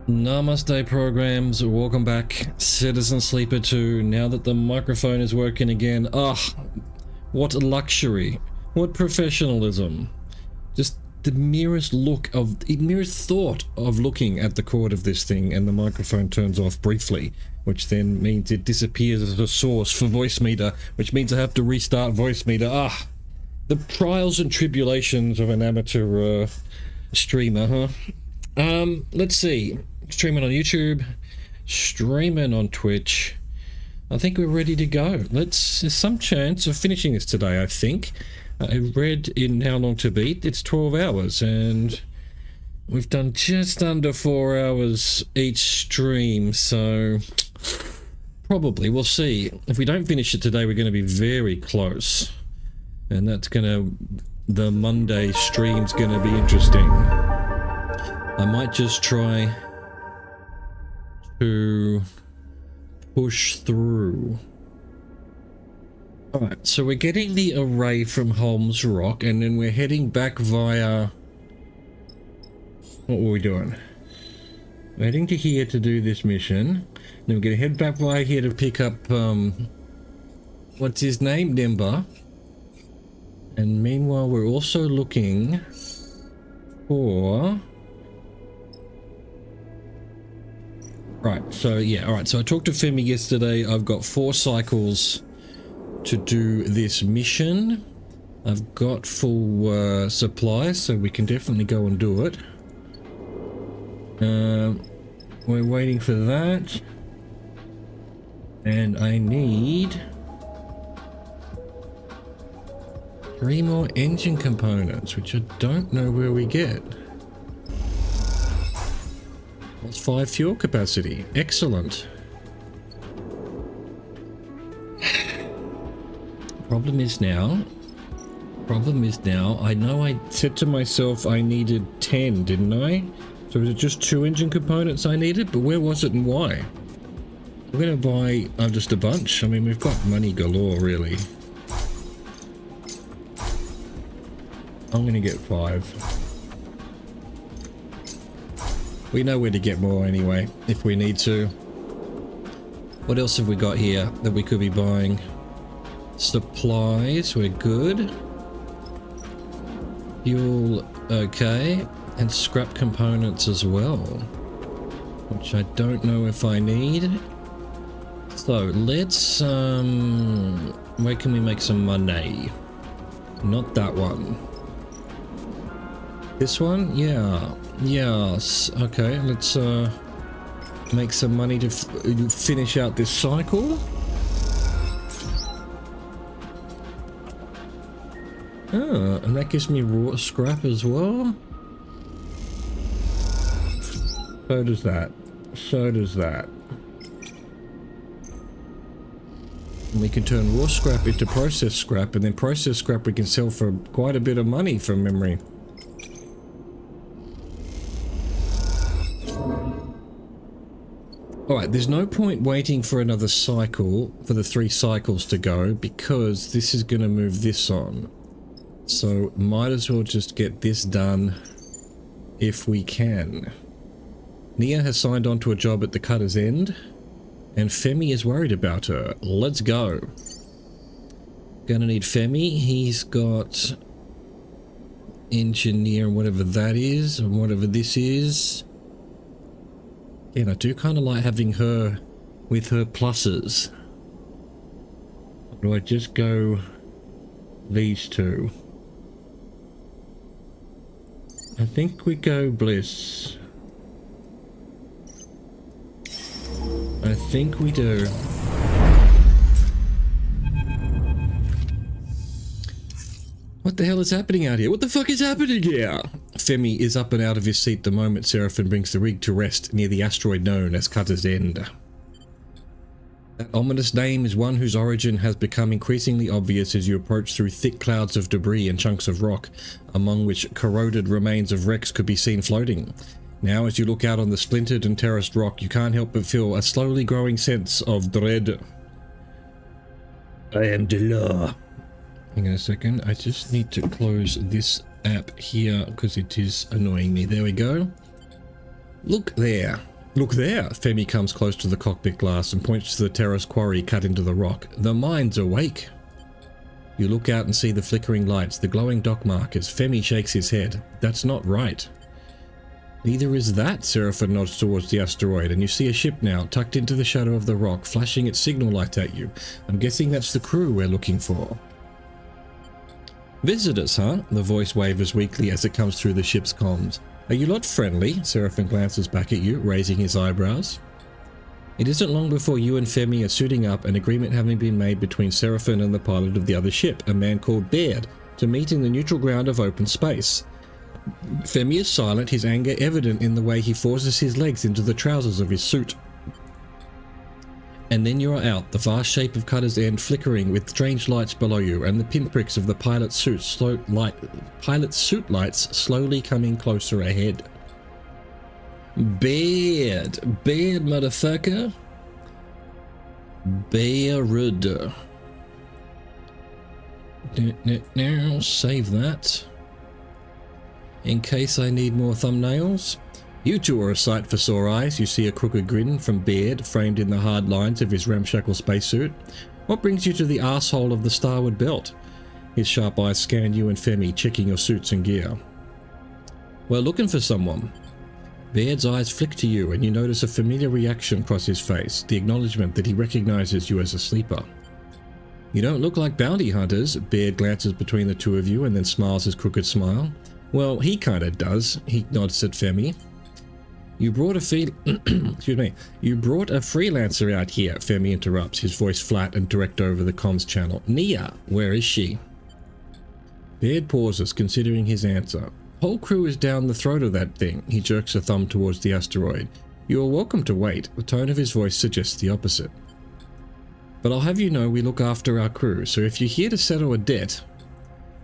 Namaste programs, welcome back. Citizen Sleeper 2, now that the microphone is working again. What luxury, what professionalism. Just the merest thought of looking at the cord of this thing and the microphone turns off briefly, which then means it disappears as a source for voice meter, which means I have to restart voice meter. The trials and tribulations of an amateur streamer, huh? Let's see. Streaming on YouTube, streaming on Twitch. I think we're ready to go. There's some chance of finishing this today, I think. I read in How Long to Beat, it's 12 hours, and we've done just under 4 hours each stream, so probably, we'll see. If we don't finish it today, we're going to be very close. And the Monday stream's going to be interesting. I might just try to push through. Alright, so we're getting the array from Holmes Rock, and then we're heading back via... What were we doing? We're heading to here to do this mission. Then we're going to head back via here to pick up, what's his name? Nimba. And meanwhile, we're also looking for... Right, so yeah, alright, so I talked to Femi yesterday. I've got 4 cycles to do this mission. I've got full supplies, so we can definitely go and do it. We're waiting for that. And I need 3 more engine components, which I don't know where we get. That's 5 fuel capacity. Excellent. Problem is now, I know I said to myself I needed 10, didn't I? So was it just 2 engine components I needed? But where was it and why? We're going to buy just a bunch. I mean, we've got money galore, really. I'm going to get 5. We know where to get more anyway, if we need to. What else have we got here that we could be buying? Supplies, we're good. Fuel, okay. And scrap components as well, which I don't know if I need. So let's, where can we make some money? Not that one. This one? Yeah. Yes. Okay, let's make some money to finish out this cycle. And that gives me raw scrap as well. So does that. So does that. And we can turn raw scrap into processed scrap, and then processed scrap we can sell for quite a bit of money from memory. Alright, there's no point waiting for another cycle, for the 3 cycles to go, because this is going to move this on. So, might as well just get this done if we can. Nia has signed on to a job at the Cutter's End, and Femi is worried about her. Let's go. Gonna need Femi. He's got engineer, whatever that is, or whatever this is. Yeah, I do kind of like having her with her pluses. Or do I just go these 2? I think we go Bliss. I think we do. What the hell is happening out here? What the fuck is happening here? Femi is up and out of his seat the moment Seraphim brings the rig to rest near the asteroid known as Cutter's End. That ominous name is one whose origin has become increasingly obvious as you approach through thick clouds of debris and chunks of rock, among which corroded remains of wrecks could be seen floating. Now, as you look out on the splintered and terraced rock, you can't help but feel a slowly growing sense of dread. I am the law. Hang on a second, I just need to close this app here because it is annoying me. There we go. Look there. Look there! Femi comes close to the cockpit glass and points to the terrace quarry cut into the rock. The mine's awake! You look out and see the flickering lights, the glowing dock markers. Femi shakes his head. That's not right. Neither is that, Seraphim nods towards the asteroid, and you see a ship now, tucked into the shadow of the rock, flashing its signal light at you. I'm guessing that's the crew we're looking for. Visitors, huh? The voice wavers weakly as it comes through the ship's comms. Are you lot friendly? Seraphim glances back at you, raising his eyebrows. It isn't long before you and Femi are suiting up, an agreement having been made between Seraphim and the pilot of the other ship, a man called Baird, to meet in the neutral ground of open space. Femi is silent, his anger evident in the way he forces his legs into the trousers of his suit. And then you are out, the vast shape of Cutter's End flickering with strange lights below you, and the pinpricks of the pilot's suit lights slowly coming closer ahead. Baird, motherfucker. Baird. Now, save that. In case I need more thumbnails. You two are a sight for sore eyes. You see a crooked grin from Baird, framed in the hard lines of his ramshackle spacesuit. What brings you to the arsehole of the starward belt? His sharp eyes scan you and Femi, checking your suits and gear. We're looking for someone. Baird's eyes flick to you, and you notice a familiar reaction cross his face, the acknowledgement that he recognizes you as a sleeper. You don't look like bounty hunters. Baird glances between the two of you and then smiles his crooked smile. Well, he kinda does. He nods at Femi. You brought a You brought a freelancer out here, Femi interrupts, his voice flat and direct over the comms channel. Nia, where is she? Baird pauses, considering his answer. Whole crew is down the throat of that thing. He jerks a thumb towards the asteroid. You are welcome to wait. The tone of his voice suggests the opposite. But I'll have you know we look after our crew, so if you're here to settle a debt...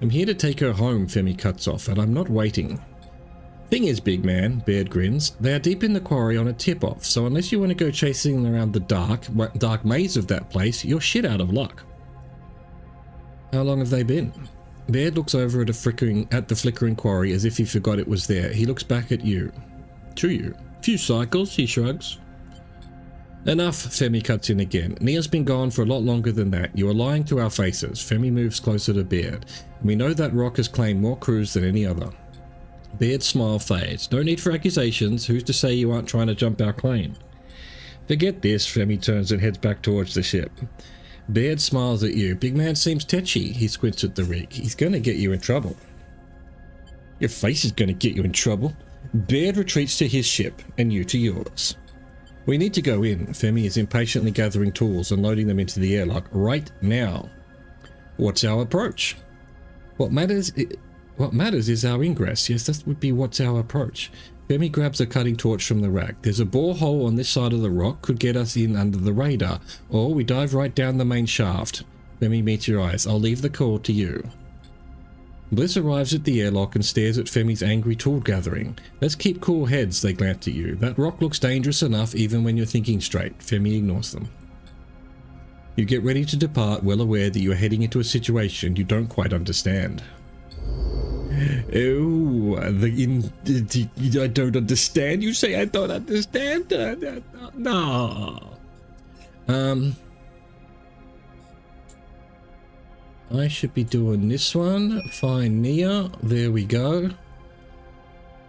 I'm here to take her home, Femi cuts off, and I'm not waiting. Thing is, big man, Baird grins, they are deep in the quarry on a tip-off, so unless you want to go chasing them around the dark maze of that place, you're shit out of luck. How long have they been? Baird looks over at the flickering quarry as if he forgot it was there. He looks back at you. To you. Few cycles, he shrugs. Enough, Femi cuts in again. Nia's been gone for a lot longer than that. You are lying to our faces. Femi moves closer to Baird. We know that rock has claimed more crews than any other. Baird's smile fades. No need for accusations. Who's to say you aren't trying to jump our claim? Forget this, Femi turns and heads back towards the ship. Baird smiles at you. Big man seems tetchy. He squints at the rig. He's gonna get you in trouble. Your face is gonna get you in trouble. Baird retreats to his ship, and you to yours. We need to go in. Femi is impatiently gathering tools and loading them into the airlock right now. What's our approach? What matters is our ingress. Yes, that would be what's our approach. Femi grabs a cutting torch from the rack. There's a borehole on this side of the rock, could get us in under the radar, or we dive right down the main shaft. Femi meets your eyes. I'll leave the call to you. Bliss arrives at the airlock and stares at Femi's angry tool gathering. Let's keep cool heads, they glance at you. That rock looks dangerous enough even when you're thinking straight. Femi ignores them. You get ready to depart, well aware that you are heading into a situation you don't quite understand. Oh, I don't understand. You say I don't understand? No. I should be doing this one. Find Nia. There we go.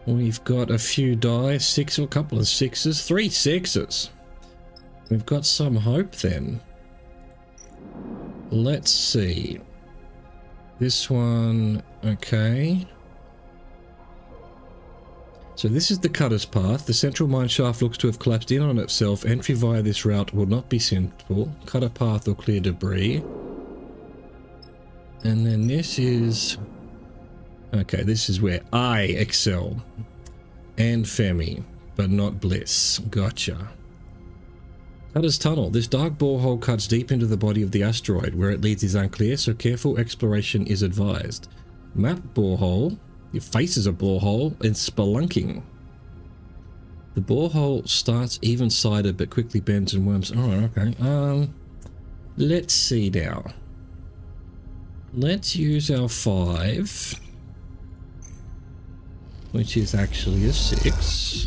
We've got a few dice, a couple of sixes, 3 sixes. We've got some hope then. Let's see. This one, okay. So this is the cutter's path. The central mine shaft looks to have collapsed in on itself. Entry via this route will not be simple. Cutter path will clear debris. And then this is... okay, this is where I excel. And Femi, but not Bliss. Gotcha. Cutter's tunnel. This dark borehole cuts deep into the body of the asteroid. Where it leads is unclear, so careful exploration is advised. Map borehole. Your face is a borehole and spelunking. The borehole starts even-sided but quickly bends and worms. Oh, okay. Let's see now. Let's use our 5, which is actually a 6.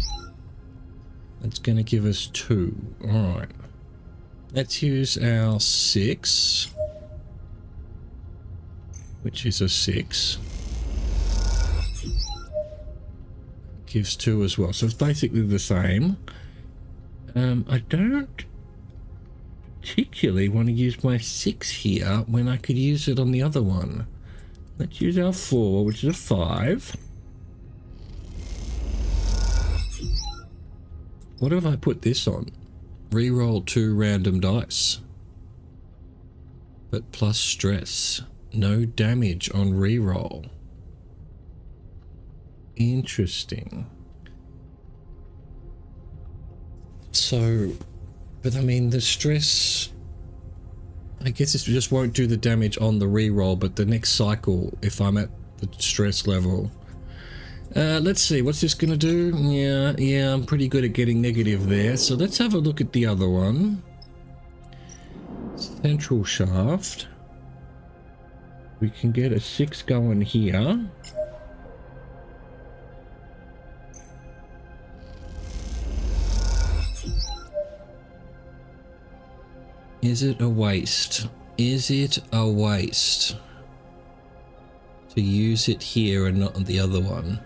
That's going to give us 2. Alright. Let's use our 6. Which is a 6. Gives 2 as well. So it's basically the same. I don't particularly want to use my 6 here when I could use it on the other one. Let's use our 4, which is a 5. What if I put this on? Reroll 2 random dice. But plus stress. No damage on reroll. Interesting. So, but I mean the stress, I guess it just won't do the damage on the reroll, but the next cycle, if I'm at the stress level. Let's see, what's this gonna do? Yeah, I'm pretty good at getting negative there. So let's have a look at the other one. Central shaft. We can get a 6 going here. Is it a waste? Is it a waste to use it here and not on the other one?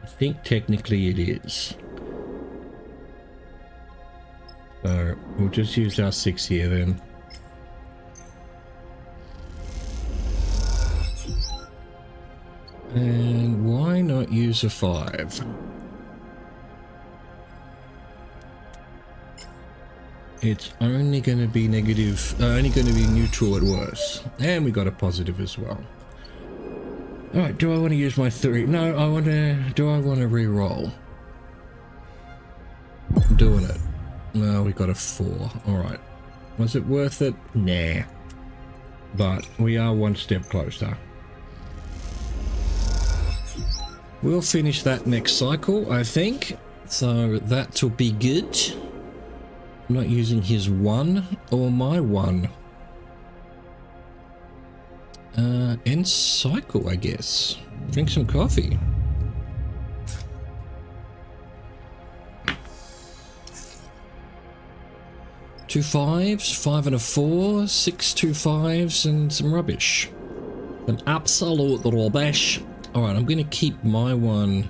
I think technically it is. So we'll just use our 6 here then. And why not use a 5? It's only going to be negative, only going to be neutral at worst. And we got a positive as well. Alright, do I want to use my 3? No, do I want to re-roll? I'm doing it. No, we got a 4. Alright. Was it worth it? Nah. But we are one step closer. We'll finish that next cycle, I think. So that will be good. I'm not using his 1 or my 1. End cycle, I guess. Drink some coffee. Two 5s, 5 and a 4, 6 2 5s, and some rubbish. An absolute rubbish. Alright, I'm going to keep my 1.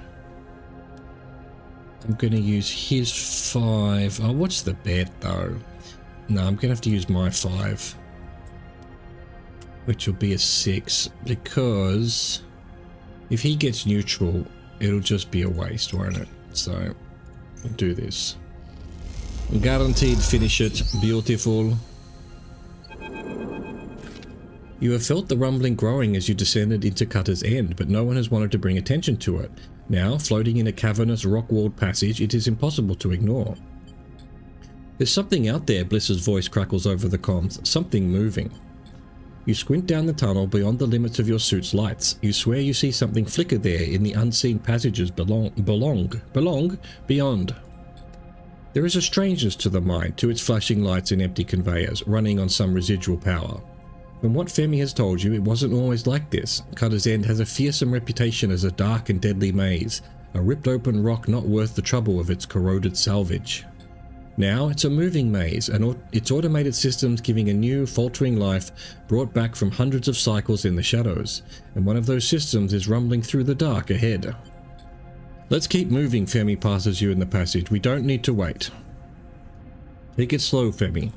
I'm going to use his 5. Oh, what's the bet though? No, I'm going to have to use my 5. Which will be a 6. Because if he gets neutral, it'll just be a waste, won't it? So, we'll do this. Guaranteed finish it. Beautiful. You have felt the rumbling growing as you descended into Cutter's End, but no one has wanted to bring attention to it. Now, floating in a cavernous, rock-walled passage, it is impossible to ignore. There's something out there, Bliss's voice crackles over the comms. Something moving. You squint down the tunnel beyond the limits of your suit's lights. You swear you see something flicker there in the unseen passages beyond. There is a strangeness to the mind, to its flashing lights and empty conveyors, running on some residual power. From what Femi has told you, it wasn't always like this. Cutter's End has a fearsome reputation as a dark and deadly maze, a ripped open rock not worth the trouble of its corroded salvage. Now it's a moving maze, and its automated systems giving a new, faltering life brought back from hundreds of cycles in the shadows, and one of those systems is rumbling through the dark ahead. Let's keep moving, Femi passes you in the passage. We don't need to wait. Take it slow, Femi.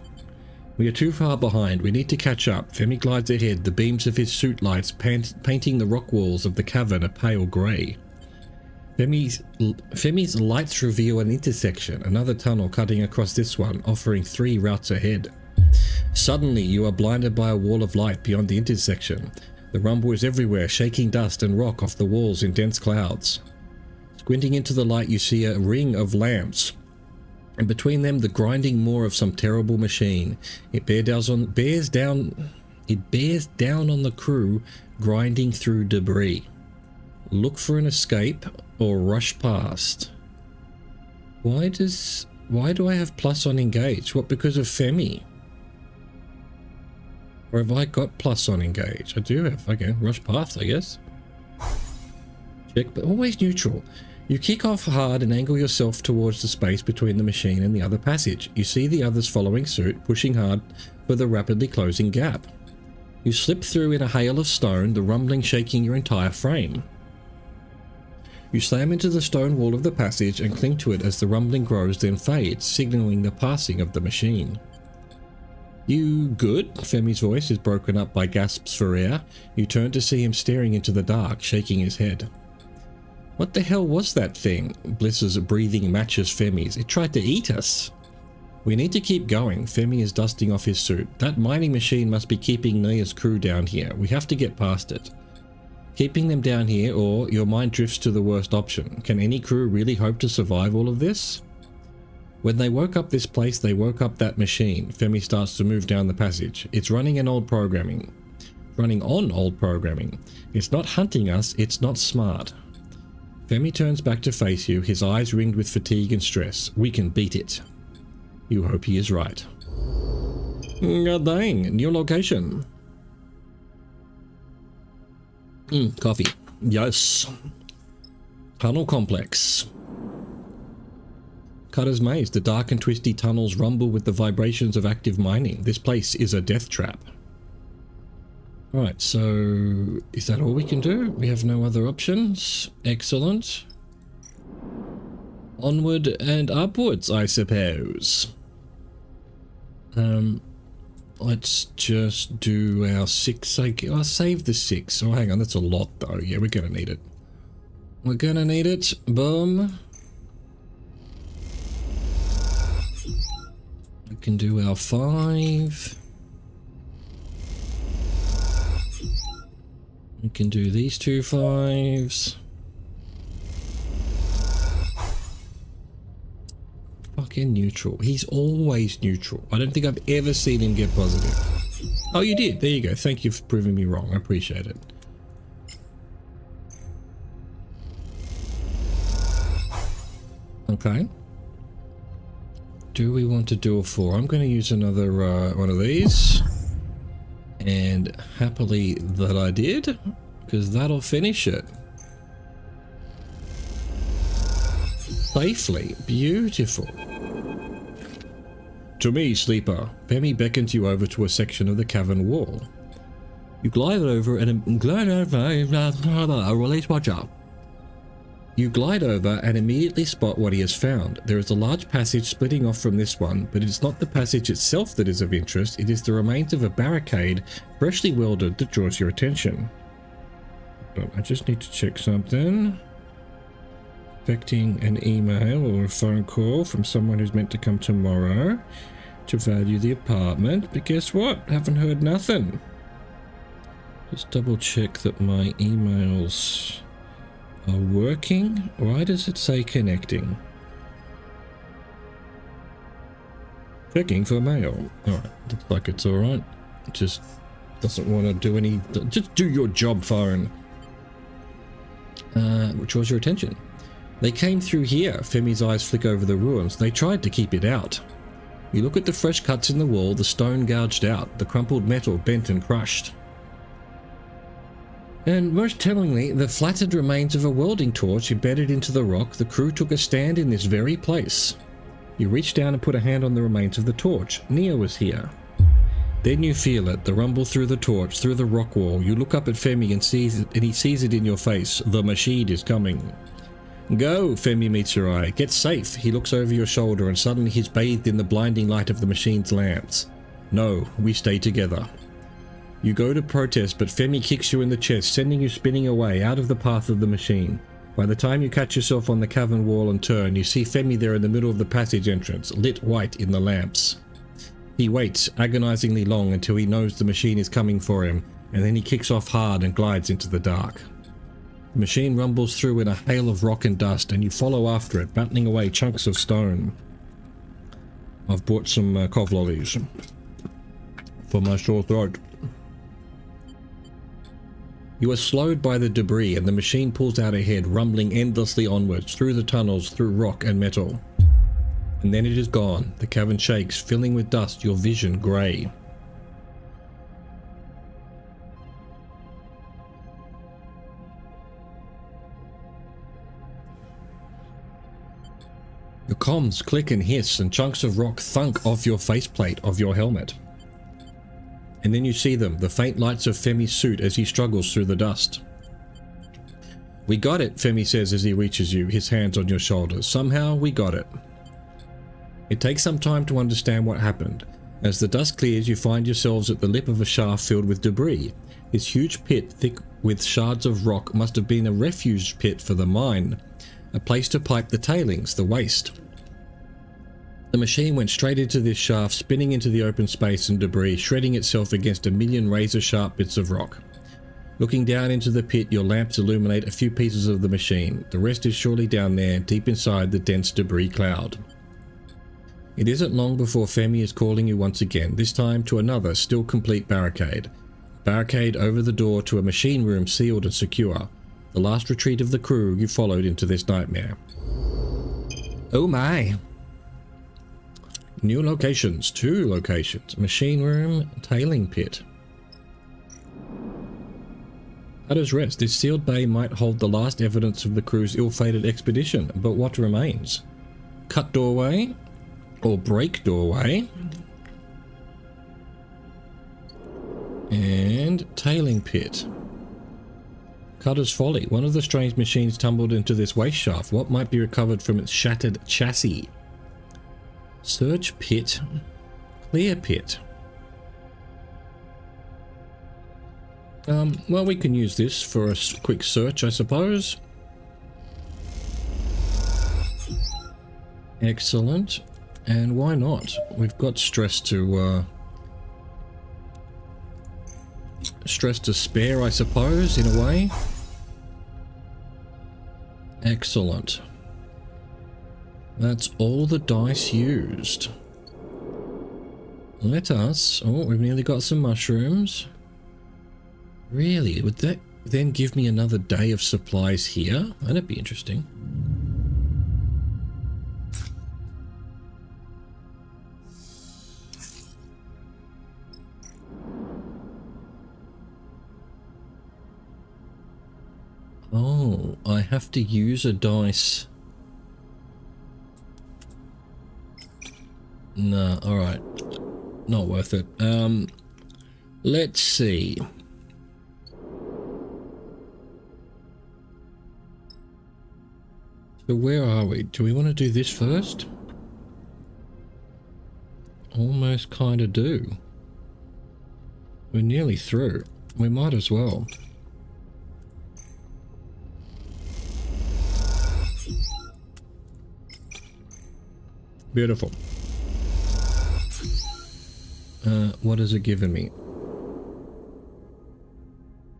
We are too far behind. We need to catch up. Femi glides ahead, the beams of his suit lights painting the rock walls of the cavern a pale grey. Femi's lights reveal an intersection, another tunnel cutting across this one, offering 3 routes ahead. Suddenly, you are blinded by a wall of light beyond the intersection. The rumble is everywhere, shaking dust and rock off the walls in dense clouds. Squinting into the light, you see a ring of lamps, and between them the grinding maw of some terrible machine. It bears down on the crew, grinding through debris. Look for an escape or rush past. Why do I have plus on engage? What, because of Femi? Or have I got plus on engage? I do have. Okay, rush past, I guess. Check, but always neutral. You kick off hard and angle yourself towards the space between the machine and the other passage. You see the others following suit, pushing hard for the rapidly closing gap. You slip through in a hail of stone, the rumbling shaking your entire frame. You slam into the stone wall of the passage and cling to it as the rumbling grows, then fades, signaling the passing of the machine. You good? Femi's voice is broken up by gasps for air. You turn to see him staring into the dark, shaking his head. What the hell was that thing? Bliss's breathing matches Femi's. It tried to eat us. We need to keep going. Femi is dusting off his suit. That mining machine must be keeping Nia's crew down here. We have to get past it. Keeping them down here, or your mind drifts to the worst option. Can any crew really hope to survive all of this? When they woke up this place, they woke up that machine. Femi starts to move down the passage. It's running on old programming. It's not hunting us, it's not smart. Femi turns back to face you, his eyes ringed with fatigue and stress. We can beat it. You hope he is right. God dang, new location. Coffee. Yes. Tunnel complex. Cutter's Maze. The dark and twisty tunnels rumble with the vibrations of active mining. This place is a death trap. Alright, so is that all we can do? We have no other options. Excellent. Onward and upwards, I suppose. Let's just do our 6. I'll save the 6. Oh, hang on, that's a lot though. Yeah, we're gonna need it. We're gonna need it. Boom. We can do our 5. We can do these 2 5s. Fucking neutral. He's always neutral. I don't think I've ever seen him get positive. Oh, you did. There you go. Thank you for proving me wrong. I appreciate it. Okay. Do we want to do a 4? I'm going to use another one of these. And happily that I did, because that'll finish it. Safely. Beautiful. To me, Sleeper. Femi beckons you over to a section of the cavern wall. You glide over and release watcher. You glide over and immediately spot what he has found. There is a large passage splitting off from this one, but it is not the passage itself that is of interest, it is the remains of a barricade freshly welded that draws your attention. But I just need to check something. Expecting an email or a phone call from someone who's meant to come tomorrow to value the apartment, but guess what? Haven't heard nothing. Just double check that my emails are working. Why does it say connecting? Checking for mail. Alright, looks like it's alright. It just doesn't want to do any... Just do your job, phone. Which was your attention. They came through here. Femi's eyes flick over the ruins. They tried to keep it out. You look at the fresh cuts in the wall, the stone gouged out, the crumpled metal bent and crushed. And most tellingly, the flattened remains of a welding torch embedded into the rock. The crew took a stand in this very place. You reach down and put a hand on the remains of the torch. Nia was here. Then you feel it, the rumble through the torch, through the rock wall. You look up at Femi and he sees it in your face. The machine is coming. Go, Femi meets your eye. Get safe. He looks over your shoulder and suddenly he's bathed in the blinding light of the machine's lamps. No, we stay together. You go to protest, but Femi kicks you in the chest, sending you spinning away out of the path of the machine. By the time you catch yourself on the cavern wall and turn, you see Femi there in the middle of the passage entrance, lit white in the lamps. He waits agonizingly long until he knows the machine is coming for him, and then he kicks off hard and glides into the dark. The machine rumbles through in a hail of rock and dust, and you follow after it, battling away chunks of stone. I've bought some cough lollies for my sore throat. You are slowed by the debris, and the machine pulls out ahead, rumbling endlessly onwards, through the tunnels, through rock and metal. And then it is gone. The cavern shakes, filling with dust, your vision grey. Your comms click and hiss, and chunks of rock thunk off your faceplate of your helmet. And then you see them, the faint lights of Femi's suit as he struggles through the dust. We got it, Femi says as he reaches you, his hands on your shoulders. Somehow, we got it. It takes some time to understand what happened. As the dust clears, you find yourselves at the lip of a shaft filled with debris. This huge pit, thick with shards of rock, must have been a refuge pit for the mine. A place to pipe the tailings, the waste. The machine went straight into this shaft, spinning into the open space and debris, shredding itself against a million razor-sharp bits of rock. Looking down into the pit, your lamps illuminate a few pieces of the machine. The rest is surely down there, deep inside the dense debris cloud. It isn't long before Femi is calling you once again, this time to another, still complete barricade. Barricade over the door to a machine room sealed and secure. The last retreat of the crew you followed into this nightmare. Oh my! New locations, 2 locations. Machine room, tailing pit. Cutter's Rest. This sealed bay might hold the last evidence of the crew's ill-fated expedition, but what remains? Cut doorway? Or break doorway? And tailing pit. Cutter's Folly. One of the strange machines tumbled into this waste shaft. What might be recovered from its shattered chassis? Search pit. Clear pit. Well, we can use this for a quick search, I suppose. Excellent. And why not? We've got stress to spare, I suppose, in a way. Excellent. That's all the dice used. Let us... Oh, we've nearly got some mushrooms. Really? Would that then give me another day of supplies here? That'd be interesting. Oh, I have to use a dice. No, alright. Not worth it. Let's see. So where are we? Do we want to do this first? Almost kind of do. We're nearly through. We might as well. Beautiful. What has it given me?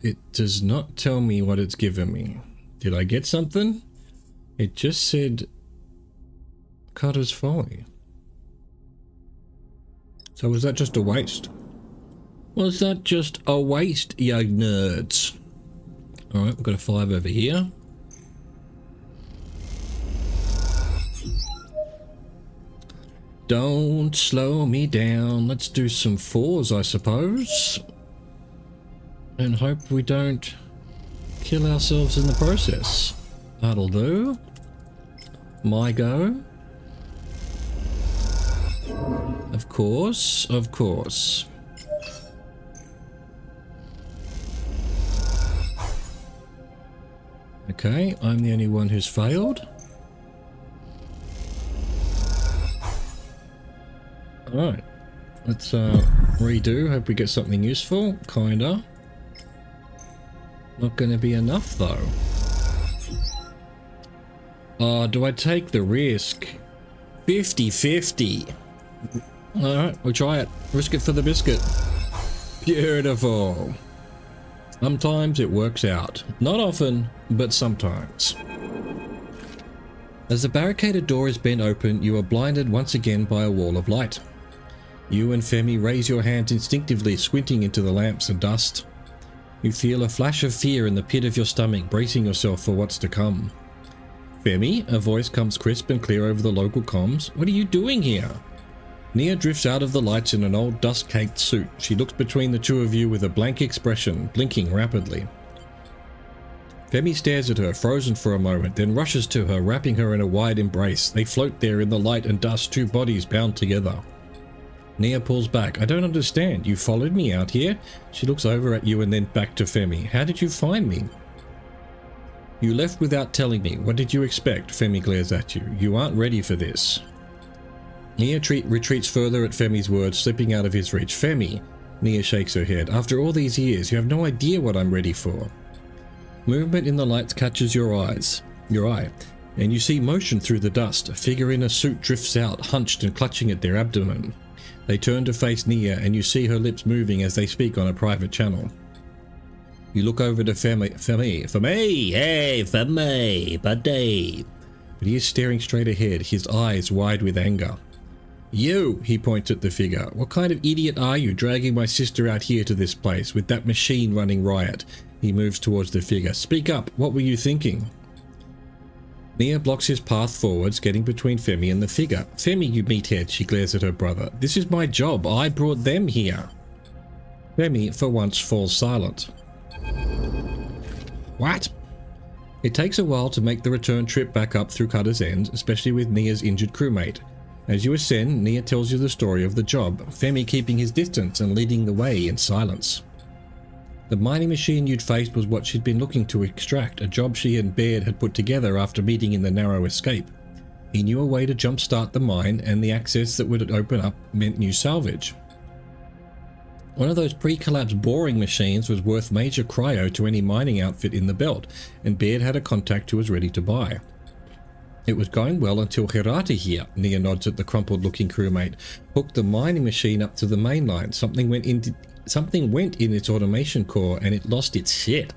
It does not tell me what it's given me. Did I get something? It just said Cutter's Folly. So was that just a waste? Was that just a waste, you nerds? Alright, we've got a 5 over here. Don't slow me down. Let's do some 4s, I suppose. And hope we don't kill ourselves in the process. That'll do. My go. Of course, of course. Okay, I'm the only one who's failed. Alright, let's redo. Hope we get something useful. Kinda. Not gonna be enough though. Do I take the risk? 50-50. Alright, we'll try it. Risk it for the biscuit. Beautiful. Sometimes it works out. Not often, but sometimes. As the barricaded door is bent open, you are blinded once again by a wall of light. You and Femi raise your hands instinctively, squinting into the lamps and dust. You feel a flash of fear in the pit of your stomach, bracing yourself for what's to come. Femi, a voice comes crisp and clear over the local comms. What are you doing here? Nia drifts out of the lights in an old dust-caked suit. She looks between the two of you with a blank expression, blinking rapidly. Femi stares at her, frozen for a moment, then rushes to her, wrapping her in a wide embrace. They float there in the light and dust, two bodies bound together. Nia pulls back. I don't understand. You followed me out here? She looks over at you and then back to Femi. How did you find me? You left without telling me. What did you expect? Femi glares at you. You aren't ready for this. Nia retreats further at Femi's words, slipping out of his reach. Femi, Nia shakes her head. After all these years, you have no idea what I'm ready for. Movement in the lights catches your eye, and you see motion through the dust. A figure in a suit drifts out, hunched and clutching at their abdomen. They turn to face Nia, and you see her lips moving as they speak on a private channel. You look over to Femi, hey, Femi, buddy. But he is staring straight ahead, his eyes wide with anger. You, he points at the figure. What kind of idiot are you, dragging my sister out here to this place, with that machine running riot? He moves towards the figure. Speak up, what were you thinking? Nia blocks his path forwards, getting between Femi and the figure. Femi, you meathead, she glares at her brother. This is my job, I brought them here. Femi, for once, falls silent. What? It takes a while to make the return trip back up through Cutter's End, especially with Nia's injured crewmate. As you ascend, Nia tells you the story of the job, Femi keeping his distance and leading the way in silence. The mining machine you'd faced was what she'd been looking to extract, a job she and Baird had put together after meeting in the narrow escape. He knew a way to jumpstart the mine, and the access that would open up meant new salvage. One of those pre-collapse boring machines was worth major cryo to any mining outfit in the belt, and Baird had a contact who was ready to buy. It was going well until Hirata here, Nia nods at the crumpled-looking crewmate, hooked the mining machine up to the main line. Something went in its automation core and it lost its shit.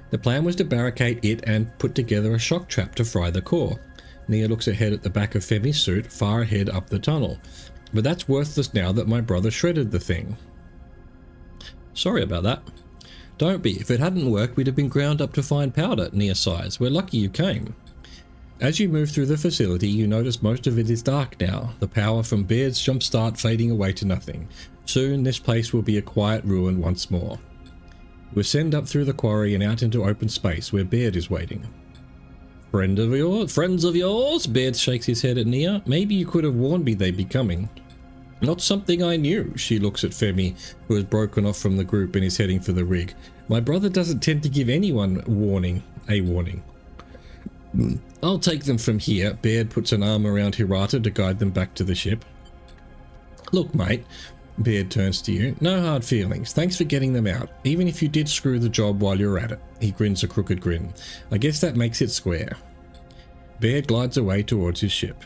The plan was to barricade it and put together a shock trap to fry the core. Nia looks ahead at the back of Femi's suit, far ahead up the tunnel. But that's worthless now that my brother shredded the thing. Sorry about that. Don't be. If it hadn't worked, we'd have been ground up to fine powder, Nia sighs. We're lucky you came. As you move through the facility, you notice most of it is dark now, the power from Baird's jumpstart fading away to nothing. Soon, this place will be a quiet ruin once more. You ascend up through the quarry and out into open space where Baird is waiting. Friends of yours? Baird shakes his head at Nia. Maybe you could have warned me they'd be coming. Not something I knew, she looks at Femi, who has broken off from the group and is heading for the rig. My brother doesn't tend to give anyone a warning. I'll take them from here. Baird puts an arm around Hirata to guide them back to the ship. Look, mate, Baird turns to you. No hard feelings. Thanks for getting them out. Even if you did screw the job while you're at it. He grins a crooked grin. I guess that makes it square. Baird glides away towards his ship.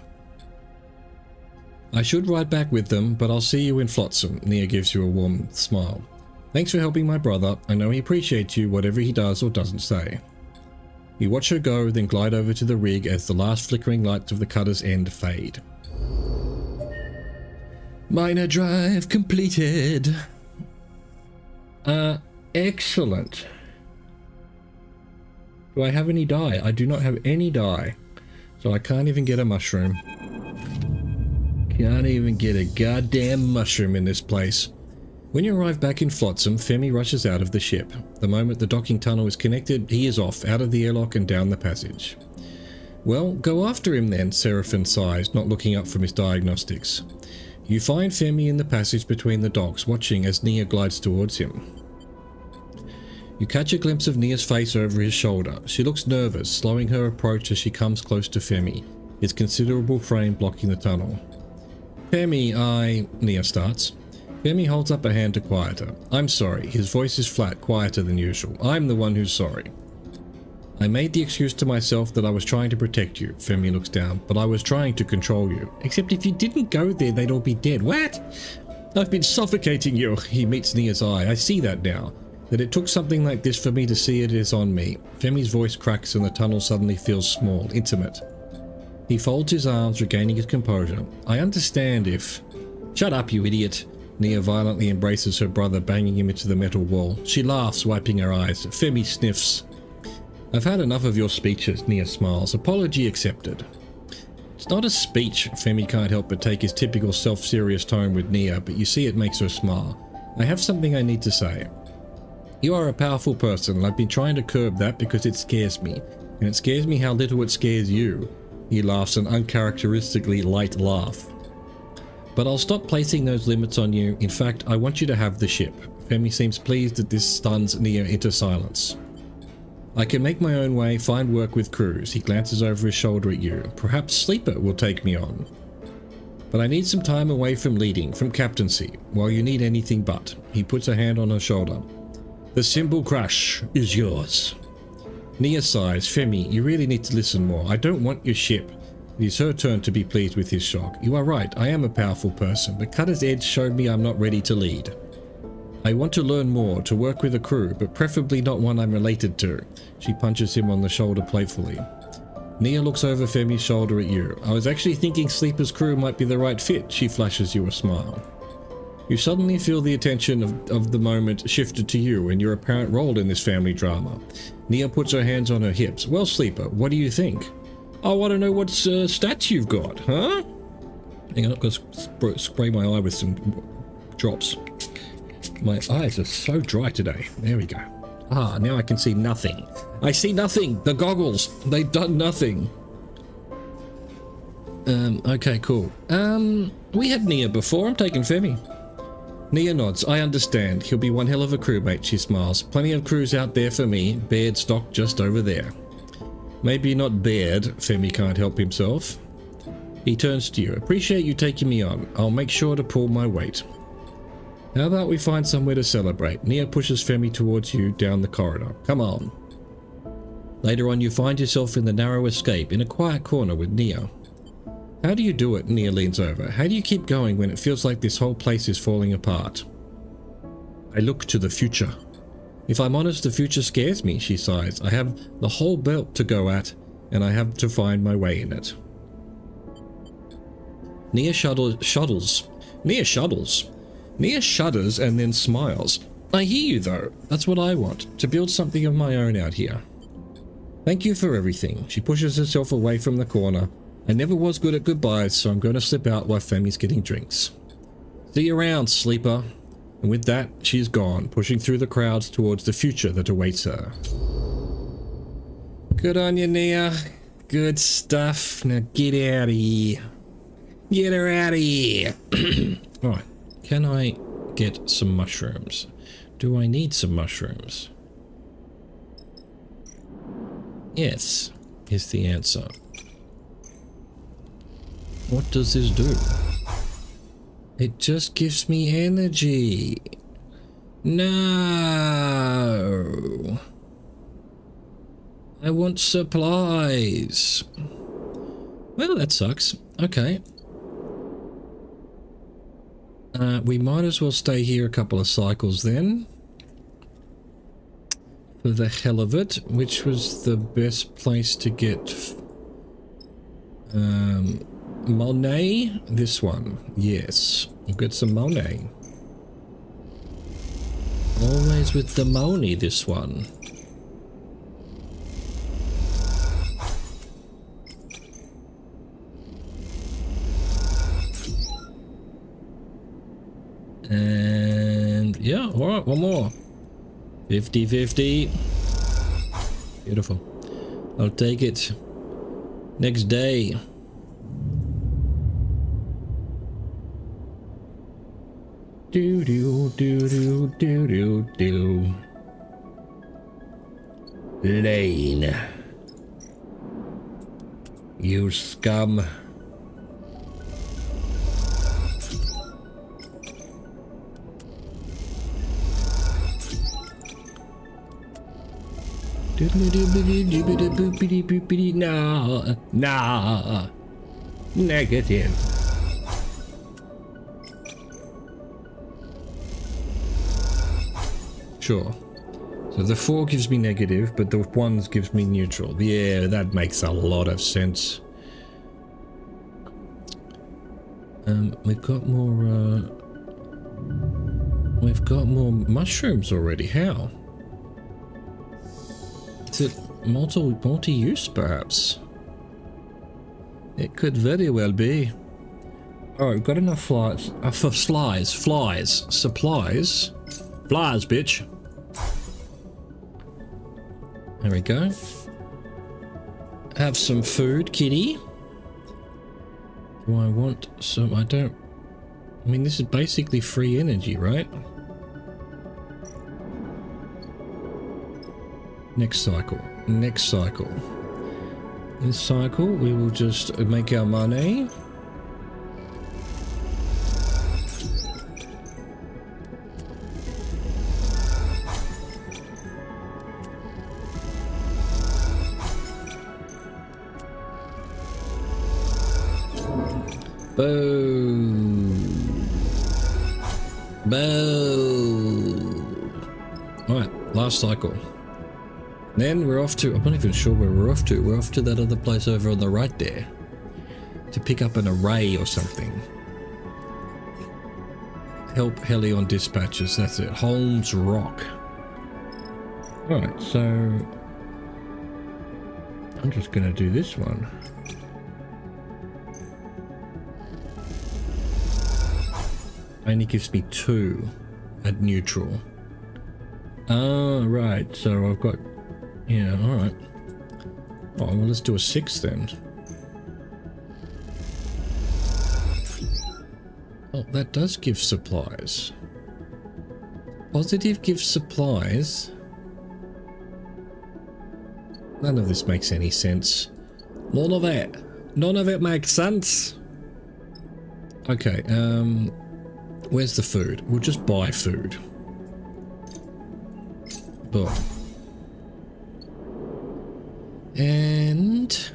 I should ride back with them, but I'll see you in Flotsam. Nia gives you a warm smile. Thanks for helping my brother. I know he appreciates you, whatever he does or doesn't say. You watch her go, then glide over to the rig as the last flickering lights of the Cutter's End fade. Minor drive completed. Excellent. Do I have any dye? I do not have any dye. So I can't even get a mushroom. Can't even get a goddamn mushroom in this place. When you arrive back in Flotsam, Femi rushes out of the ship. The moment the docking tunnel is connected, he is off, out of the airlock and down the passage. Well, go after him then, Seraphin sighs, not looking up from his diagnostics. You find Femi in the passage between the docks, watching as Nia glides towards him. You catch a glimpse of Nia's face over his shoulder. She looks nervous, slowing her approach as she comes close to Femi, his considerable frame blocking the tunnel. Femi, Nia starts. Femi holds up a hand to quiet her. I'm sorry. His voice is flat, quieter than usual. I'm the one who's sorry. I made the excuse to myself that I was trying to protect you. Femi looks down. But I was trying to control you. Except if you didn't go there, they'd all be dead. What? I've been suffocating you. He meets Nia's eye. I see that now. That it took something like this for me to see it is on me. Femi's voice cracks and the tunnel suddenly feels small, intimate. He folds his arms, regaining his composure. I understand if... Shut up, you idiot. Nia violently embraces her brother, banging him into the metal wall. She laughs, wiping her eyes. Femi sniffs. I've had enough of your speeches, Nia smiles. Apology accepted. It's not a speech. Femi can't help but take his typical self-serious tone with Nia, but you see it makes her smile. I have something I need to say. You are a powerful person, and I've been trying to curb that because it scares me. And it scares me how little it scares you. He laughs an uncharacteristically light laugh. But I'll stop placing those limits on you. In fact, I want you to have the ship. Femi seems pleased that this stuns Nia into silence. I can make my own way, find work with crews. He glances over his shoulder at you. Perhaps Sleeper will take me on. But I need some time away from leading, from captaincy, while you need anything but. He puts a hand on her shoulder. The symbol crash is yours. Nia sighs. Femi, you really need to listen more. I don't want your ship. It is her turn to be pleased with his shock. You are right, I am a powerful person, but Cutter's Edge showed me I'm not ready to lead. I want to learn more, to work with a crew, but preferably not one I'm related to. She punches him on the shoulder playfully. Nia looks over Femi's shoulder at you. I was actually thinking Sleeper's crew might be the right fit. She flashes you a smile. You suddenly feel the attention of the moment shifted to you and your apparent role in this family drama. Nia puts her hands on her hips. Well, Sleeper, what do you think? I want to know what stats you've got, huh? Hang on, I've got to spray my eye with some drops. My eyes are so dry today. There we go. Ah, now I can see nothing. I see nothing. The goggles, they've done nothing. Okay, cool. We had Nia before. I'm taking Femi. Nia nods. I understand. He'll be one hell of a crewmate, she smiles. Plenty of crews out there for me. Baird stock just over there. Maybe not Baird. Femi can't help himself. He turns to you. Appreciate you taking me on. I'll make sure to pull my weight. How about we find somewhere to celebrate? Nia pushes Femi towards you down the corridor. Come on. Later on, you find yourself in the narrow escape, in a quiet corner with Nia. How do you do it? Nia leans over. How do you keep going when it feels like this whole place is falling apart? I look to the future. If I'm honest, the future scares me, she sighs. I have the whole belt to go at, and I have to find my way in it. Nia shudders. Nia shudders and then smiles. I hear you though. That's what I want, to build something of my own out here. Thank you for everything. She pushes herself away from the corner. I never was good at goodbyes, so I'm going to slip out while Femi's getting drinks. See you around, Sleeper. And with that, she's gone, pushing through the crowds towards the future that awaits her. Good on you, Nia. Good stuff. Now get out of here. Get her out of here. Alright. Can I get some mushrooms? Do I need some mushrooms? Yes, is the answer. What does this do? It just gives me energy. No. I want supplies. Well, that sucks. Okay. We might as well stay here a couple of cycles then. For the hell of it. Which was the best place to get... Monet? This one. Yes. We'll get some Monet. Always with the Monet, this one. And yeah, alright, one more. 50-50. Beautiful. I'll take it. Next day. Do do do do do do do. Lane. You scum. Nah. Negative. Sure. So the 4 gives me negative, but the 1 gives me neutral. Yeah, that makes a lot of sense. We've got more, mushrooms already. How? Is it multi-use, perhaps? It could very well be. Oh, we've got enough flies. For supplies. Flies, bitch. There we go. Have some food, kitty. Do I want some? I don't... I mean, this is basically free energy, right? Next cycle. Next cycle. This cycle, we will just make our money. Boom. Boom. Alright, last cycle. Then we're off to, I'm not even sure where we're off to. We're off to that other place over on the right there. To pick up an array or something. Help Helion dispatches, that's it. Holmes Rock. Alright, so... I'm just gonna do this one. Only gives me 2 at neutral. Ah, right. So I've got... Yeah, alright. Oh, well, let's do a 6 then. Oh, that does give supplies. Positive gives supplies. None of this makes any sense. None of it. None of it makes sense. Okay, where's the food? We'll just buy food. Boom. And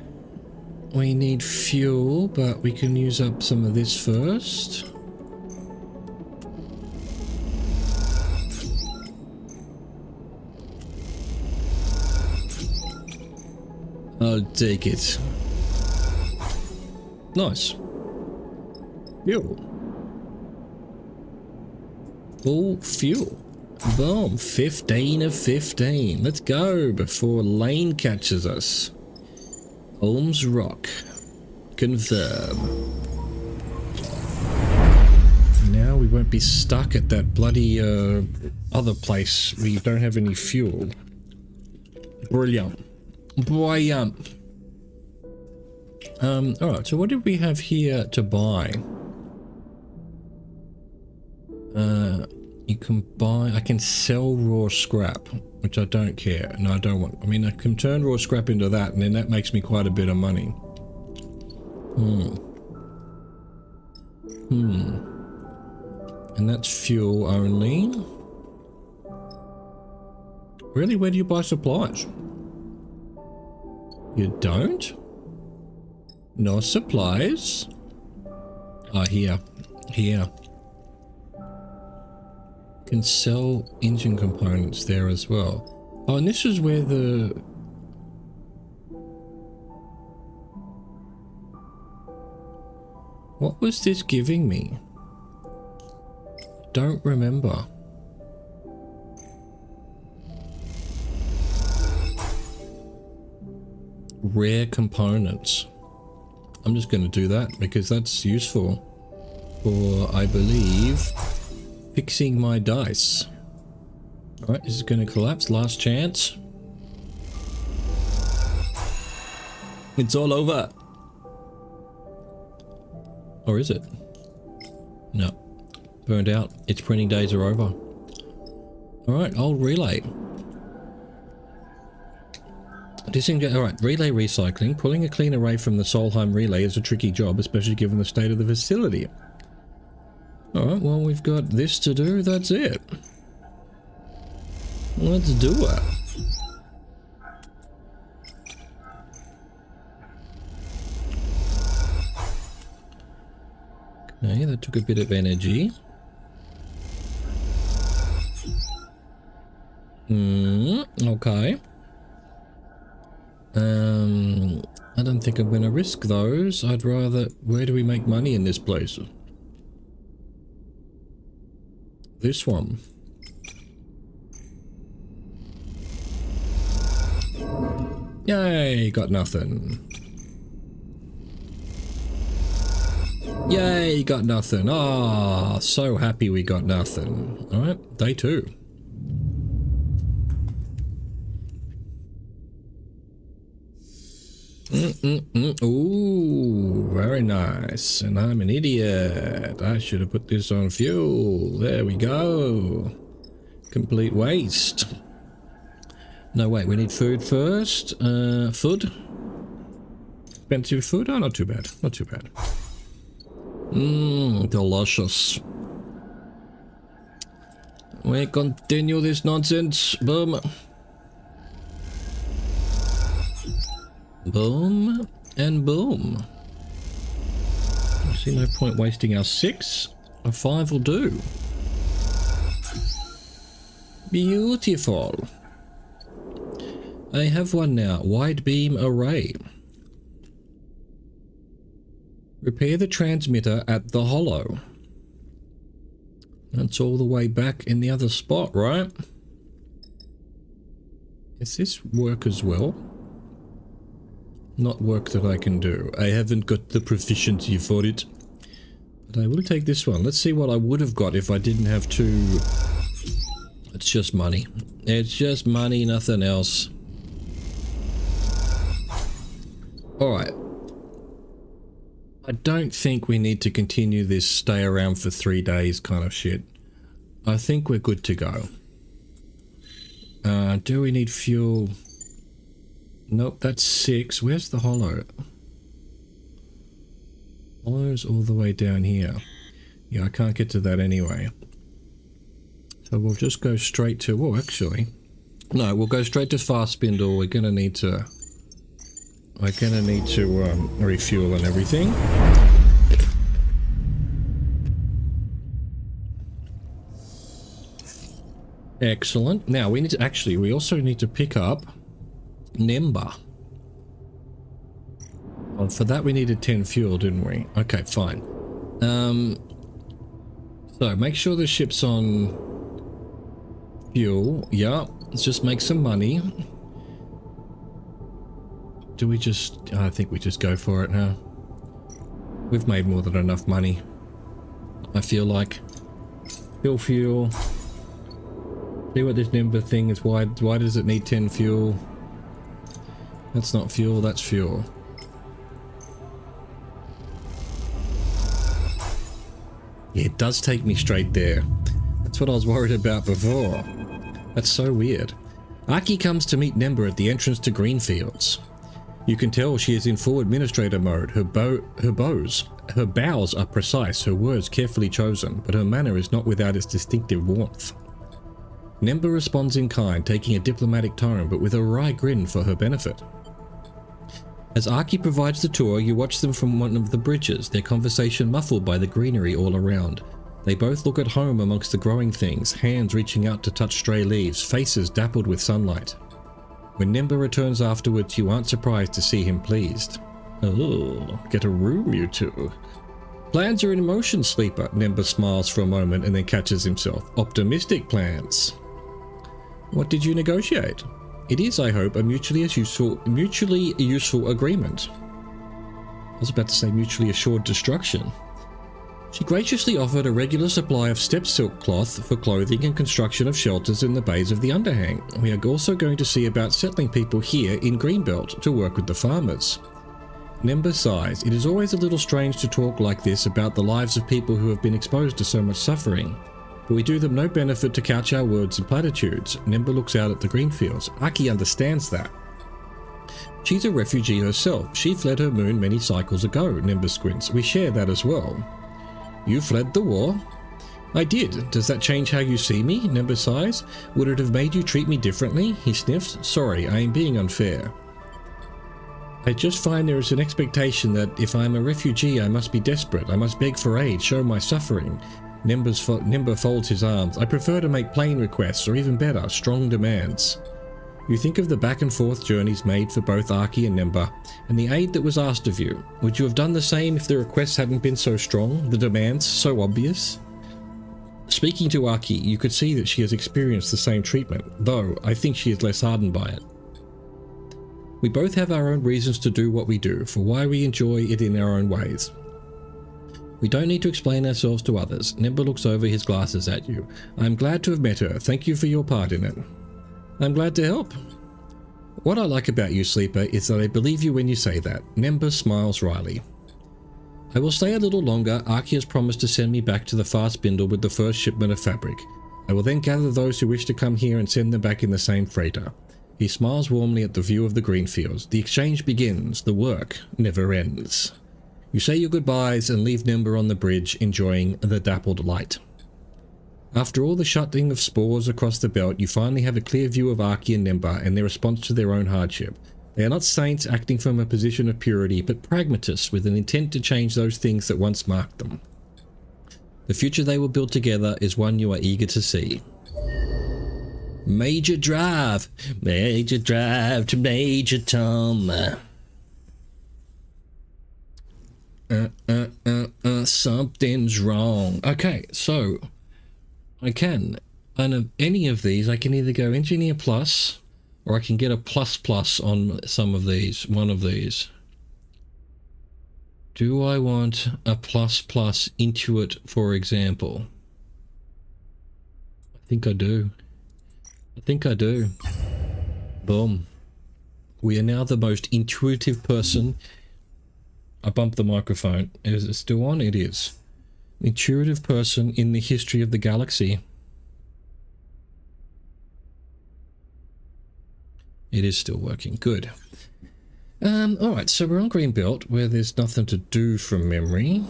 we need fuel, but we can use up some of this first. I'll take it. Nice. Fuel. Full fuel. Boom. 15 of 15. Let's go before Lane catches us. Holmes Rock. Confirm. Now we won't be stuck at that bloody other place where you don't have any fuel. Brilliant. Brilliant. Alright, so what did we have here to buy? You can buy... I can sell raw scrap, which I don't care. No, I don't want... I mean, I can turn raw scrap into that, and then that makes me quite a bit of money. And that's fuel only. Really? Where do you buy supplies? You don't? No supplies? Ah, here. Here. Can sell engine components there as well. Oh, and this is where the... What was this giving me? Don't remember. Rare components. I'm just going to do that because that's useful for, I believe, fixing my dice. Alright, this is going to collapse. Last chance. It's all over. Or is it? No. Burned out. Its printing days are over. Alright, I'll relay. Alright, relay recycling. Pulling a clean array from the Solheim relay is a tricky job, especially given the state of the facility. Alright, well, we've got this to do. That's it. Let's do it. Okay, that took a bit of energy. Okay. I don't think I'm going to risk those. I'd rather... Where do we make money in this place? This one. Yay, got nothing. Yay, got nothing. Ah, so happy we got nothing. Alright, day 2. Ooh, very nice. And I'm an idiot. I should have put this on fuel. There we go. Complete waste. No, wait, we need food first. Food? Expensive food? Oh, not too bad. Not too bad. Delicious. We continue this nonsense. Boom. Boom. And boom. I see no point wasting our 6. A 5 will do. Beautiful. I have one now. Wide beam array. Repair the transmitter at the hollow. That's all the way back in the other spot, right? Does this work as well? Not work that I can do. I haven't got the proficiency for it. But I will take this one. Let's see what I would have got if I didn't have to... It's just money. It's just money, nothing else. Alright. I don't think we need to continue this stay around for 3 days kind of shit. I think we're good to go. Do we need fuel? Nope, that's 6. Where's the hollow? Hollow's all the way down here. Yeah, I can't get to that anyway. So we'll just go straight to... Oh, actually... No, we'll go straight to fast spindle. We're gonna need to... refuel and everything. Excellent. Now we need to we also need to pick up Nemba. Well, for that we needed 10 fuel, didn't we? Okay, fine. So make sure the ship's on fuel. Yeah, let's just make some money. Do we just... I think we just go for it now. We've made more than enough money. I feel like. Fuel. See what this number thing is. Why does it need 10 fuel? That's not fuel, that's fuel. Yeah, it does take me straight there. That's what I was worried about before. That's so weird. Aki comes to meet Nemba at the entrance to Greenfields. You can tell she is in full administrator mode. Her bows are precise, her words carefully chosen, but her manner is not without its distinctive warmth. Nemba responds in kind, taking a diplomatic tone, but with a wry grin for her benefit. As Aki provides the tour, you watch them from one of the bridges, their conversation muffled by the greenery all around. They both look at home amongst the growing things, hands reaching out to touch stray leaves, faces dappled with sunlight. When Nemba returns afterwards, you aren't surprised to see him pleased. Oh, get a room, you two. Plans are in motion, sleeper. Nemba smiles for a moment and then catches himself. Optimistic plans. What did you negotiate? It is, I hope, a mutually useful agreement. I was about to say mutually assured destruction. She graciously offered a regular supply of steppe silk cloth for clothing and construction of shelters in the bays of the underhang. We are also going to see about settling people here in Greenbelt to work with the farmers. Nemba sighs. It is always a little strange to talk like this about the lives of people who have been exposed to so much suffering. But we do them no benefit to couch our words in platitudes. Nemba looks out at the greenfields. Aki understands that. She's a refugee herself. She fled her moon many cycles ago, Nemba squints. We share that as well. You fled the war? I did. Does that change how you see me? Nemba sighs. Would it have made you treat me differently? He sniffs. Sorry, I am being unfair. I just find there is an expectation that if I am a refugee I must be desperate. I must beg for aid, show my suffering. Nemba folds his arms. I prefer to make plain requests, or even better, strong demands. You think of the back and forth journeys made for both Aki and Nemba, and the aid that was asked of you. Would you have done the same if the requests hadn't been so strong, the demands so obvious? Speaking to Aki, you could see that she has experienced the same treatment, though I think she is less hardened by it. We both have our own reasons to do what we do, for why we enjoy it in our own ways. We don't need to explain ourselves to others. Nemba looks over his glasses at you. I am glad to have met her. Thank you for your part in it. I'm glad to help. What I like about you, Sleeper, is that I believe you when you say that. Nemba smiles wryly. I will stay a little longer. Archie has promised to send me back to the fast bindle with the first shipment of fabric. I will then gather those who wish to come here and send them back in the same freighter. He smiles warmly at the view of the green fields. The exchange begins. The work never ends. You say your goodbyes and leave Nemba on the bridge, enjoying the dappled light. After all the shutting of spores across the belt, you finally have a clear view of Archie and Nemba and their response to their own hardship. They are not saints acting from a position of purity, but pragmatists with an intent to change those things that once marked them. The future they will build together is one you are eager to see. Major drive to Major Tom. Something's wrong. Okay, so I can, on any of these, I can either go Engineer Plus, or I can get a plus on some of these, one of these. Do I want a plus Intuit, for example? I think I do. Boom. We are now the most intuitive person. I bumped the microphone. Is it still on? It is. Intuitive person in the history of the galaxy. It is still working. Good. Alright, so we're on Greenbelt, where there's nothing to do from memory.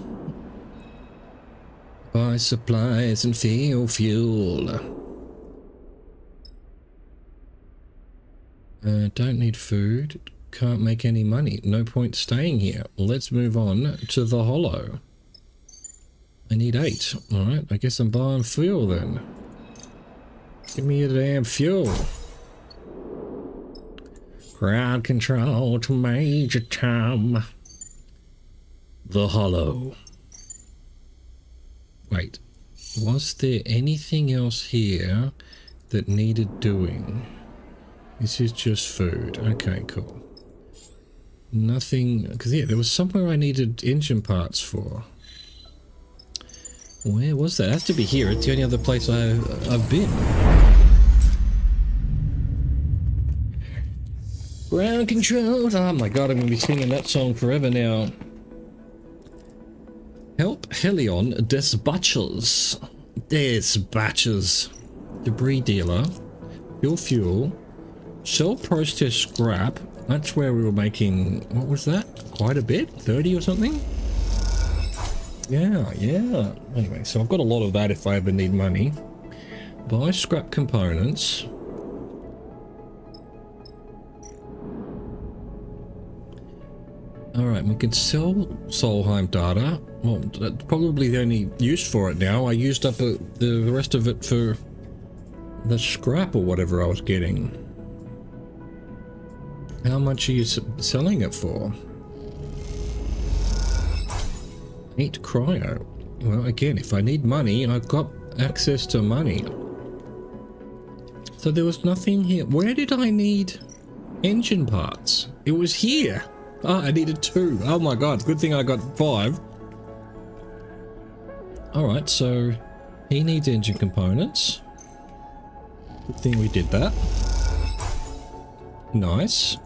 Buy supplies and fill fuel. Don't need food. Can't make any money. No point staying here. Let's move on to the Hollow. I need 8. Alright, I guess I'm buying fuel then. Give me your damn fuel. Ground control to Major Tom. The Hollow. Wait, was there anything else here that needed doing? This is just food. Okay, cool. Nothing, because yeah, there was somewhere I needed engine parts for. Where was that? It has to be here. It's the only other place I've been. Ground control. Oh my god, I'm going to be singing that song forever now. Help Helion dispatches. Dispatches. Debris dealer. Fuel fuel. Sell process scrap. That's where we were making, what was that? Quite a bit? 30 or something? Yeah. Anyway, so I've got a lot of that if I ever need money. Buy scrap components. Alright, we can sell Solheim data. Well, that's probably the only use for it now. I used up the rest of it for the scrap or whatever I was getting. How much are you selling it for? 8 cryo. Well, again, if I need money, I've got access to money. So there was nothing here. Where did I need engine parts? It was here. Ah, I needed 2. Oh my god, good thing I got 5. Alright, so he needs engine components. Good thing we did that. Nice.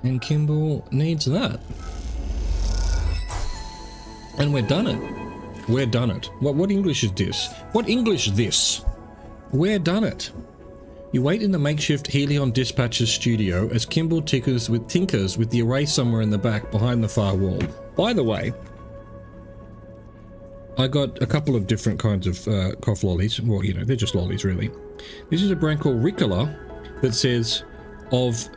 And Kimball needs that. And we're done it. We're done it. What English is this? What English is this? We're done it. You wait in the makeshift Helion Dispatcher's studio as Kimball tinkers with the array somewhere in the back behind the far wall. By the way, I got a couple of different kinds of cough lollies. Well, you know, they're just lollies really. This is a brand called Ricola that says of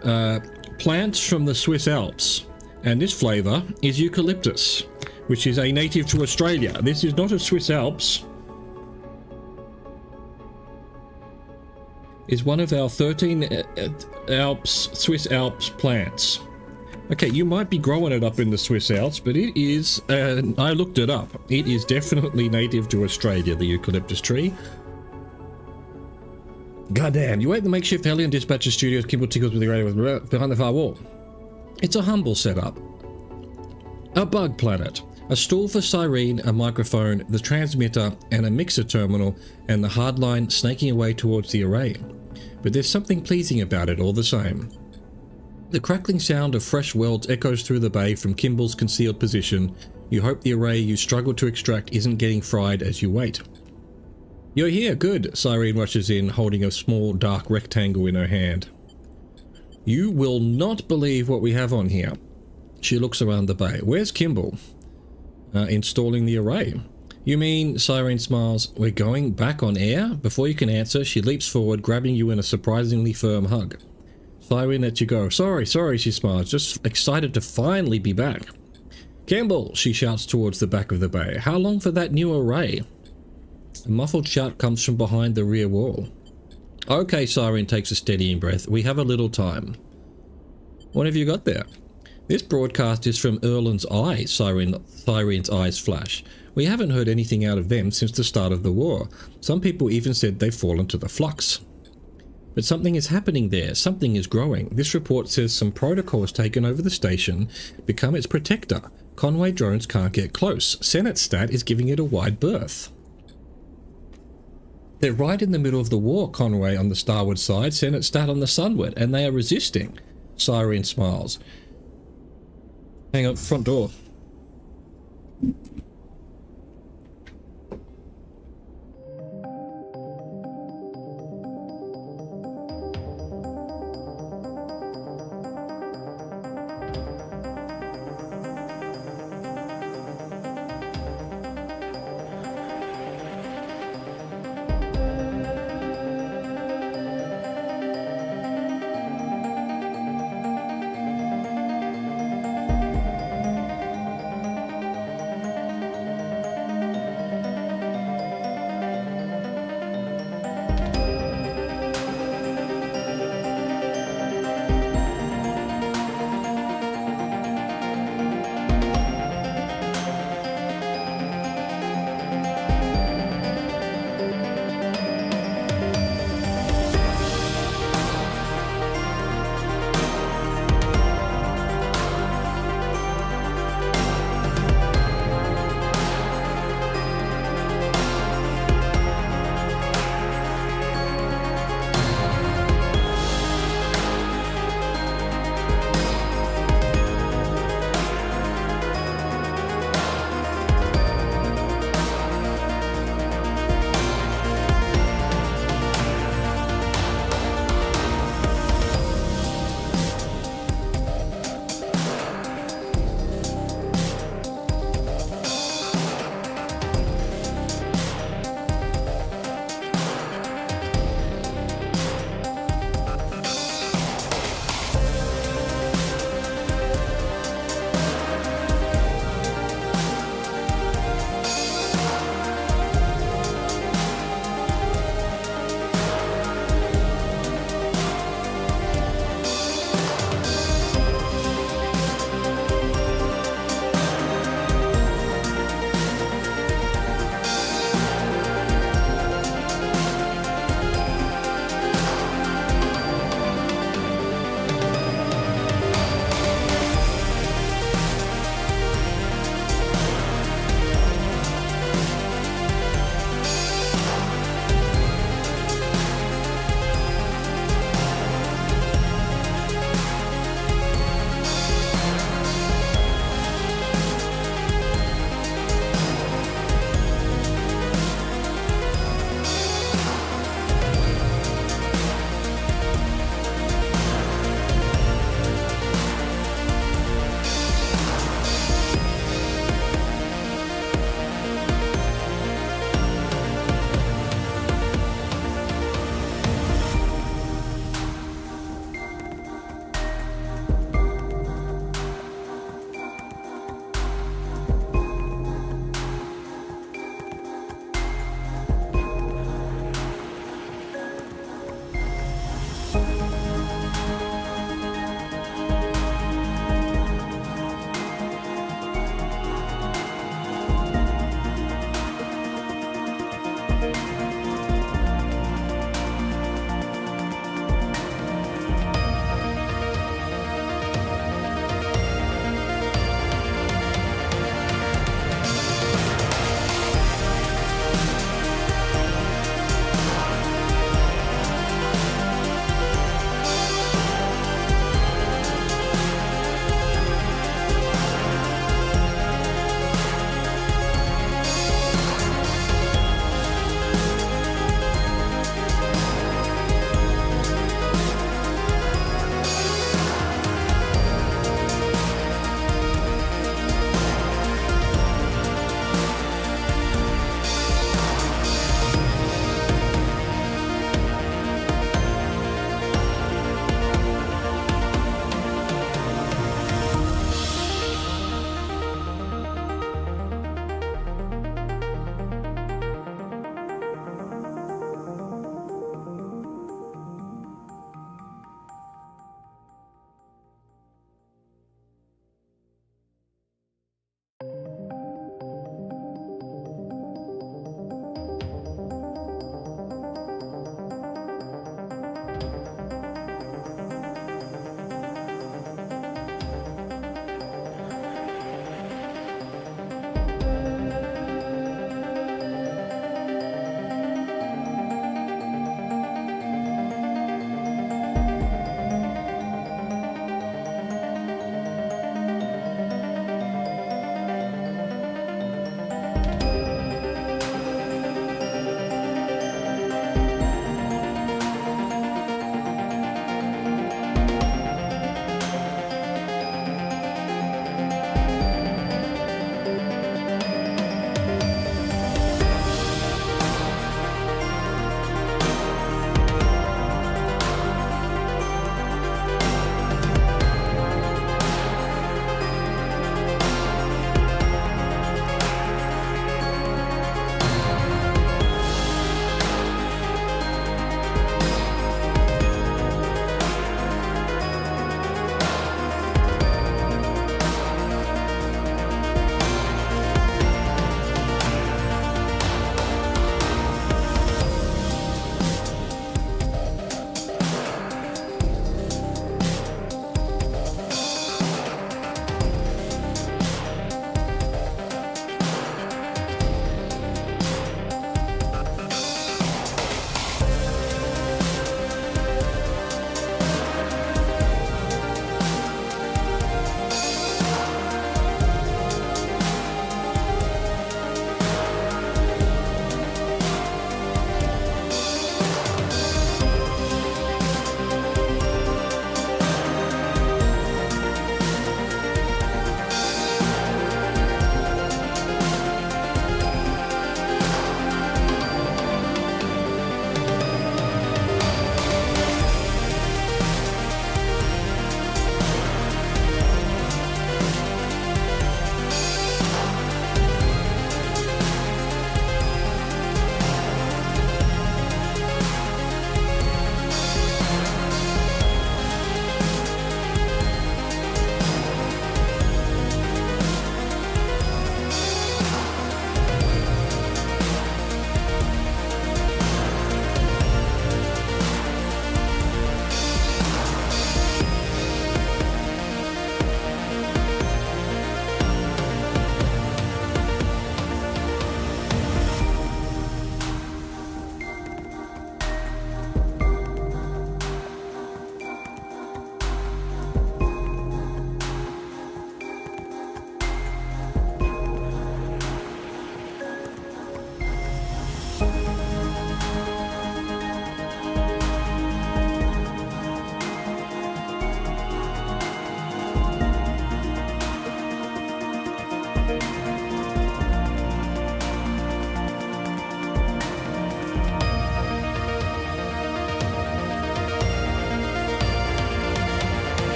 plants from the Swiss Alps, and this flavour is eucalyptus, which is a native to Australia. This is not a Swiss Alps. It's one of our 13 Swiss Alps plants. Okay, you might be growing it up in the Swiss Alps, but it is, I looked it up, it is definitely native to Australia, the eucalyptus tree. Goddamn, you wait in the makeshift Helion Dispatcher Studios, Kimball tinkers with the radio behind the far wall. It's a humble setup. A bug planet. A stall for Cyrene, a microphone, the transmitter, and a mixer terminal, and the hardline snaking away towards the array. but there's something pleasing about it all the same. The crackling sound of fresh welds echoes through the bay from Kimball's concealed position. You hope the array you struggle to extract isn't getting fried as you wait. You're here, good. Cyrene rushes in, holding a small dark rectangle in her hand. You will not believe what we have on here. She looks around the bay. Where's Kimball? Installing the array. You mean, Cyrene smiles, we're going back on air? Before you can answer, she leaps forward, grabbing you in a surprisingly firm hug. Cyrene lets you go. Sorry, she smiles, just excited to finally be back. Kimball, she shouts towards the back of the bay. How long for that new array? A muffled shout comes from behind the rear wall. Okay, Cyrene takes a steadying breath. We have a little time. What have you got there? This broadcast is from Erland's Eye, Cyrene's eyes flash. We haven't heard anything out of them since the start of the war. Some people even said they've fallen to the flux. But something is happening there. Something is growing. This report says some protocol has taken over the station, become its protector. Conway drones can't get close. Senate Stat is giving it a wide berth. They're right in the middle of the war, Conway on the starward side, Senate Stat on the sunward, and they are resisting. Cyrene smiles. Hang on, front door.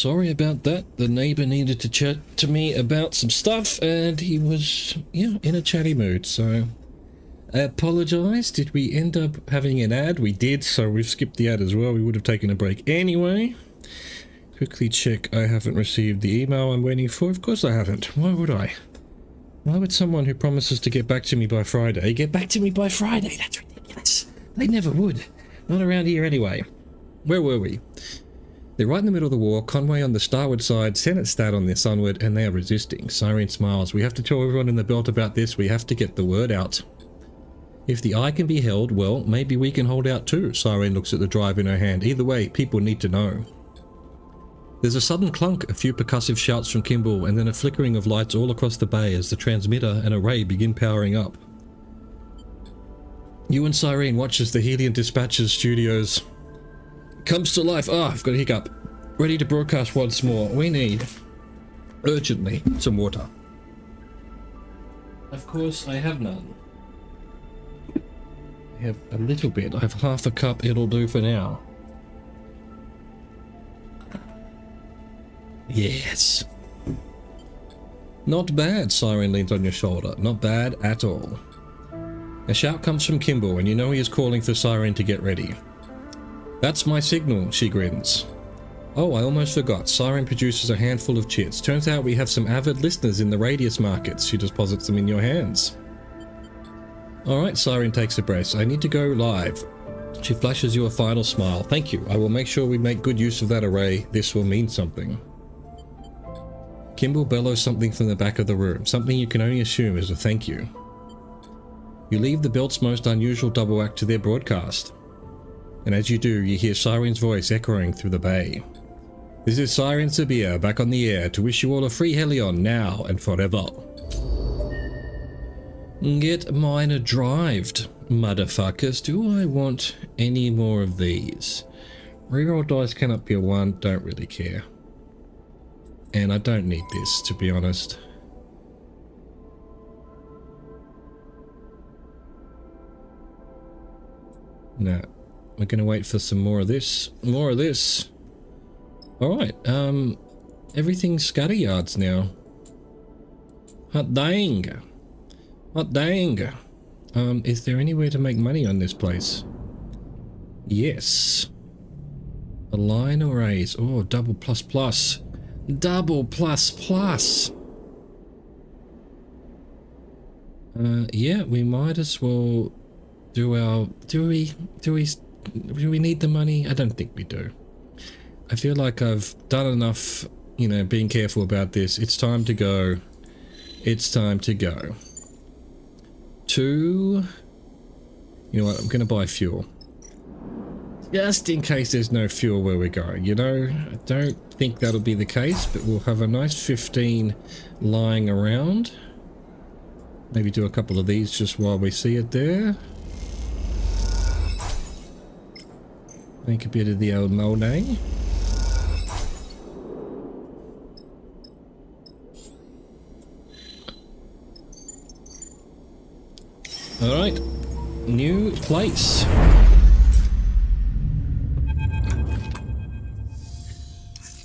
sorry about that. The neighbor needed to chat to me about some stuff, and he was, yeah, in a chatty mood, so I apologize. Did we end up having an ad? We did, so we've skipped the ad as well. We would have taken a break anyway. Quickly check I haven't received the email I'm waiting for. Of course I haven't. Why would I? Why would someone who promises to get back to me by Friday get back to me by Friday? That's ridiculous. They never would. Not around here anyway. Where were we? They're right in the middle of the war, Conway on the starward side, Senate stat on the sunward, and they are resisting. Siren smiles. We have to tell everyone in the belt about this. We have to get the word out. If the eye can be held, well, maybe we can hold out too. Siren looks at the drive in her hand. Either way, people need to know. There's a sudden clunk, a few percussive shouts from Kimball, and then a flickering of lights all across the bay as the transmitter and array begin powering up. You and Cyrene watch as the Helium Dispatches Studios comes to life. Ah, I've got a hiccup. Ready to broadcast once more. We need, urgently, some water. Of course, I have none. I have a little bit. I have half a cup. It'll do for now. Yes. Not bad, Siren leans on your shoulder. Not bad at all. A shout comes from Kimball, and you know he is calling for Siren to get ready. That's my signal, she grins. Oh, I almost forgot. Siren produces a handful of chits. Turns out we have some avid listeners in the radius markets. She deposits them in your hands. Alright, Siren takes a breath. I need to go live. She flashes you a final smile. Thank you. I will make sure we make good use of that array. This will mean something. Kimball bellows something from the back of the room. Something you can only assume is a thank you. You leave the belt's most unusual double act to their broadcast. And as you do, you hear Siren's voice echoing through the bay. This is Siren Sabir back on the air to wish you all a free Helion now and forever. Get mine drived, motherfuckers. Do I want any more of these? Reroll dice cannot be a 1, don't really care. And I don't need this, to be honest. No. We're gonna wait for some more of this. More of this. Alright, everything's scatty yards now. Hot dang. Hot dang. Is there any way to make money on this place? Yes. Align arrays. Oh, double plus plus. Double plus plus. Yeah, we might as well do our... Do we need the money? I don't think we do. I feel like I've done enough, you know, being careful about this. It's time to go. It's time to go. You know what, I'm gonna buy fuel. Just in case there's no fuel where we're going, you know? I don't think that'll be the case, but we'll have a nice 15 lying around. Maybe do a couple of these just while we see it there. Make a bit of the old molding. Alright, new place.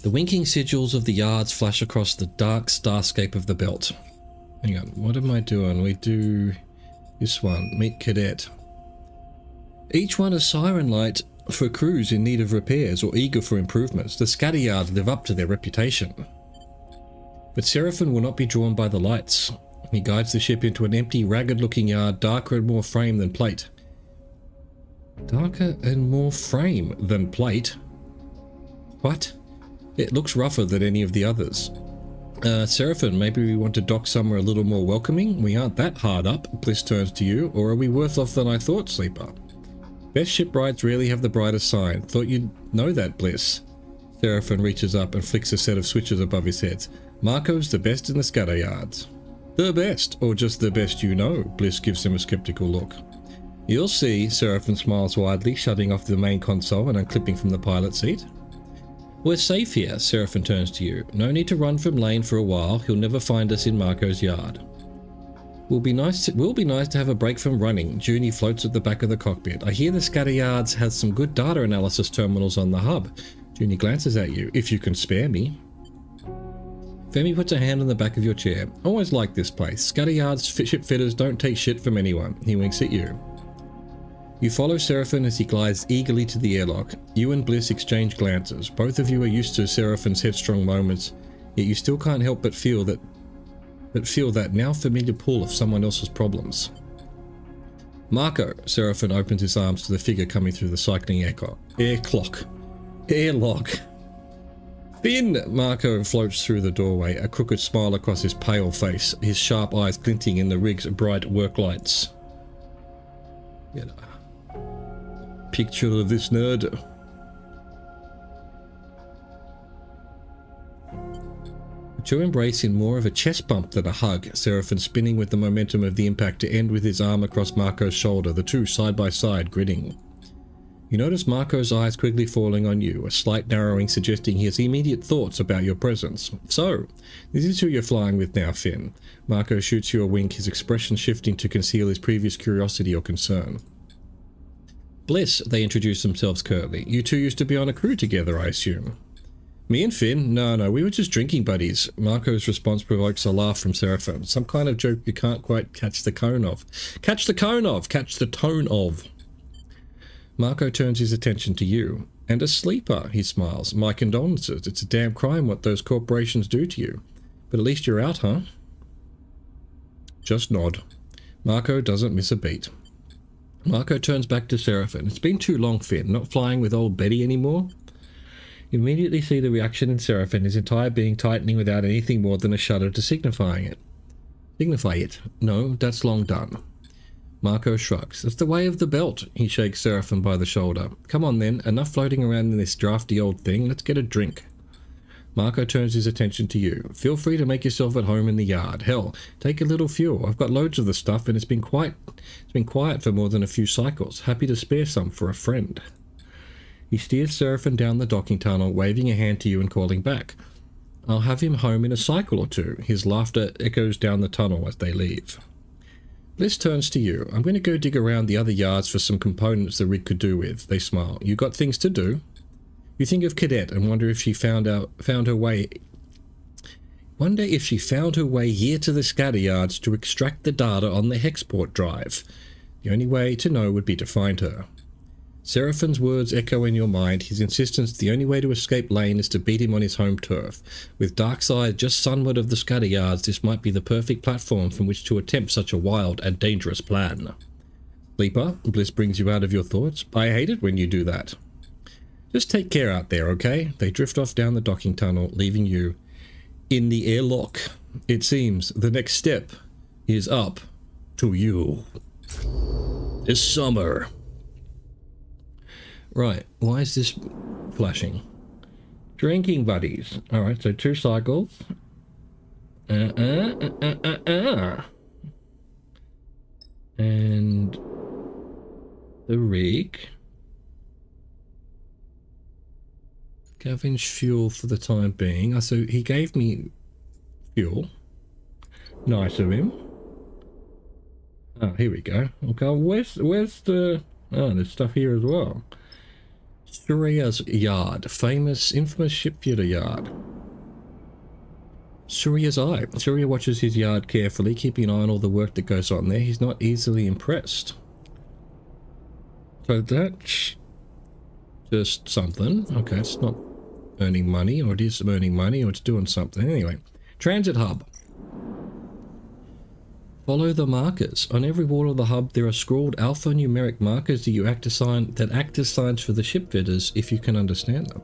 The winking sigils of the yards flash across the dark starscape of the belt. Hang on, what am I doing? We do this one, meet cadet. Each one a siren light for crews in need of repairs or eager for improvements. The scatter yards live up to their reputation. But Seraphim will not be drawn by the lights. He guides the ship into an empty, ragged-looking yard, darker and more frame than plate. Darker and more frame than plate? What? It looks rougher than any of the others. Seraphim, maybe we want to dock somewhere a little more welcoming? We aren't that hard up. Bliss turns to you. Or are we worse off than I thought, Sleeper? Best ship rides rarely have the brightest sign. Thought you'd know that, Bliss. Seraphim reaches up and flicks a set of switches above his head. Marco's the best in the scatter yards. The best, or just the best you know? Bliss gives him a skeptical look. You'll see, Seraphim smiles widely, shutting off the main console and unclipping from the pilot seat. We're safe here, Seraphim turns to you. No need to run from Lane for a while. He'll never find us in Marco's yard. Will be nice to have a break from running. Junie floats at the back of the cockpit. I hear the scatter yards has some good data analysis terminals on the hub. Junie glances at you. If you can spare me. Femi puts a hand on the back of your chair. Always like this place. Scatteryards, ship fitters don't take shit from anyone. He winks at you. You follow Seraphin as he glides eagerly to the airlock. You and Bliss exchange glances. Both of you are used to Seraphin's headstrong moments, yet you still can't help but feel that now familiar pull of someone else's problems. Marco, Seraphin opens his arms to the figure coming through the cycling airlock. Finn! Marco floats through the doorway, a crooked smile across his pale face, his sharp eyes glinting in the rig's bright work lights. Get a picture of this nerd. But you embrace in more of a chest bump than a hug, Seraphin spinning with the momentum of the impact to end with his arm across Marco's shoulder, the two side by side, grinning. You notice Marco's eyes quickly falling on you, a slight narrowing suggesting he has immediate thoughts about your presence. So, this is who you're flying with now, Finn. Marco shoots you a wink, his expression shifting to conceal his previous curiosity or concern. Bliss, they introduce themselves curtly. You two used to be on a crew together, I assume. Me and Finn? No, we were just drinking buddies. Marco's response provokes a laugh from Seraphin. Some kind of joke you can't quite catch the tone of. Catch the tone of. Marco turns his attention to you. And a sleeper, he smiles. My condolences. It's a damn crime what those corporations do to you. But at least you're out, huh? Just nod. Marco doesn't miss a beat. Marco turns back to Seraphin. It's been too long, Finn. Not flying with old Betty anymore? You immediately see the reaction in Seraphin, his entire being tightening without anything more than a shudder to signify it. Signify it. No, that's long done. Marco shrugs. It's the way of the belt. He shakes Seraphin by the shoulder. Come on then, enough floating around in this drafty old thing. Let's get a drink. Marco turns his attention to you. Feel free to make yourself at home in the yard. Hell, take a little fuel. I've got loads of the stuff and it's been quiet for more than a few cycles. Happy to spare some for a friend. He steers Seraphin down the docking tunnel, waving a hand to you and calling back. I'll have him home in a cycle or two. His laughter echoes down the tunnel as they leave. Bliss turns to you. I'm going to go dig around the other yards for some components the rig could do with. They smile. You got things to do? You think of Cadet and wonder if she found her way here to the scatter yards to extract the data on the Hexport drive. The only way to know would be to find her. Seraphin's words echo in your mind, his insistence the only way to escape Lane is to beat him on his home turf. With Darkside just sunward of the scatter yards, this might be the perfect platform from which to attempt such a wild and dangerous plan. Sleeper, Bliss brings you out of your thoughts. I hate it when you do that. Just take care out there, okay? They drift off down the docking tunnel, leaving you in the airlock. It seems the next step is up to you. This summer. Right, why is this flashing? Drinking buddies. Alright, so 2 cycles. And the rig. Scavenge fuel for the time being. So he gave me fuel. Nice of him. Oh, here we go. Okay, where's the... Oh, there's stuff here as well. Surya's yard. Infamous shipbuilder yard. Surya's eye. Surya watches his yard carefully, keeping an eye on all the work that goes on there. He's not easily impressed. So that's just something. Okay, it's not earning money, or it is earning money, or it's doing something. Anyway, transit hub. Follow the markers. On every wall of the hub there are scrawled alphanumeric markers that act as signs for the shipfitters if you can understand them.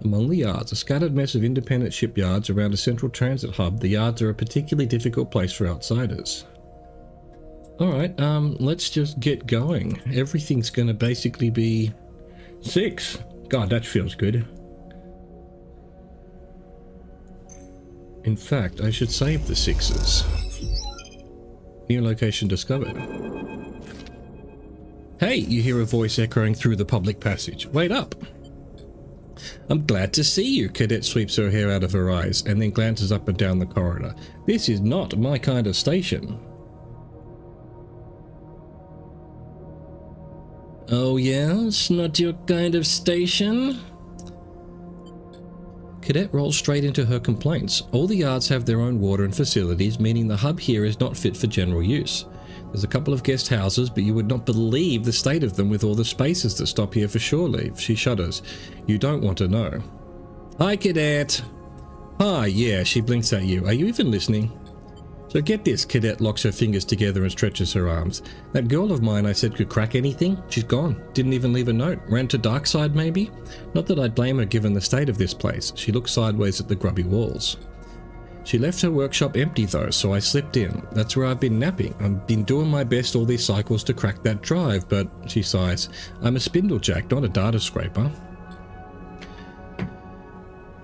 Among the yards, a scattered mess of independent shipyards around a central transit hub. The yards are a particularly difficult place for outsiders. Alright, let's just get going. Everything's gonna basically be 6. God, that feels good. In fact, I should save the 6s. New location discovered. Hey, you hear a voice echoing through the public passage. Wait up. I'm glad to see you. Cadet sweeps her hair out of her eyes and then glances up and down the corridor. This is not my kind of station. Oh yeah? It's not your kind of station? Cadet rolls straight into her complaints. All the yards have their own water and facilities, meaning the hub here is not fit for general use. There's a couple of guest houses, but you would not believe the state of them with all the spaces that stop here for shore leave. She shudders. You don't want to know. Hi, Cadet. Hi, yeah, she blinks at you. Are you even listening? So get this, Cadet locks her fingers together and stretches her arms. That girl of mine I said could crack anything, she's gone. Didn't even leave a note. Ran to Darkside maybe? Not that I'd blame her given the state of this place. She looks sideways at the grubby walls. She left her workshop empty though, so I slipped in. That's where I've been napping. I've been doing my best all these cycles to crack that drive, but, she sighs, I'm a spindlejack, not a data scraper.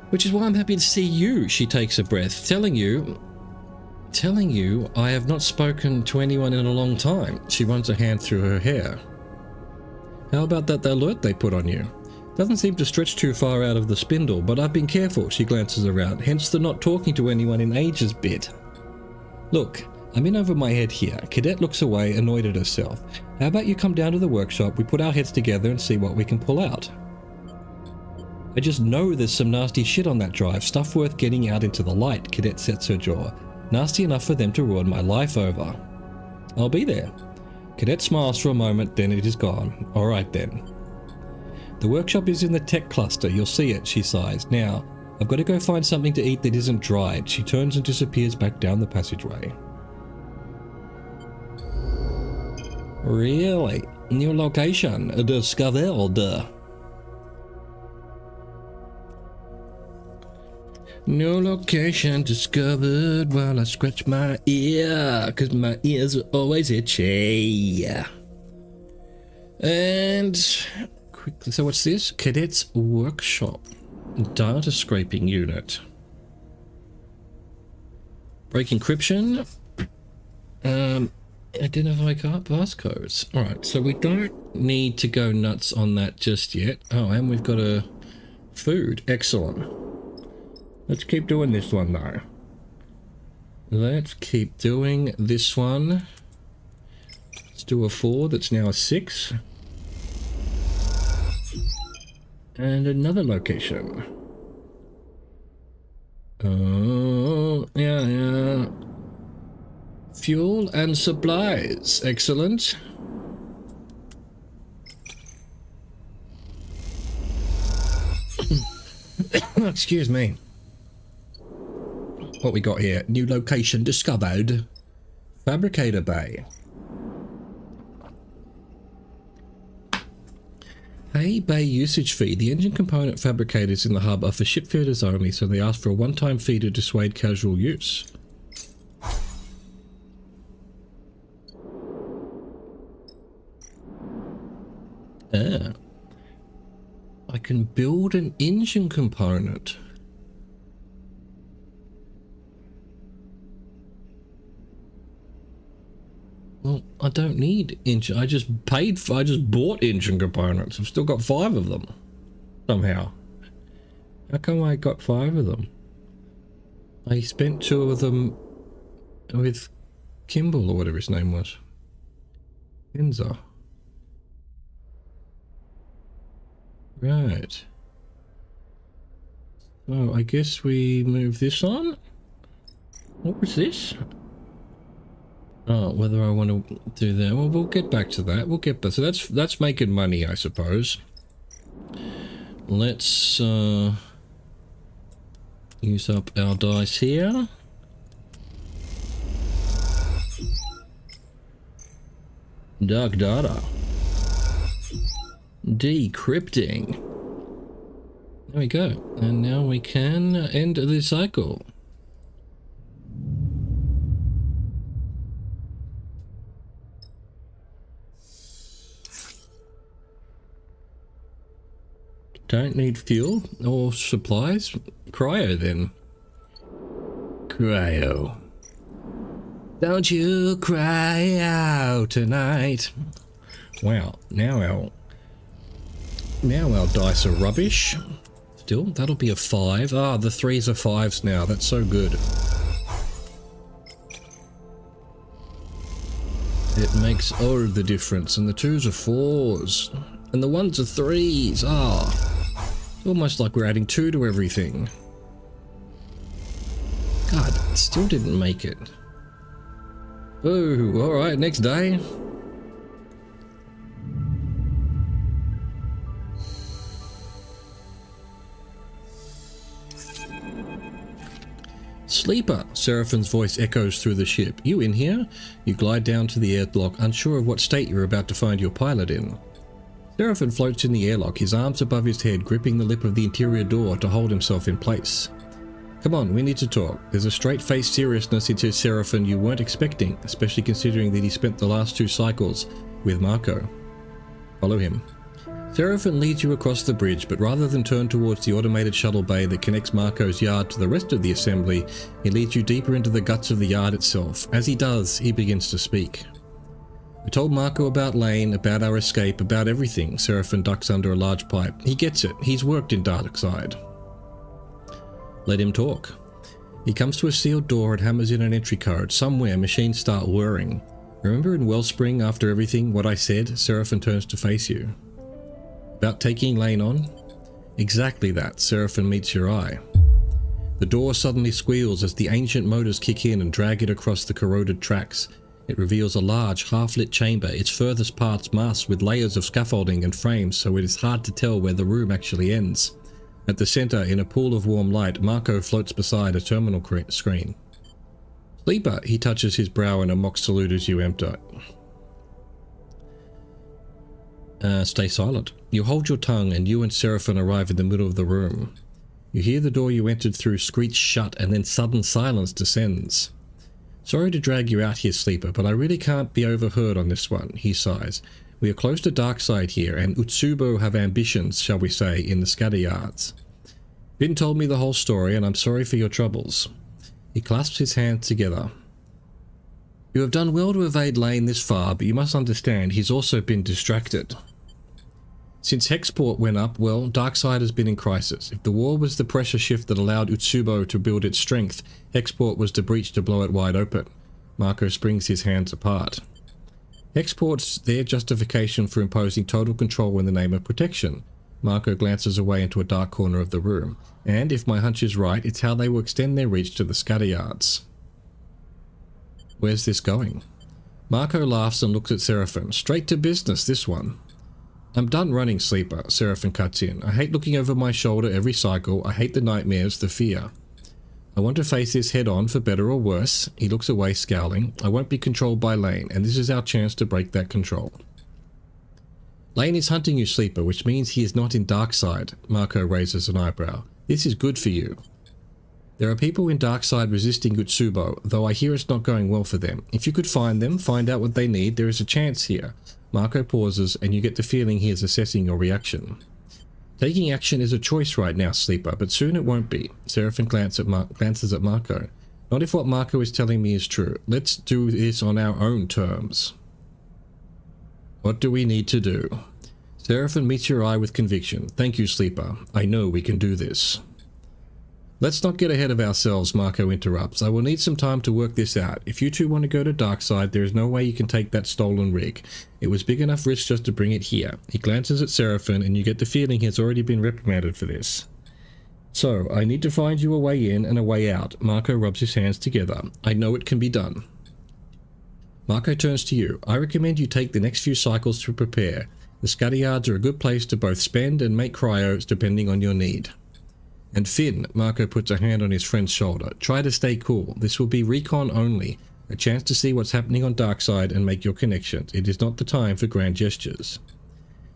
Which is why I'm happy to see you, she takes a breath, telling you I have not spoken to anyone in a long time. She runs a hand through her hair. How about that alert they put on you? Doesn't seem to stretch too far out of the spindle, but I've been careful, she glances around, hence the not talking to anyone in ages bit. Look, I'm in over my head here. Cadet looks away, annoyed at herself. How about you come down to the workshop, we put our heads together and see what we can pull out. I just know there's some nasty shit on that drive, stuff worth getting out into the light, Cadet sets her jaw. Nasty enough for them to ruin my life over. I'll be there. Cadet smiles for a moment, then it is gone. Alright then. The workshop is in the tech cluster, you'll see it, she sighs. Now, I've got to go find something to eat that isn't dried. She turns and disappears back down the passageway. Really? New location discovered. No location discovered while I scratch my ear, cause my ears are always itchy. And quickly, so what's this? Cadet's Workshop. Data scraping unit. Break encryption. Identify passcodes. Alright, so we don't need to go nuts on that just yet. Oh, and we've got a food. Excellent. Let's keep doing this one though. Let's keep doing this one. Let's do a 4 that's now a 6. And another location. Oh, yeah. Fuel and supplies. Excellent. Excuse me. What we got here? New location discovered. Fabricator Bay. Hey, bay usage fee. The engine component fabricators in the hub are for shipfitters only, so they ask for a one-time fee to dissuade casual use. Ah. I can build an engine component. Well, I don't need engine. I just bought engine components. I've still got 5 of them. Somehow. How come I got 5 of them? I spent 2 of them with Kimball or whatever his name was. Enza. Right. So I guess we move this on. What was this? Oh, whether I want to do that. Well, we'll get back to that. We'll get back. So that's making money, I suppose. Let's use up our dice here. Dark data. Decrypting. There we go. And now we can end the cycle. Don't need fuel or supplies. Cryo then. Cryo. Don't you cry out tonight. Wow, now our dice are rubbish. Still, that'll be a 5. Ah, the 3s are 5s now. That's so good. It makes all the difference. And the 2s are 4s. And the 1s are 3s. Ah. It's almost like we're adding 2 to everything. God, still didn't make it. Oh, alright, next day. Sleeper, Seraphin's voice echoes through the ship. You in here? You glide down to the airlock, unsure of what state you're about to find your pilot in. Seraphin floats in the airlock, his arms above his head, gripping the lip of the interior door to hold himself in place. Come on, we need to talk. There's a straight-faced seriousness into Seraphin you weren't expecting, especially considering that he spent the last 2 cycles with Marco. Follow him. Seraphin leads you across the bridge, but rather than turn towards the automated shuttle bay that connects Marco's yard to the rest of the assembly, he leads you deeper into the guts of the yard itself. As he does, he begins to speak. I told Marco about Lane, about our escape, about everything. Seraphin ducks under a large pipe. He gets it. He's worked in Darkside. Let him talk. He comes to a sealed door and hammers in an entry code. Somewhere, machines start whirring. Remember in Wellspring, after everything, what I said? Seraphin turns to face you. About taking Lane on? Exactly that. Seraphin meets your eye. The door suddenly squeals as the ancient motors kick in and drag it across the corroded tracks. It reveals a large, half-lit chamber, its furthest parts masked with layers of scaffolding and frames, so it is hard to tell where the room actually ends. At the center, in a pool of warm light, Marco floats beside a terminal screen. Sleeper, he touches his brow in a mock salute as you enter. Stay silent. You hold your tongue and you and Seraphin arrive in the middle of the room. You hear the door you entered through screech shut and then sudden silence descends. Sorry to drag you out here, Sleeper, but I really can't be overheard on this one, he sighs. We are close to Darkside here, and Utsubo have ambitions, shall we say, in the scatter yards. Finn told me the whole story, and I'm sorry for your troubles. He clasps his hands together. You have done well to evade Lane this far, but you must understand he's also been distracted. Since Hexport went up, well, Darkside has been in crisis. If the war was the pressure shift that allowed Utsubo to build its strength, Hexport was the breach to blow it wide open. Marco springs his hands apart. Hexport's their justification for imposing total control in the name of protection. Marco glances away into a dark corner of the room. And, if my hunch is right, it's how they will extend their reach to the scatter yards. Where's this going? Marco laughs and looks at Seraphin. Straight to business, this one. I'm done running, Sleeper, Seraphin cuts in. I hate looking over my shoulder every cycle. I hate the nightmares, the fear. I want to face this head on, for better or worse. He looks away, scowling. I won't be controlled by Lane, and this is our chance to break that control. Lane is hunting you, Sleeper, which means he is not in Darkside. Marco raises an eyebrow. This is good for you. There are people in Darkside resisting Utsubo, though I hear it's not going well for them. If you could find them, find out what they need, there is a chance here. Marco pauses, and you get the feeling he is assessing your reaction. Taking action is a choice right now, Sleeper, but soon it won't be. Seraphin glances at Marco. Not if what Marco is telling me is true. Let's do this on our own terms. What do we need to do? Seraphin meets your eye with conviction. Thank you, Sleeper. I know we can do this. Let's not get ahead of ourselves, Marco interrupts. I will need some time to work this out. If you two want to go to Darkside, there is no way you can take that stolen rig. It was big enough risk just to bring it here. He glances at Seraphin, and you get the feeling he has already been reprimanded for this. So, I need to find you a way in and a way out. Marco rubs his hands together. I know it can be done. Marco turns to you. I recommend you take the next few cycles to prepare. The scatter yards are a good place to both spend and make cryos depending on your need. And Finn, Marco puts a hand on his friend's shoulder. Try to stay cool. This will be recon only. A chance to see what's happening on Darkside and make your connections. It is not the time for grand gestures.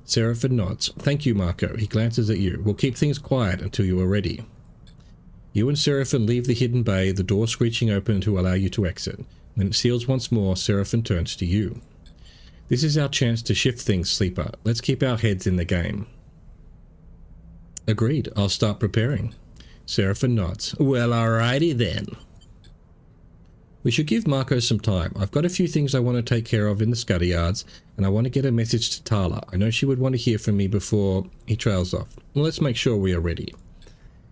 Seraphin nods. Thank you, Marco. He glances at you. We'll keep things quiet until you are ready. You and Seraphin leave the hidden bay, the door screeching open to allow you to exit. When it seals once more, Seraphin turns to you. This is our chance to shift things, Sleeper. Let's keep our heads in the game. Agreed. I'll start preparing. Seraphin nods. Well, alrighty then. We should give Marco some time. I've got a few things I want to take care of in the scatter yards, and I want to get a message to Tala. I know she would want to hear from me before he trails off. Well, let's make sure we are ready.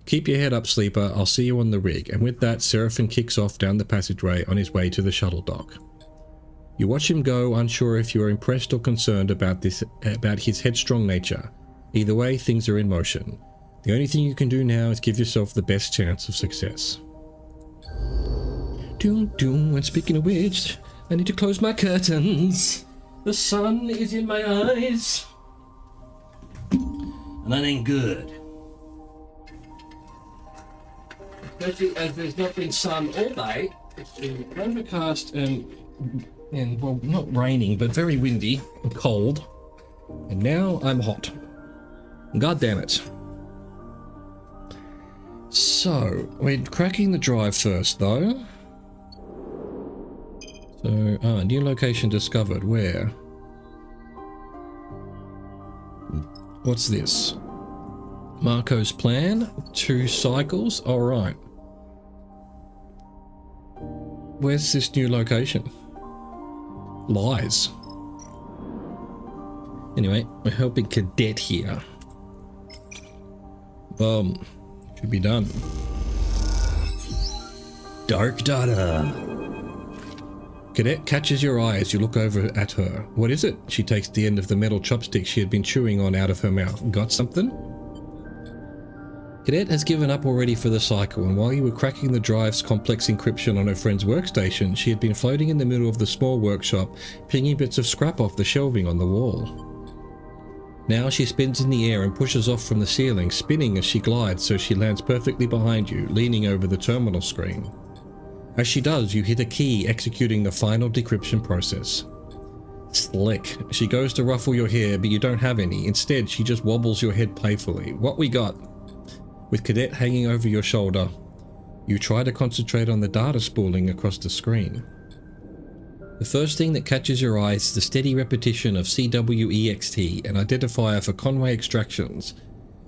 Keep your head up, Sleeper. I'll see you on the rig. And with that, Seraphin kicks off down the passageway on his way to the shuttle dock. You watch him go, unsure if you are impressed or concerned about his headstrong nature. Either way, things are in motion. The only thing you can do now is give yourself the best chance of success. Doom, doom. And speaking of which, I need to close my curtains. The sun is in my eyes. And that ain't good. Especially as there's not been sun all day. It's been overcast and well, not raining, but very windy and cold. And now I'm hot. God damn it. So, we're cracking the drive first, though. So, new location discovered. Where? What's this? Marco's plan? 2 cycles? Alright. Where's this new location? Lies. Anyway, we're helping Cadet here. Should be done. Dark data. Cadet catches your eye as you look over at her. What is it? She takes the end of the metal chopstick she had been chewing on out of her mouth. Got something? Cadet has given up already for the cycle, and while you were cracking the drive's complex encryption on her friend's workstation, she had been floating in the middle of the small workshop, pinging bits of scrap off the shelving on the wall. Now she spins in the air and pushes off from the ceiling, spinning as she glides so she lands perfectly behind you, leaning over the terminal screen. As she does, you hit a key executing the final decryption process. Slick. She goes to ruffle your hair, but you don't have any. Instead, she just wobbles your head playfully. What we got? With Cadet hanging over your shoulder, you try to concentrate on the data spooling across the screen. The first thing that catches your eye is the steady repetition of CWEXT, an identifier for Conway Extractions,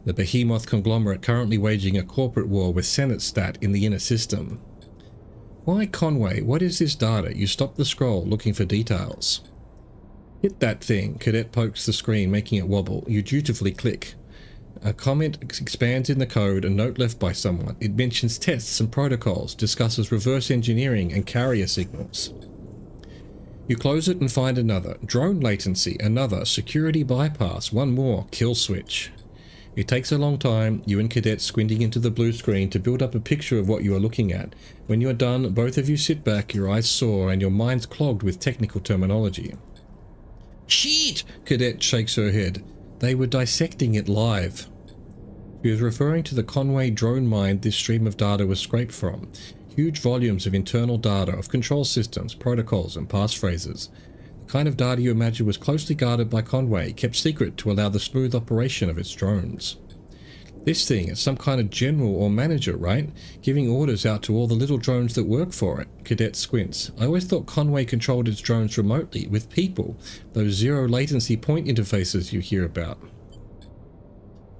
the behemoth conglomerate currently waging a corporate war with Senate Stat in the inner system. Why Conway? What is this data? You stop the scroll, looking for details. Hit that thing. Cadet pokes the screen, making it wobble. You dutifully click. A comment expands in the code, a note left by someone. It mentions tests and protocols, discusses reverse engineering and carrier signals. You close it and find another. Drone latency, another. Security bypass, one more. Kill switch. It takes a long time, you and Cadet squinting into the blue screen to build up a picture of what you are looking at. When you are done, both of you sit back, your eyes sore and your minds clogged with technical terminology. Shit! Cadet shakes her head. They were dissecting it live. She was referring to the Conway drone mine this stream of data was scraped from. Huge volumes of internal data of control systems, protocols and passphrases. The kind of data you imagine was closely guarded by Conway, kept secret to allow the smooth operation of its drones. This thing is some kind of general or manager, right? Giving orders out to all the little drones that work for it. Cadet squints. I always thought Conway controlled its drones remotely, with people, those zero latency point interfaces you hear about.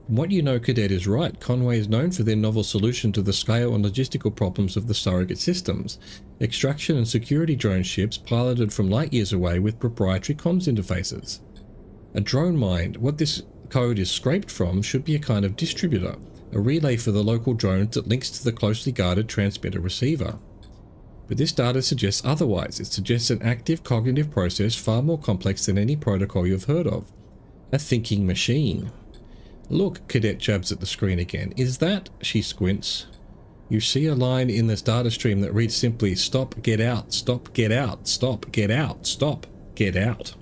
From what you know, Cadet is right. Conway is known for their novel solution to the scale and logistical problems of the surrogate systems. Extraction and security drone ships piloted from light years away with proprietary comms interfaces. A drone mine, what this code is scraped from, should be a kind of distributor, a relay for the local drones that links to the closely guarded transmitter receiver. But this data suggests otherwise. It suggests an active cognitive process far more complex than any protocol you've heard of. A thinking machine. Look, Cadet jabs at the screen again. Is that? She squints. You see a line in this data stream that reads simply, stop, get out, stop, get out, stop, get out, stop, get out.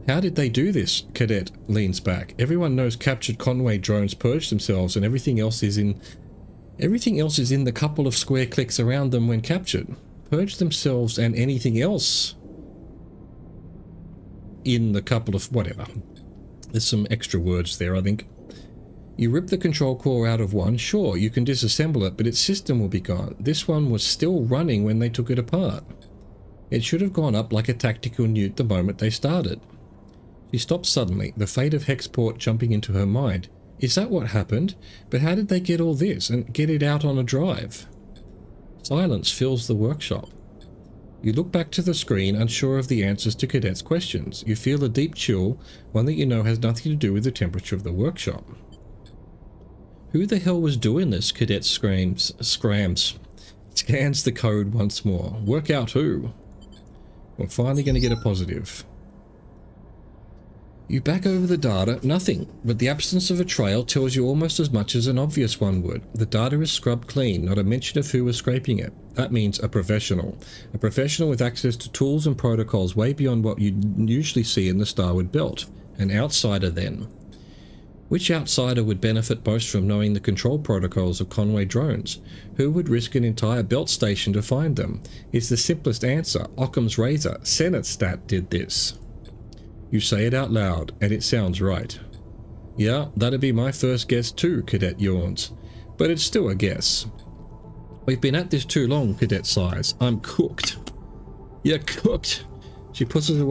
How did they do this? Cadet leans back. Everyone knows captured Conway drones purge themselves and everything else is in the couple of square clicks around them when captured. Purge themselves and anything else in the couple of whatever. There's some extra words there, I think. You rip the control core out of one, sure, you can disassemble it, but its system will be gone. This one was still running when they took it apart. It should have gone up like a tactical nuke the moment they started. She stops suddenly, the fate of Hexport jumping into her mind. Is that what happened? But how did they get all this and get it out on a drive? Silence fills the workshop. You look back to the screen, unsure of the answers to Cadet's questions. You feel a deep chill, one that you know has nothing to do with the temperature of the workshop. Who the hell was doing this? Cadet scans the code once more. Work out who. We're finally going to get a positive. You back over the data, nothing, but the absence of a trail tells you almost as much as an obvious one would. The data is scrubbed clean, not a mention of who was scraping it. That means a professional. A professional with access to tools and protocols way beyond what you usually see in the Starward Belt. An outsider then. Which outsider would benefit most from knowing the control protocols of Conway drones? Who would risk an entire belt station to find them? Is the simplest answer Occam's razor. Senate Stat did this. You say it out loud, and it sounds right. Yeah, that'd be my first guess too, Cadet yawns. But it's still a guess. We've been at this too long, Cadet sighs. I'm cooked. You're cooked. She pushes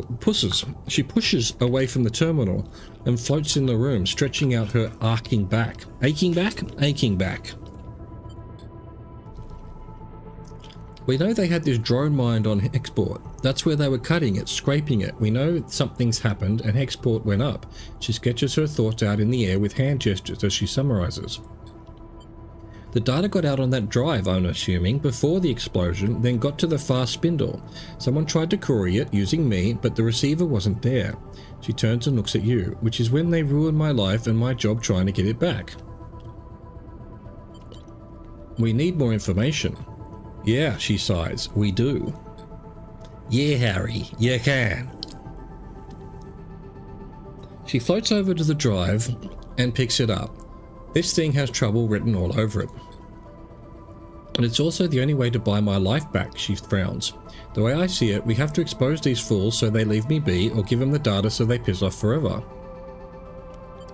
away from the terminal and floats in the room, stretching out her aching back. Aching back? Aching back. We know they had this drone mined on Hexport. That's where they were cutting it, scraping it. We know something's happened and Hexport went up. She sketches her thoughts out in the air with hand gestures as she summarizes. The data got out on that drive, I'm assuming, before the explosion, then got to the fast spindle. Someone tried to query it using me, but the receiver wasn't there. She turns and looks at you, which is when they ruined my life and my job trying to get it back. We need more information. Yeah, she sighs, we do. Yeah, Harry, you can. She floats over to the drive and picks it up. This thing has trouble written all over it. And it's also the only way to buy my life back, she frowns. The way I see it, we have to expose these fools so they leave me be, or give them the data so they piss off forever.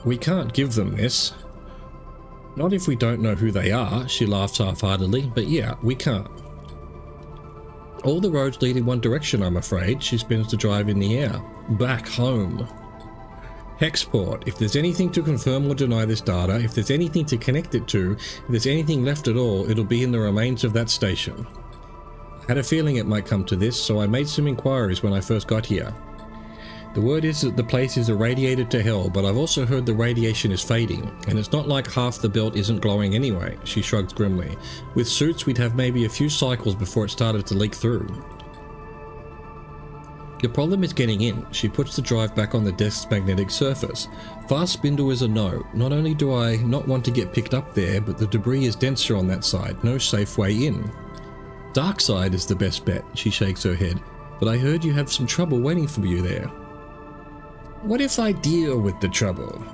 We can't give them this. Not if we don't know who they are, she laughs half-heartedly, but yeah, we can't. All the roads lead in one direction, I'm afraid. She spins the drive in the air. Back home. Hexport. If there's anything to confirm or deny this data, if there's anything to connect it to, if there's anything left at all, it'll be in the remains of that station. I had a feeling it might come to this, so I made some inquiries when I first got here. The word is that the place is irradiated to hell, but I've also heard the radiation is fading, and it's not like half the belt isn't glowing anyway, she shrugs grimly. With suits, we'd have maybe a few cycles before it started to leak through. Your problem is getting in. She puts the drive back on the desk's magnetic surface. Fast spindle is a no. Not only do I not want to get picked up there, but the debris is denser on that side. No safe way in. Dark side is the best bet, she shakes her head, but I heard you have some trouble waiting for you there. What if I deal with the trouble?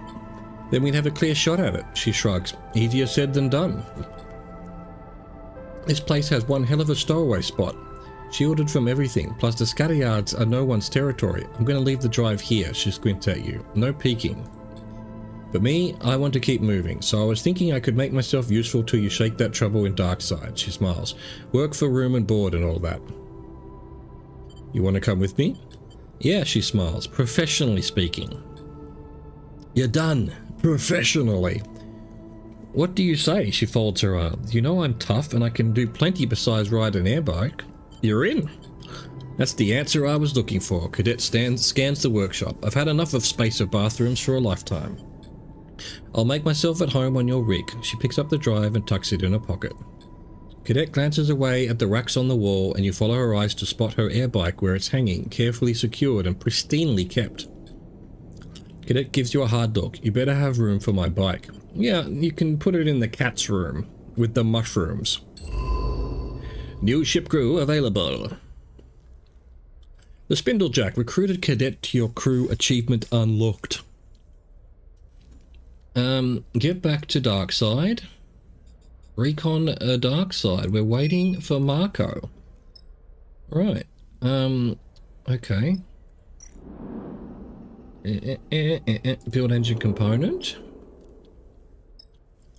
Then we'd have a clear shot at it, she shrugs. Easier said than done. This place has one hell of a stowaway spot. Shielded from everything, plus the scatter yards are no one's territory. I'm going to leave the drive here, she squints at you. No peeking. But me, I want to keep moving, so I was thinking I could make myself useful till you shake that trouble in dark side, she smiles. Work for room and board and all that. You want to come with me? Yeah, she smiles, professionally speaking. You're done. Professionally. What do you say? She folds her arms. You know I'm tough and I can do plenty besides ride an air bike. You're in. That's the answer I was looking for. Cadet scans the workshop. I've had enough of space or bathrooms for a lifetime. I'll make myself at home on your rig. She picks up the drive and tucks it in her pocket. Cadet glances away at the racks on the wall and you follow her eyes to spot her air bike where it's hanging, carefully secured and pristinely kept. Cadet gives you a hard look. You better have room for my bike. Yeah, you can put it in the cat's room with the mushrooms. New ship crew available. The Spindlejack recruited cadet to your crew achievement unlocked. Get back to dark side. Recon dark side. We're waiting for Marco. Right. Okay. Build engine component.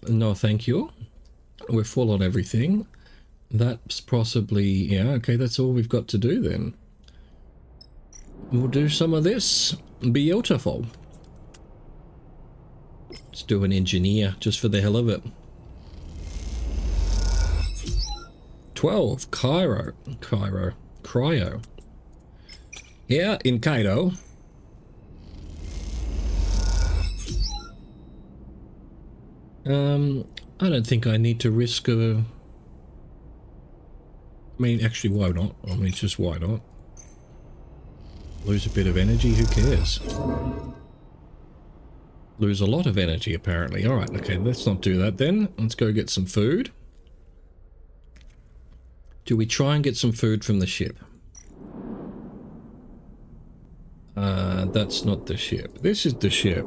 No, thank you. We're full on everything. That's possibly, yeah, okay, that's all we've got to do then. We'll do some of this. Beautiful. Let's do an engineer just for the hell of it. 12. Cryo. Yeah, in Kaido. I don't think I need to risk a... I mean, actually, why not? I mean, it's just why not? Lose a bit of energy, who cares? Lose a lot of energy, apparently. Alright, okay, let's not do that then. Let's go get some food. Do we try and get some food from the ship? That's not the ship. This is the ship.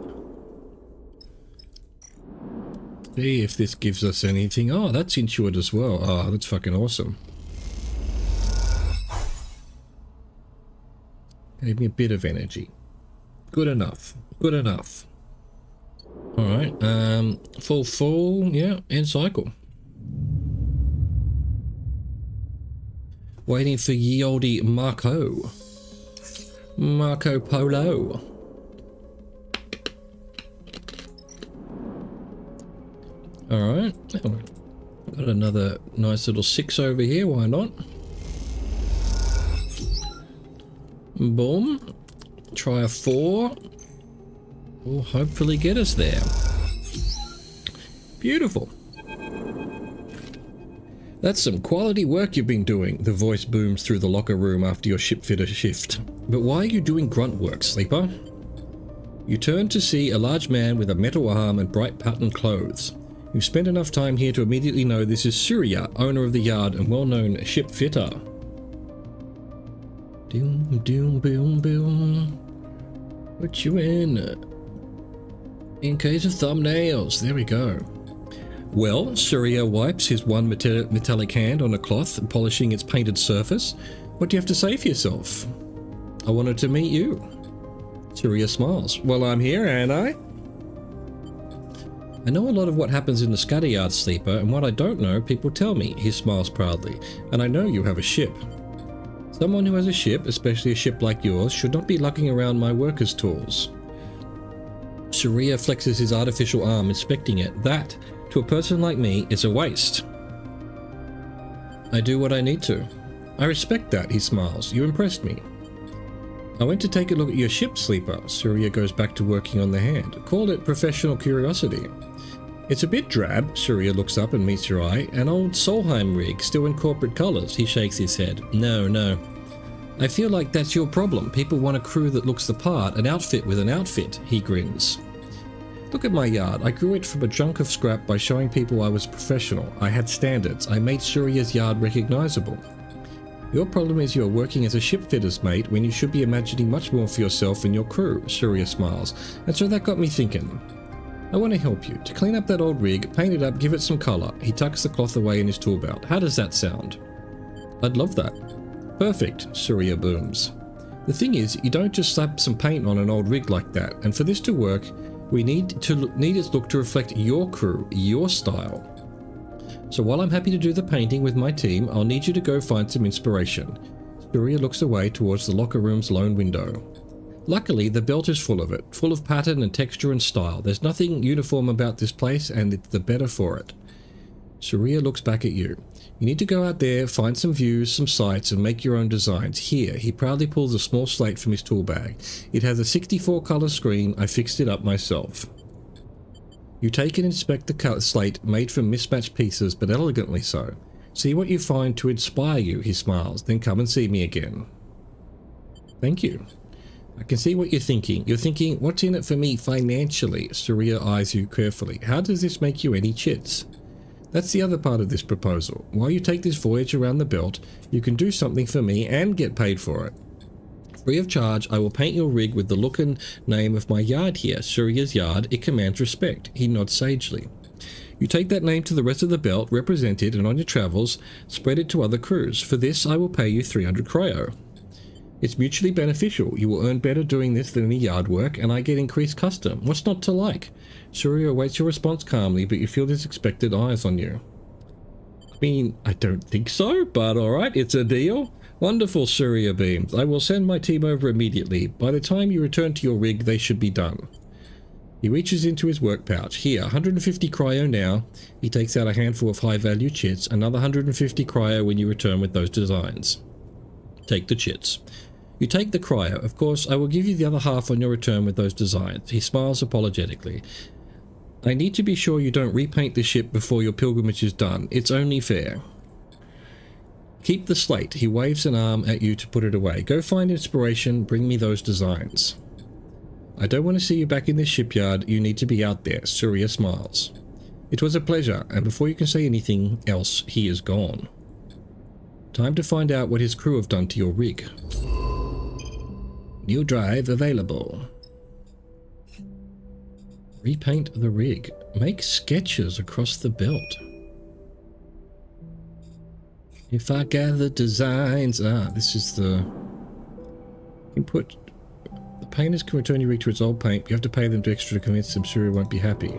See if this gives us anything. Oh, that's intuit as well. Oh, that's fucking awesome. Gave me a bit of energy. Good enough. Good enough. Alright, full, yeah, end cycle. Waiting for ye olde Marco Polo. Alright, got another nice little 6 over here, why not? Boom. Try a 4. Will hopefully get us there. Beautiful. That's some quality work you've been doing, the voice booms through the locker room after your shipfitter shift. But why are you doing grunt work, sleeper? You turn to see a large man with a metal arm and bright patterned clothes. You've spent enough time here to immediately know this is Surya, owner of the yard and well-known ship fitter. Doom, doom, boom, boom. Put you in case of thumbnails. There we go. Well, Surya wipes his one metallic hand on a cloth, polishing its painted surface. What do you have to say for yourself? I wanted to meet you. Surya smiles. Well, I'm here, aren't I? I know a lot of what happens in the scatter yard, sleeper, and what I don't know, people tell me. He smiles proudly. And I know you have a ship. Someone who has a ship, especially a ship like yours, should not be lugging around my workers' tools. Surya flexes his artificial arm, inspecting it. That, to a person like me, is a waste. I do what I need to. I respect that, he smiles. You impressed me. I went to take a look at your ship, sleeper. Surya goes back to working on the hand. Called it professional curiosity. It's a bit drab. Surya looks up and meets your eye. An old Solheim rig, still in corporate colours. He shakes his head. No. I feel like that's your problem. People want a crew that looks the part, an outfit with an outfit. He grins. Look at my yard. I grew it from a chunk of scrap by showing people I was professional. I had standards. I made Surya's yard recognisable. Your problem is you are working as a shipfitter's mate when you should be imagining much more for yourself and your crew. Surya smiles. And so that got me thinking. I want to help you. To clean up that old rig, paint it up, give it some colour. He tucks the cloth away in his tool belt. How does that sound? I'd love that. Perfect, Surya booms. The thing is, you don't just slap some paint on an old rig like that, and for this to work, we need its look to reflect your crew, your style. So while I'm happy to do the painting with my team, I'll need you to go find some inspiration. Surya looks away towards the locker room's lone window. Luckily, the belt is full of it, full of pattern and texture and style. There's nothing uniform about this place, and it's the better for it. Surya looks back at you. You need to go out there, find some views, some sights, and make your own designs. Here, he proudly pulls a small slate from his tool bag. It has a 64 colour screen. I fixed it up myself. You take and inspect the slate, made from mismatched pieces, but elegantly so. See what you find to inspire you, he smiles. Then come and see me again. Thank you. I can see what you're thinking. You're thinking, what's in it for me financially? Surya eyes you carefully. How does this make you any chits? That's the other part of this proposal. While you take this voyage around the belt, you can do something for me and get paid for it. Free of charge, I will paint your rig with the look and name of my yard here, Surya's yard. It commands respect. He nods sagely. You take that name to the rest of the belt, represent it, and on your travels, spread it to other crews. For this, I will pay you 300 cryo. It's mutually beneficial. You will earn better doing this than any yard work, and I get increased custom. What's not to like? Surya awaits your response calmly, but you feel his expected eyes on you. I mean, I don't think so, but alright, it's a deal. Wonderful, Surya beams. I will send my team over immediately. By the time you return to your rig, they should be done. He reaches into his work pouch. Here, 150 cryo now. He takes out a handful of high-value chits, another 150 cryo when you return with those designs. Take the chits. You take the cryo. Of course, I will give you the other half on your return with those designs. He smiles apologetically. I need to be sure you don't repaint the ship before your pilgrimage is done. It's only fair. Keep the slate. He waves an arm at you to put it away. Go find inspiration. Bring me those designs. I don't want to see you back in this shipyard. You need to be out there. Surya smiles. It was a pleasure, and before you can say anything else, he is gone. Time to find out what his crew have done to your rig. New drive available. Repaint the rig. Make sketches across the belt. If I gather designs... this is the... Input. The painters can return your rig to its old paint. You have to pay them extra to convince them Surya won't be happy.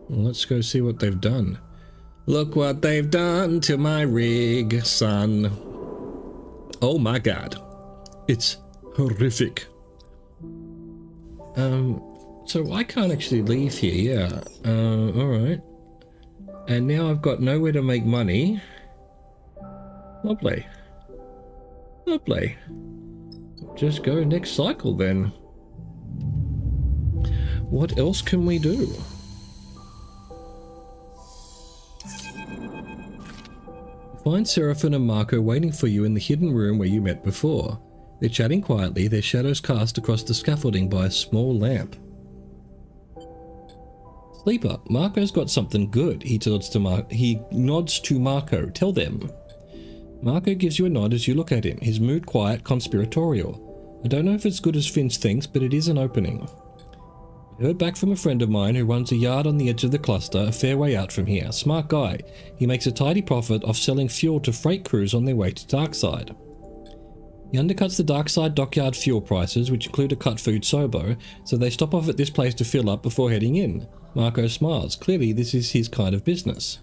Well, let's go see what they've done. Look what they've done to my rig, son. Oh my god. It's horrific. So I can't actually leave here, yeah. Alright. And now I've got nowhere to make money. Lovely. Lovely. Just go next cycle then. What else can we do? Find Seraphim and Marco waiting for you in the hidden room where you met before. They're chatting quietly, their shadows cast across the scaffolding by a small lamp. Sleeper, Marco's got something good, he nods to Marco. Tell them. Marco gives you a nod as you look at him, his mood quiet, conspiratorial. I don't know if it's good as Finch thinks, but it is an opening. I heard back from a friend of mine who runs a yard on the edge of the cluster, a fair way out from here. Smart guy. He makes a tidy profit off selling fuel to freight crews on their way to Darkside. He undercuts the Darkside dockyard fuel prices, which include a cut for Utsobo, so they stop off at this place to fill up before heading in. Marco smiles. Clearly this is his kind of business.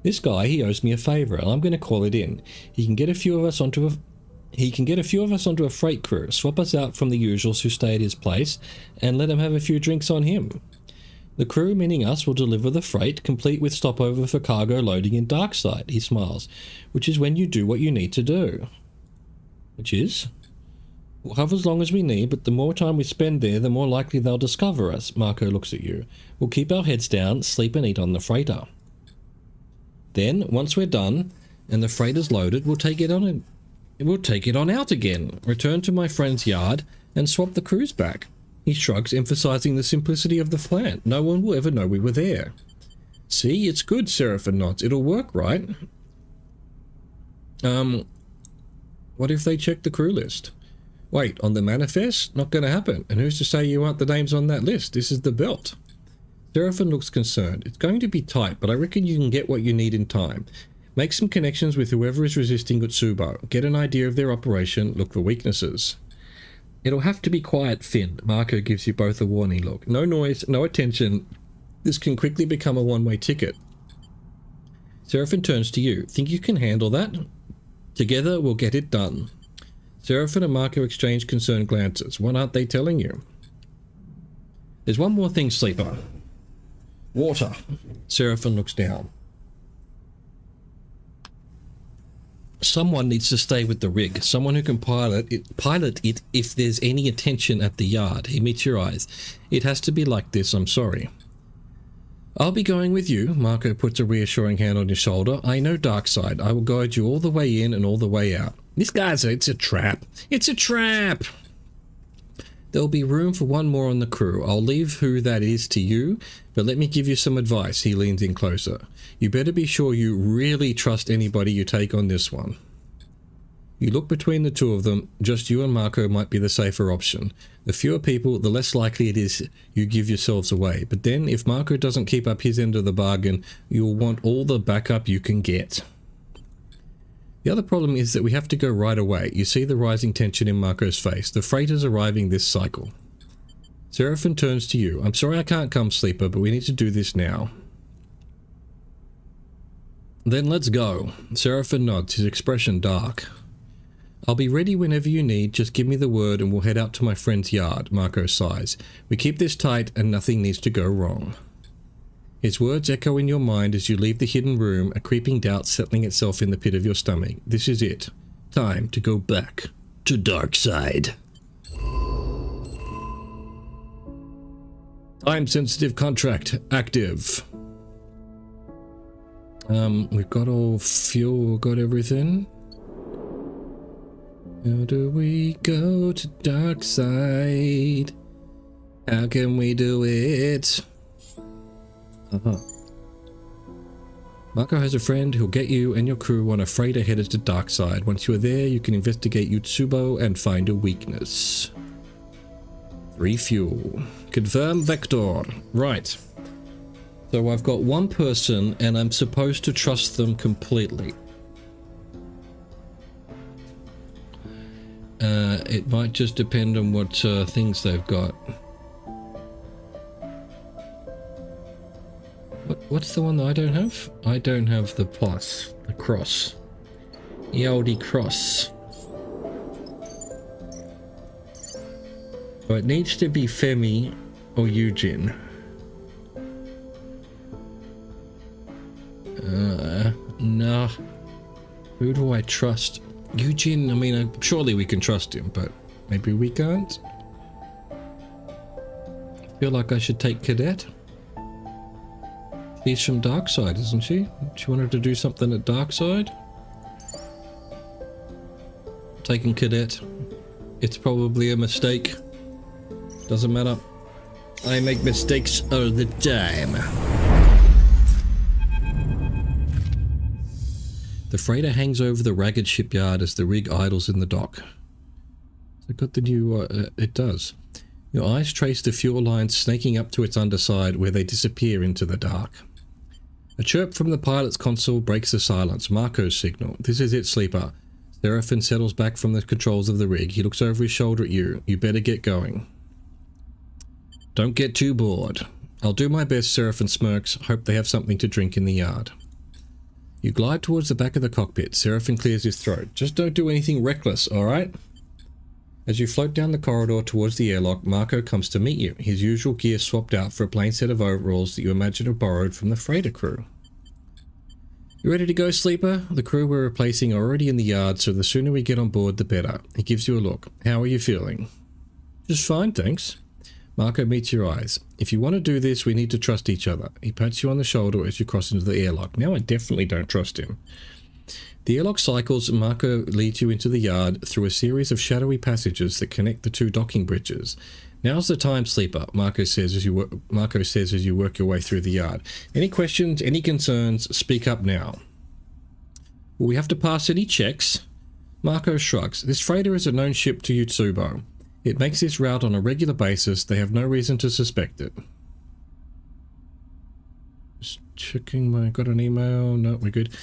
This guy, he owes me a favour, and I'm going to call it in. He can get a few of us onto a freight crew, swap us out from the usuals who stay at his place, and let him have a few drinks on him. The crew, meaning us, will deliver the freight, complete with stopover for cargo loading in Darkside, he smiles, which is when you do what you need to do. Which is? We'll have as long as we need, but the more time we spend there, the more likely they'll discover us. Marco looks at you. We'll keep our heads down, sleep and eat on the freighter. Then, once we're done, and the freighter's loaded, we'll take it on out again, return to my friend's yard, and swap the crews back. He shrugs, emphasizing the simplicity of the plan. No one will ever know we were there. See, it's good, Seraphim nods. It'll work, right? What if they check the crew list? Wait, on the manifest? Not gonna happen. And who's to say you aren't the names on that list? This is the belt. Seraphim looks concerned. It's going to be tight, but I reckon you can get what you need in time. Make some connections with whoever is resisting Utsubo. Get an idea of their operation. Look for weaknesses. It'll have to be quiet, Finn. Marco gives you both a warning look. No noise, no attention. This can quickly become a one-way ticket. Seraphim turns to you. Think you can handle that? Together, we'll get it done. Seraphim and Marco exchange concerned glances. What aren't they telling you? There's one more thing, Sleeper. Water. Seraphim looks down. Someone needs to stay with the rig. Someone who can pilot it if there's any attention at the yard. He meets your eyes. It has to be like this, I'm sorry. I'll be going with you. Marco puts a reassuring hand on your shoulder. I know Darkside. I will guide you all the way in and all the way out. This guy's it's a trap. It's a trap! There'll be room for one more on the crew. I'll leave who that is to you, but let me give you some advice. He leans in closer. You better be sure you really trust anybody you take on this one. You look between the two of them. Just you and Marco might be the safer option. The fewer people, the less likely it is you give yourselves away. But then, if Marco doesn't keep up his end of the bargain, you'll want all the backup you can get. The other problem is that we have to go right away. You see the rising tension in Marco's face. The freight is arriving this cycle. Seraphim turns to you. I'm sorry I can't come, Sleeper, but we need to do this now. Then let's go. Seraphim nods, his expression dark. I'll be ready whenever you need. Just give me the word and we'll head out to my friend's yard. Marco sighs. We keep this tight and nothing needs to go wrong. His words echo in your mind as you leave the hidden room, a creeping doubt settling itself in the pit of your stomach. This is it. Time to go back to Darkside. Time-sensitive contract active. We've got all fuel, we've got everything. How do we go to Darkside? How can we do it? Uh-huh. Marco has a friend who'll get you and your crew on a freighter headed to Darkside. Once you are there, you can investigate Utsubo and find a weakness. Refuel. Confirm Vector. Right. So I've got one person and I'm supposed to trust them completely. It might just depend on what things they've got. What's the one that I don't have? I don't have the plus, the cross. Yaldi cross. So it needs to be Femi or Eugene. Nah. Who do I trust? Eugene, I mean, surely we can trust him, but maybe we can't. I feel like I should take Cadet. She's from Darkside, isn't she? She wanted to do something at Darkside. Taking Cadet. It's probably a mistake. Doesn't matter. I make mistakes all the time. The freighter hangs over the ragged shipyard as the rig idles in the dock. So got the new... it does. Your eyes trace the fuel lines snaking up to its underside where they disappear into the dark. A chirp from the pilot's console breaks the silence. Marco's signal. This is it, Sleeper. Seraphin settles back from the controls of the rig. He looks over his shoulder at you. You better get going. Don't get too bored. I'll do my best, Seraphin smirks. Hope they have something to drink in the yard. You glide towards the back of the cockpit. Seraphin clears his throat. Just don't do anything reckless, alright? As you float down the corridor towards the airlock, Marco comes to meet you, his usual gear swapped out for a plain set of overalls that you imagine are borrowed from the freighter crew. You ready to go, Sleeper? The crew we're replacing are already in the yard, so the sooner we get on board, the better. He gives you a look. How are you feeling? Just fine, thanks. Marco meets your eyes. If you want to do this, we need to trust each other. He pats you on the shoulder as you cross into the airlock. Now I definitely don't trust him. The airlock cycles, and Marco leads you into the yard through a series of shadowy passages that connect the two docking bridges. Now's the time, Sleeper, Marco says as you work your way through the yard. Any questions, any concerns, speak up now. Will we have to pass any checks? Marco shrugs. This freighter is a known ship to Utsubo. It makes this route on a regular basis. They have no reason to suspect it. Just checking got an email. No, we're good.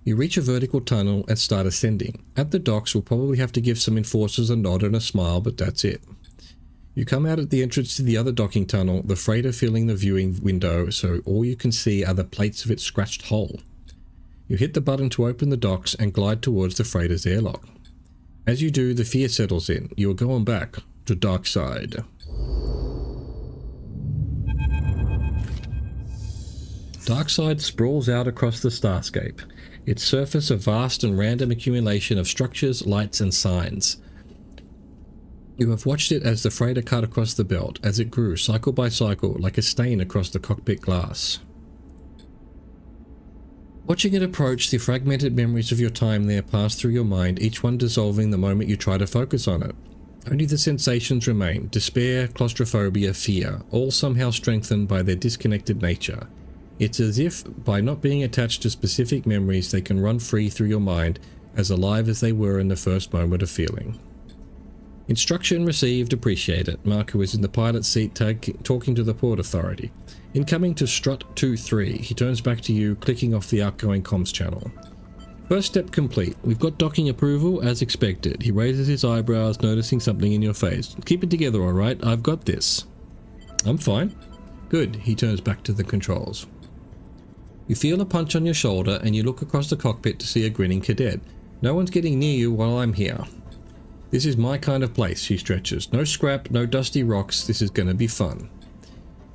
You reach a vertical tunnel and start ascending. At the docks, we'll probably have to give some enforcers a nod and a smile, but that's it. You come out at the entrance to the other docking tunnel, the freighter filling the viewing window, so all you can see are the plates of its scratched hull. You hit the button to open the docks and glide towards the freighter's airlock. As you do, the fear settles in. You are going back to Darkside. Darkside sprawls out across the starscape, its surface a vast and random accumulation of structures, lights, and signs. You have watched it as the freighter cut across the belt, as it grew cycle by cycle like a stain across the cockpit glass. Watching it approach, the fragmented memories of your time there pass through your mind, each one dissolving the moment you try to focus on it. Only the sensations remain: despair, claustrophobia, fear, all somehow strengthened by their disconnected nature. It's as if, by not being attached to specific memories, they can run free through your mind, as alive as they were in the first moment of feeling. Instruction received, appreciated. Marco is in the pilot's seat talking to the port authority. Incoming to strut 2-3. He turns back to you, clicking off the outgoing comms channel. First step complete. We've got docking approval as expected. He raises his eyebrows, noticing something in your face. Keep it together, alright? I've got this. I'm fine. Good. He turns back to the controls. You feel a punch on your shoulder and you look across the cockpit to see a grinning cadet. No one's getting near you while I'm here. This is my kind of place, she stretches. No scrap, no dusty rocks. This is gonna be fun.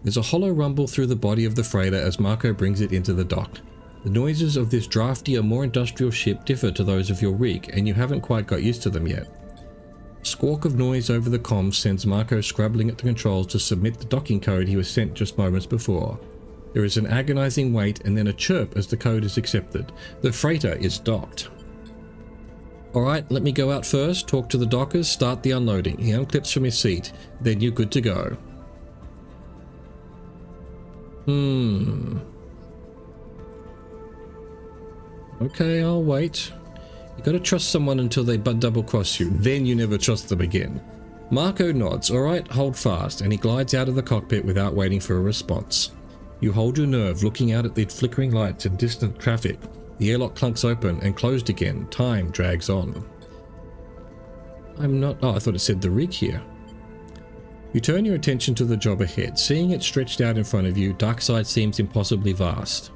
There's a hollow rumble through the body of the freighter as Marco brings it into the dock. The noises of this draftier, more industrial ship differ to those of your rig, and you haven't quite got used to them yet. A squawk of noise over the comms sends Marco scrabbling at the controls to submit the docking code he was sent just moments before. There is an agonizing wait and then a chirp as the code is accepted. The freighter is docked. Alright, let me go out first, talk to the dockers, start the unloading. He unclips from his seat. Then you're good to go. Okay, I'll wait. You gotta trust someone until they double cross you, then you never trust them again. Marco nods. Alright, hold fast, and he glides out of the cockpit without waiting for a response. You hold your nerve, looking out at the flickering lights and distant traffic. The airlock clunks open and closed again. Time drags on. Oh, I thought it said the rig here. You turn your attention to the job ahead. Seeing it stretched out in front of you, Darkside seems impossibly vast.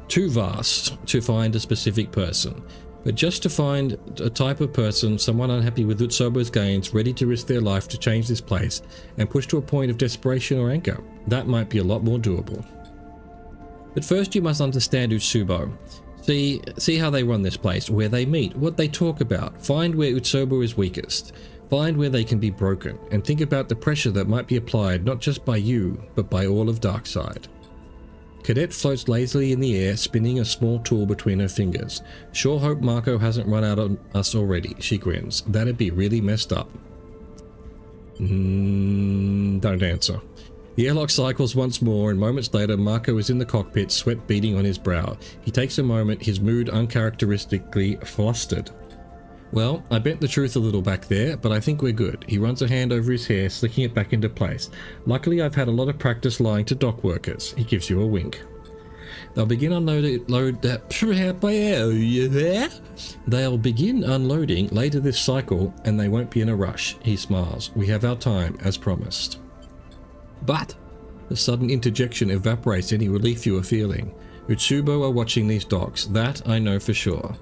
Too vast to find a specific person. But just to find a type of person, someone unhappy with Utsobo's gains, ready to risk their life to change this place, and push to a point of desperation or anger, that might be a lot more doable. But first you must understand Utsubo. See how they run this place, where they meet, what they talk about, find where Utsobo is weakest, find where they can be broken, and think about the pressure that might be applied not just by you, but by all of Darkside. Cadet floats lazily in the air, spinning a small tool between her fingers. Sure hope Marco hasn't run out on us already, she grins. That'd be really messed up. Don't answer. The airlock cycles once more, and moments later Marco is in the cockpit, sweat beading on his brow. He takes a moment, his mood uncharacteristically flustered. Well, I bent the truth a little back there, but I think we're good. He runs a hand over his hair, slicking it back into place. Luckily, I've had a lot of practice lying to dock workers. He gives you a wink. They'll begin unloading later this cycle, and they won't be in a rush. He smiles. We have our time, as promised. But the sudden interjection evaporates any relief you are feeling. Utsubo are watching these docks, that I know for sure.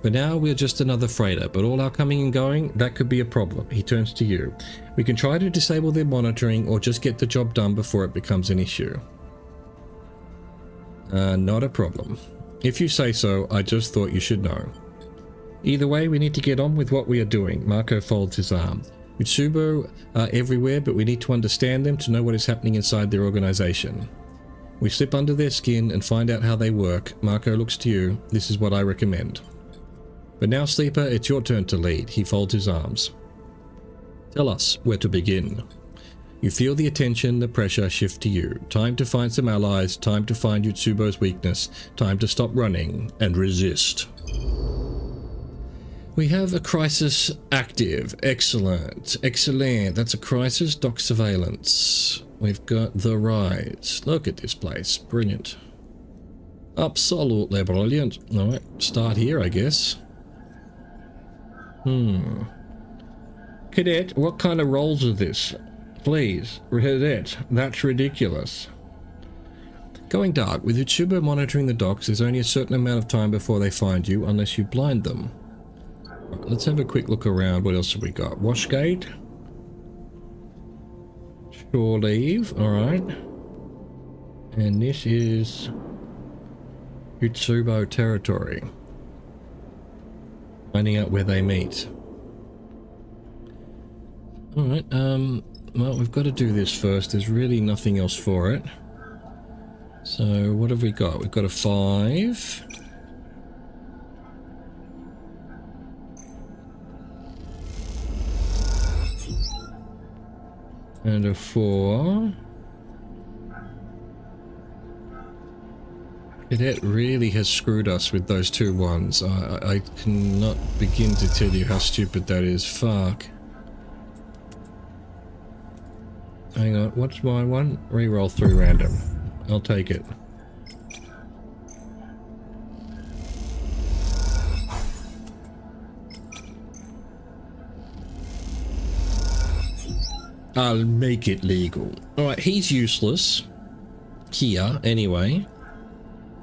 For now, we're just another freighter, but all our coming and going, that could be a problem. He turns to you. We can try to disable their monitoring or just get the job done before it becomes an issue. Not a problem. If you say so, I just thought you should know. Either way, we need to get on with what we are doing. Marco folds his arms. Utsubo are everywhere, but we need to understand them to know what is happening inside their organization. We slip under their skin and find out how they work. Marco looks to you. This is what I recommend. But now, Sleeper, it's your turn to lead. He folds his arms. Tell us where to begin. You feel the attention, the pressure shift to you. Time to find some allies, time to find Utsubo's weakness, time to stop running and resist. We have a crisis active. Excellent. Excellent. That's a crisis. Dock surveillance. We've got the rise. Look at this place. Brilliant. Absolutely brilliant. Alright, start here, I guess. Cadet, what kind of rolls are this? Please, Cadet, that's ridiculous. Going dark. With Utsubo monitoring the docks, there's only a certain amount of time before they find you, unless you blind them. Right, let's have a quick look around. What else have we got? Washgate. Shore leave. Alright. And this is Utsubo territory. Finding out where they meet. Alright, well, we've got to do this first. There's really nothing else for it. So, what have we got? We've got a 5. And a 4. Cadet really has screwed us with those 2 ones. I cannot begin to tell you how stupid that is. Fuck. Hang on, what's my one? Reroll 3 random. I'll take it. I'll make it legal. Alright, he's useless. Here, anyway.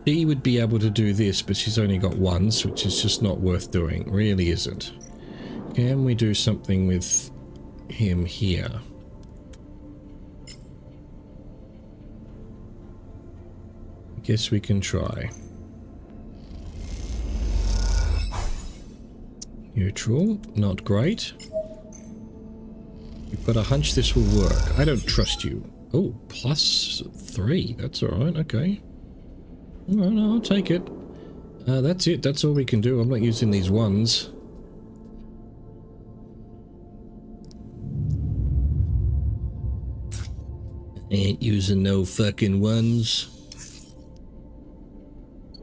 She would be able to do this, but she's only got ones, which is just not worth doing. Really isn't. Can we do something with him here? I guess we can try. Neutral, not great. You've got a hunch this will work. I don't trust you. Oh, +3. That's alright, okay. No, I'll take it. That's it. That's all we can do. I'm not using these ones. Ain't using no fucking ones.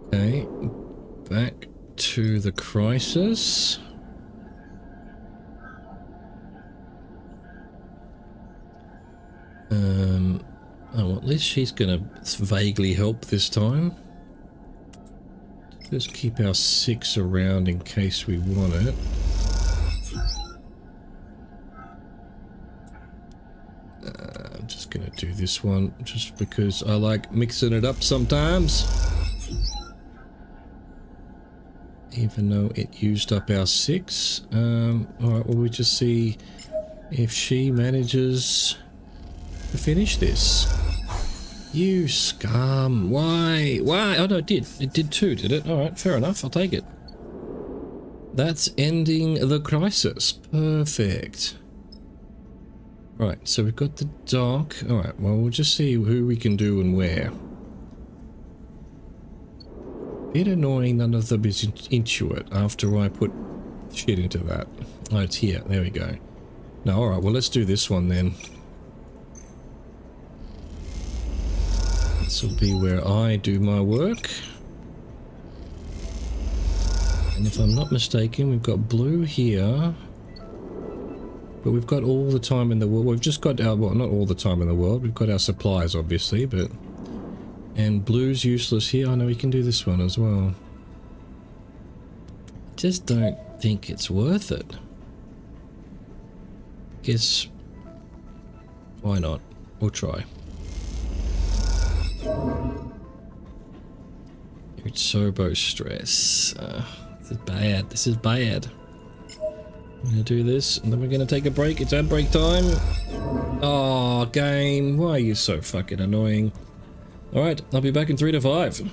Okay, back to the crisis. Oh, well, at least she's gonna vaguely help this time. Let's keep our 6 around in case we want it. I'm just gonna do this one just because I like mixing it up sometimes. Even though it used up our 6. Alright, well, we just see if she manages to finish this. You scum. Why? Why? Oh no, it did. It did too, did it? Alright, fair enough. I'll take it. That's ending the crisis. Perfect. Right, so we've got the dock. Alright, well, we'll just see who we can do and where. Bit annoying none of them is into it after I put shit into that. Oh, it's here. There we go. No, alright, well, let's do this one then. This will be where I do my work. And if I'm not mistaken, we've got blue here. But we've got all the time in the world. We've just got our, well, not all the time in the world. We've got our supplies, obviously, but... And blue's useless here. I know we can do this one as well. Just don't think it's worth it. Guess... Why not? We'll try. It's turbo stress. This is bad. This is bad. I'm gonna do this, and then we're gonna take a break. It's ad break time. Oh, game. Why are you so fucking annoying? Alright, I'll be back in 3 to 5.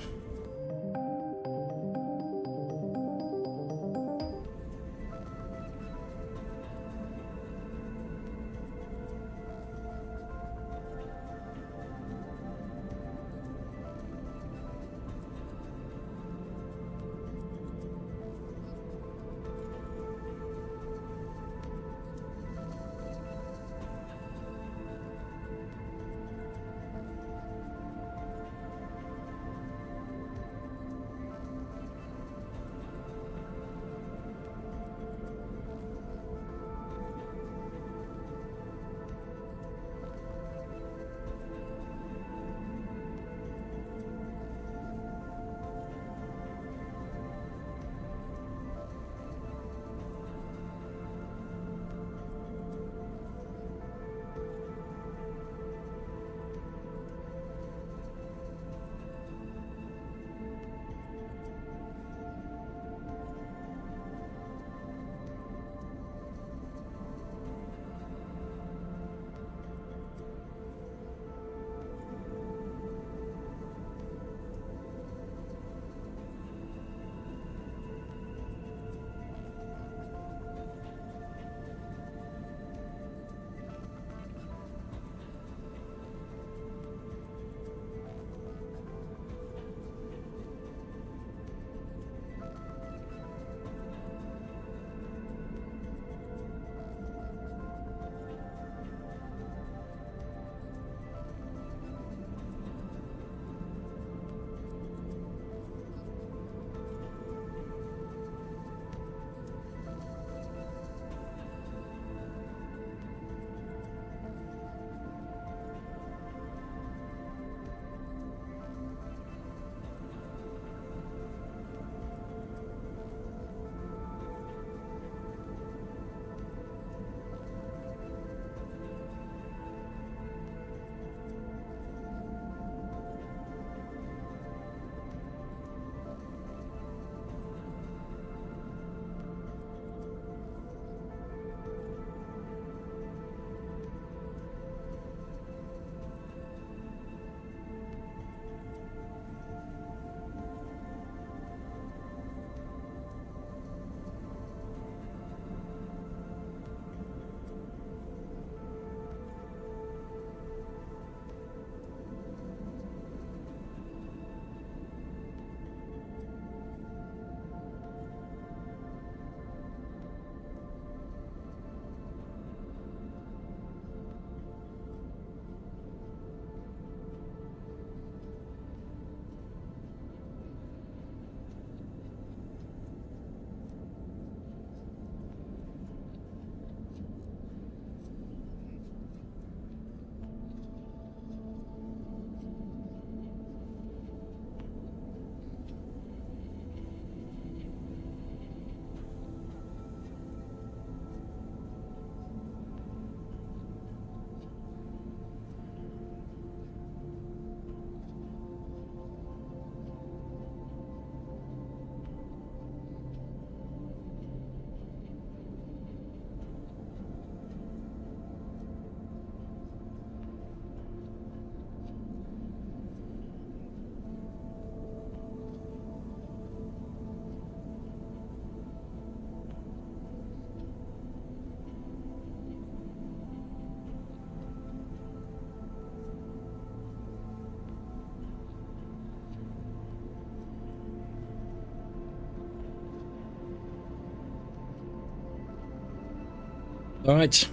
All right.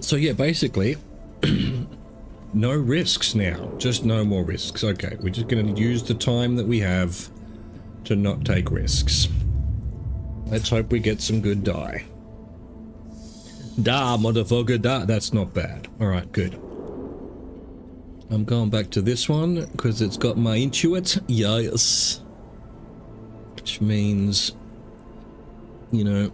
So yeah, basically, no risks now. Just no more risks. Okay, we're just going to use the time that we have to not take risks. Let's hope we get some good die. Da, motherfucker, da. That's not bad. All right, good. I'm going back to this one because it's got my intuit. Yes. Which means, you know,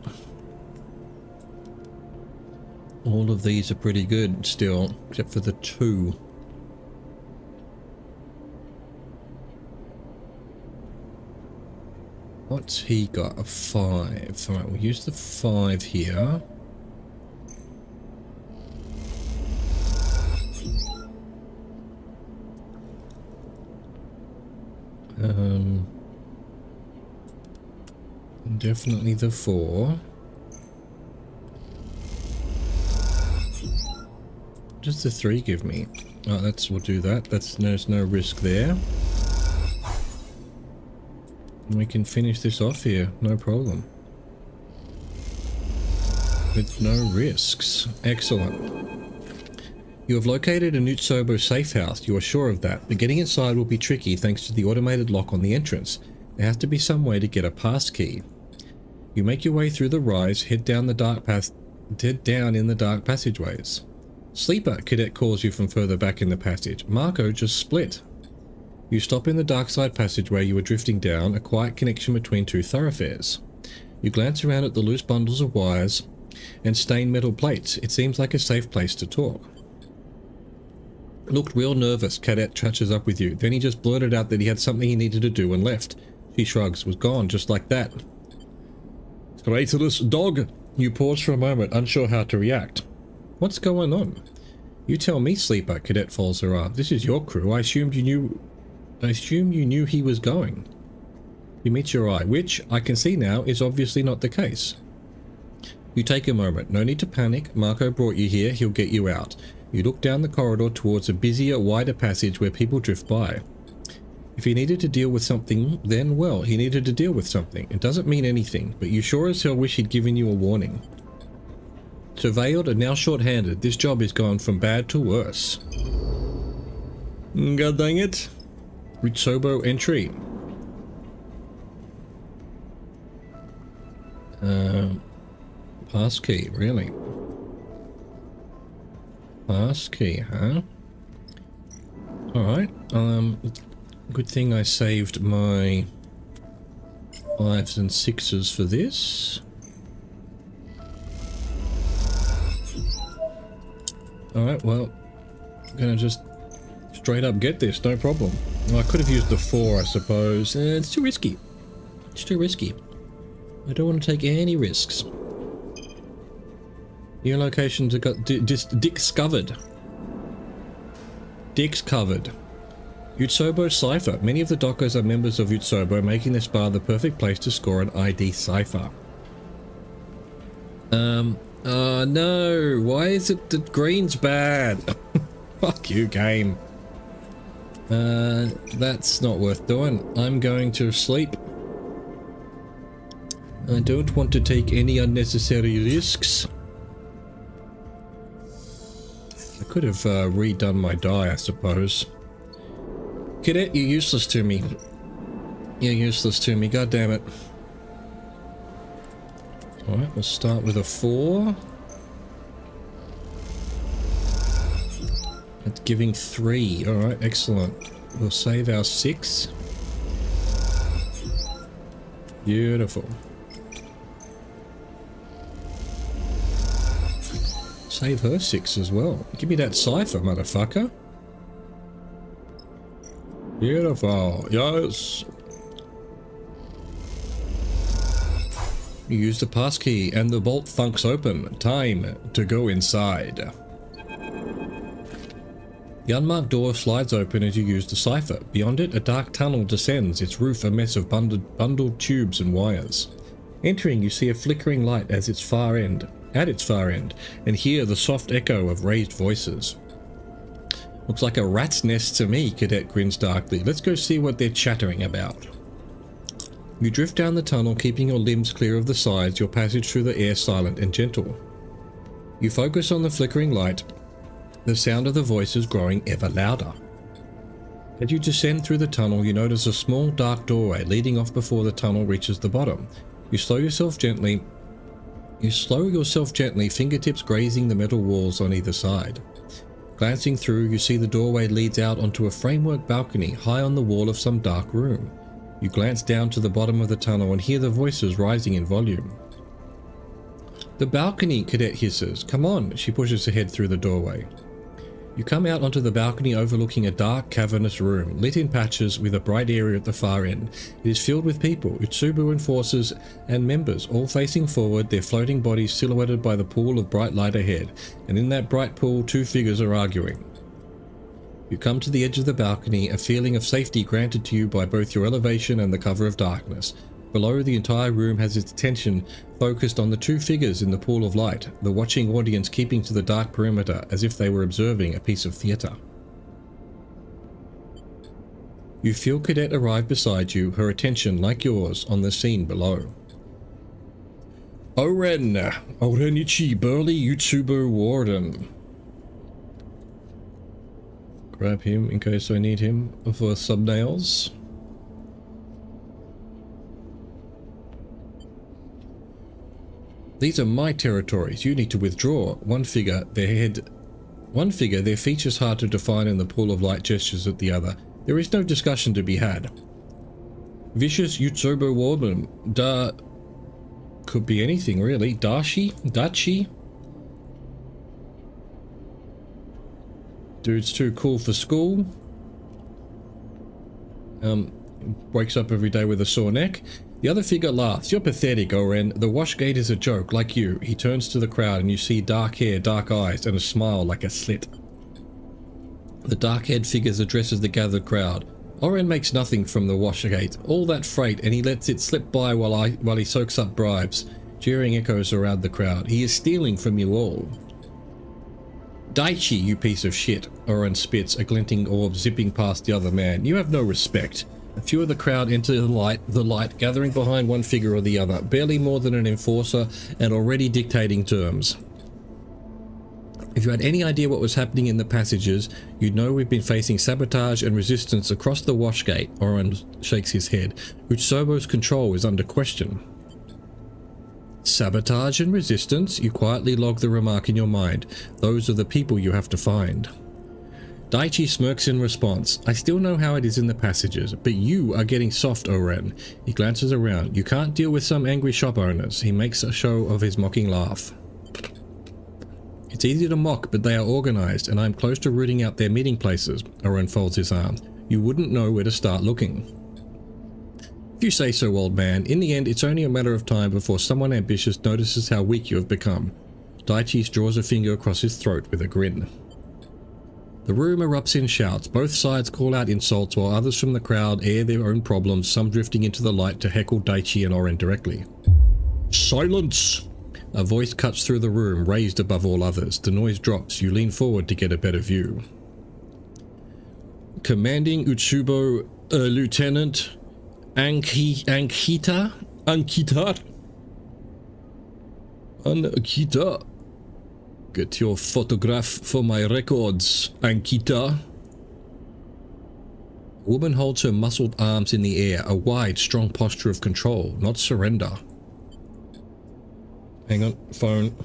all of these are pretty good still, except for the 2. What's he got? A 5. Alright, we'll use the 5 here. Definitely the 4. What does the 3 give me? Oh, we'll do that. There's no risk there. And we can finish this off here, no problem. With no risks. Excellent. You have located a Nutsobo safe house, you are sure of that, but getting inside will be tricky thanks to the automated lock on the entrance. There has to be some way to get a pass key. You make your way through the rise, head down in the dark passageways. Sleeper, Cadet calls you from further back in the passage. Marco just split. You stop in the dark side passageway you were drifting down, a quiet connection between 2 thoroughfares. You glance around at the loose bundles of wires and stained metal plates. It seems like a safe place to talk. Looked real nervous, Cadet catches up with you. Then he just blurted out that he had something he needed to do and left. She shrugs, was gone just like that. Traitorous dog! You pause for a moment, unsure how to react. What's going on? You tell me, Sleeper, Cadet folds her arm. This is your crew. I assumed you knew he was going. You meet your eye, which, I can see now, is obviously not the case. You take a moment. No need to panic. Marco brought you here. He'll get you out. You look down the corridor towards a busier, wider passage where people drift by. If he needed to deal with something, then, well, he needed to deal with something. It doesn't mean anything, but you sure as hell wish he'd given you a warning. Surveilled and now short-handed, this job is gone from bad to worse. God dang it. Ritsobo entry. Pass key, really? Pass key, huh? Alright, good thing I saved my 5s and 6s for this. Alright, well, I'm gonna just straight up get this, no problem. Well, I could have used the 4, I suppose. It's too risky. It's too risky. I don't want to take any risks. New locations got Dick's covered. Dick's covered. Utsobo Cipher. Many of the dockers are members of Utsobo, making this bar the perfect place to score an ID cipher. No. Why is it that green's bad? Fuck you, game. That's not worth doing. I'm going to sleep. I don't want to take any unnecessary risks. I could have redone my die, I suppose. Cadet, you're useless to me. You're useless to me, god damn it. Alright, we'll start with a 4. It's giving 3. Alright, excellent. We'll save our 6. Beautiful. Save her 6 as well. Give me that cipher, motherfucker. Beautiful. Yes. You use the pass key and the bolt thunks open. Time to go inside. The unmarked door slides open as you use the cipher. Beyond it, a dark tunnel descends, its roof a mess of bundled tubes and wires. Entering, you see a flickering light at its far end, and hear the soft echo of raised voices. Looks like a rat's nest to me, Cadet grins darkly. Let's go see what they're chattering about. You drift down the tunnel, keeping your limbs clear of the sides, your passage through the air silent and gentle. You focus on the flickering light, the sound of the voices growing ever louder. As you descend through the tunnel, you notice a small dark doorway leading off before the tunnel reaches the bottom. You slow yourself gently, fingertips grazing the metal walls on either side. Glancing through, you see the doorway leads out onto a framework balcony high on the wall of some dark room. You glance down to the bottom of the tunnel and hear the voices rising in volume. "The balcony," Cadet hisses. "Come on." She pushes ahead through the doorway. You come out onto the balcony overlooking a dark, cavernous room, lit in patches with a bright area at the far end. It is filled with people, Utsubo enforcers and members, all facing forward, their floating bodies silhouetted by the pool of bright light ahead, and in that bright pool 2 figures are arguing. You come to the edge of the balcony, a feeling of safety granted to you by both your elevation and the cover of darkness. Below, the entire room has its attention focused on the 2 figures in the pool of light, the watching audience keeping to the dark perimeter as if they were observing a piece of theatre. You feel Cadet arrive beside you, her attention, like yours, on the scene below. Orenichi, burly Utsubo warden. Grab him in case I need him for thumbnails. "These are my territories. You need to withdraw." One figure, their features hard to define in the pool of light, gestures at the other. There is no discussion to be had. "Vicious Utsubo warden. Could be anything really. Dachi? Dude's too cool for school. Wakes up every day with a sore neck. The other figure laughs. "You're pathetic, Oren. The washgate is a joke, like you." He turns to the crowd and you see dark hair, dark eyes, and a smile like a slit. The dark-haired figure addresses the gathered crowd. Oren makes nothing from the washgate. All that freight, and he lets it slip by while he soaks up bribes. Jeering echoes around the crowd. "He is stealing from you all." "Daichi, you piece of shit." Oren spits, a glinting orb zipping past the other man. "You have no respect." A few of the crowd enter the light, gathering behind one figure or the other, barely more than an enforcer and already dictating terms. If you had any idea what was happening in the passages, you'd know we've been facing sabotage and resistance across the washgate. Oren shakes his head. Utsubo's control is under question. Sabotage and resistance? You quietly log the remark in your mind. Those are the people you have to find. Daichi smirks in response. "I still know how it is in the passages, but you are getting soft, Oren." He glances around. "You can't deal with some angry shop owners." He makes a show of his mocking laugh. "It's easy to mock, but they are organized, and I'm close to rooting out their meeting places." Oren folds his arms. "You wouldn't know where to start looking." "If you say so, old man. In the end, it's only a matter of time before someone ambitious notices how weak you have become." Daichi draws a finger across his throat with a grin. The room erupts in shouts. Both sides call out insults while others from the crowd air their own problems, some drifting into the light to heckle Daichi and Oren directly. "Silence!" A voice cuts through the room, raised above all others. The noise drops. You lean forward to get a better view. "Commanding Utsubo, Lieutenant Ankita? Get your photograph for my records, Ankita." A woman holds her muscled arms in the air, a wide, strong posture of control, not surrender. Hang on, phone.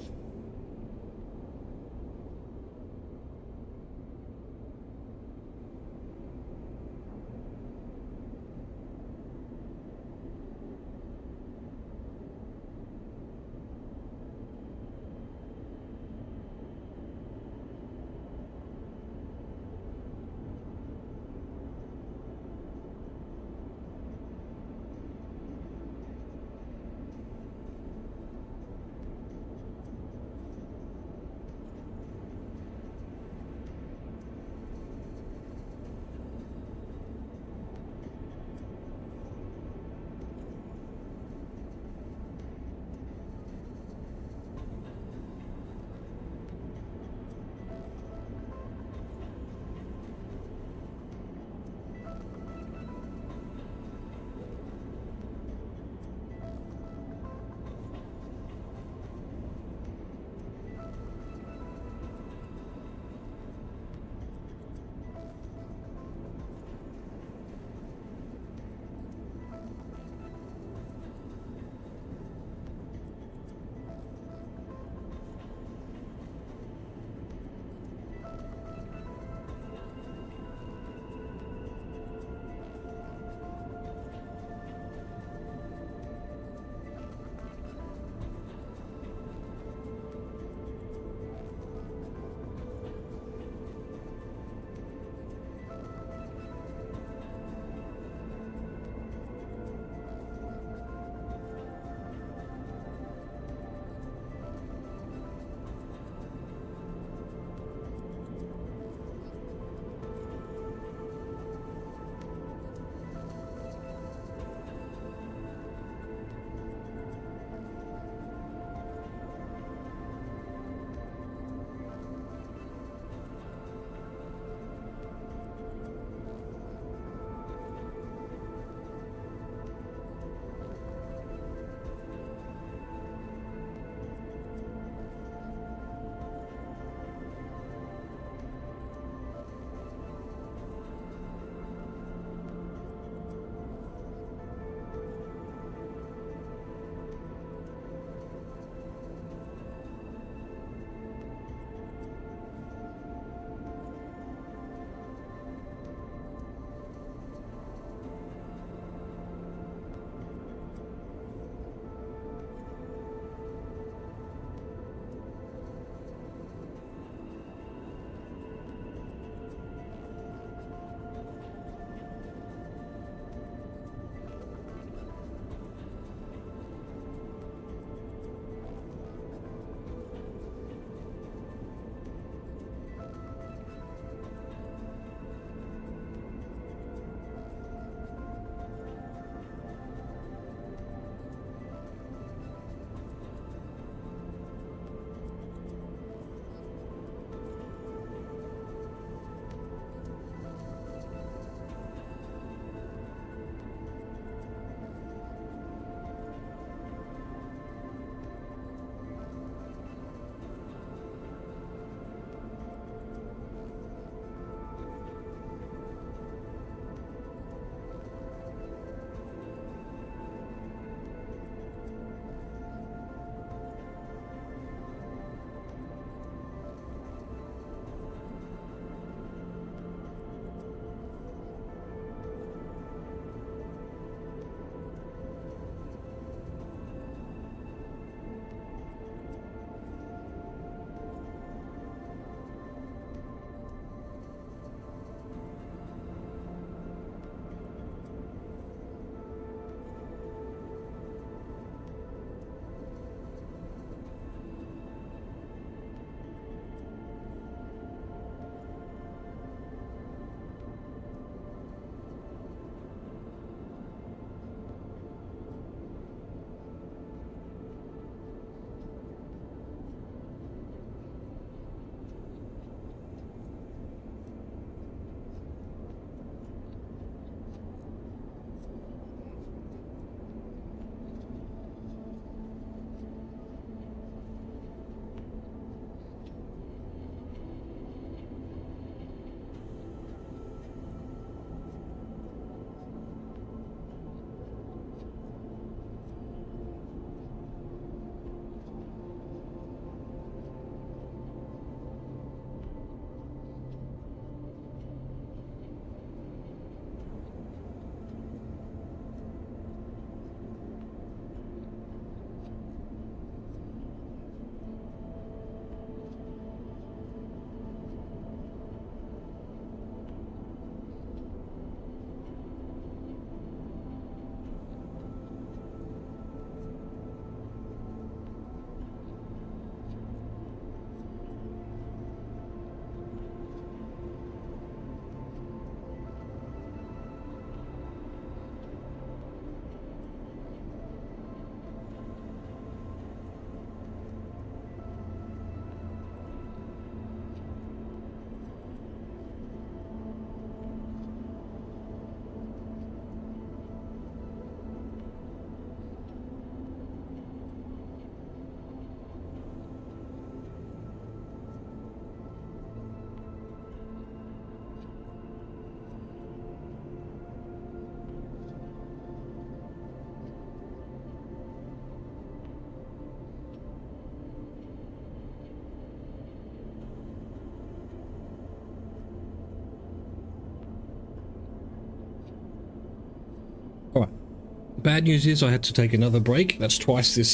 Bad news is I had to take another break. That's twice this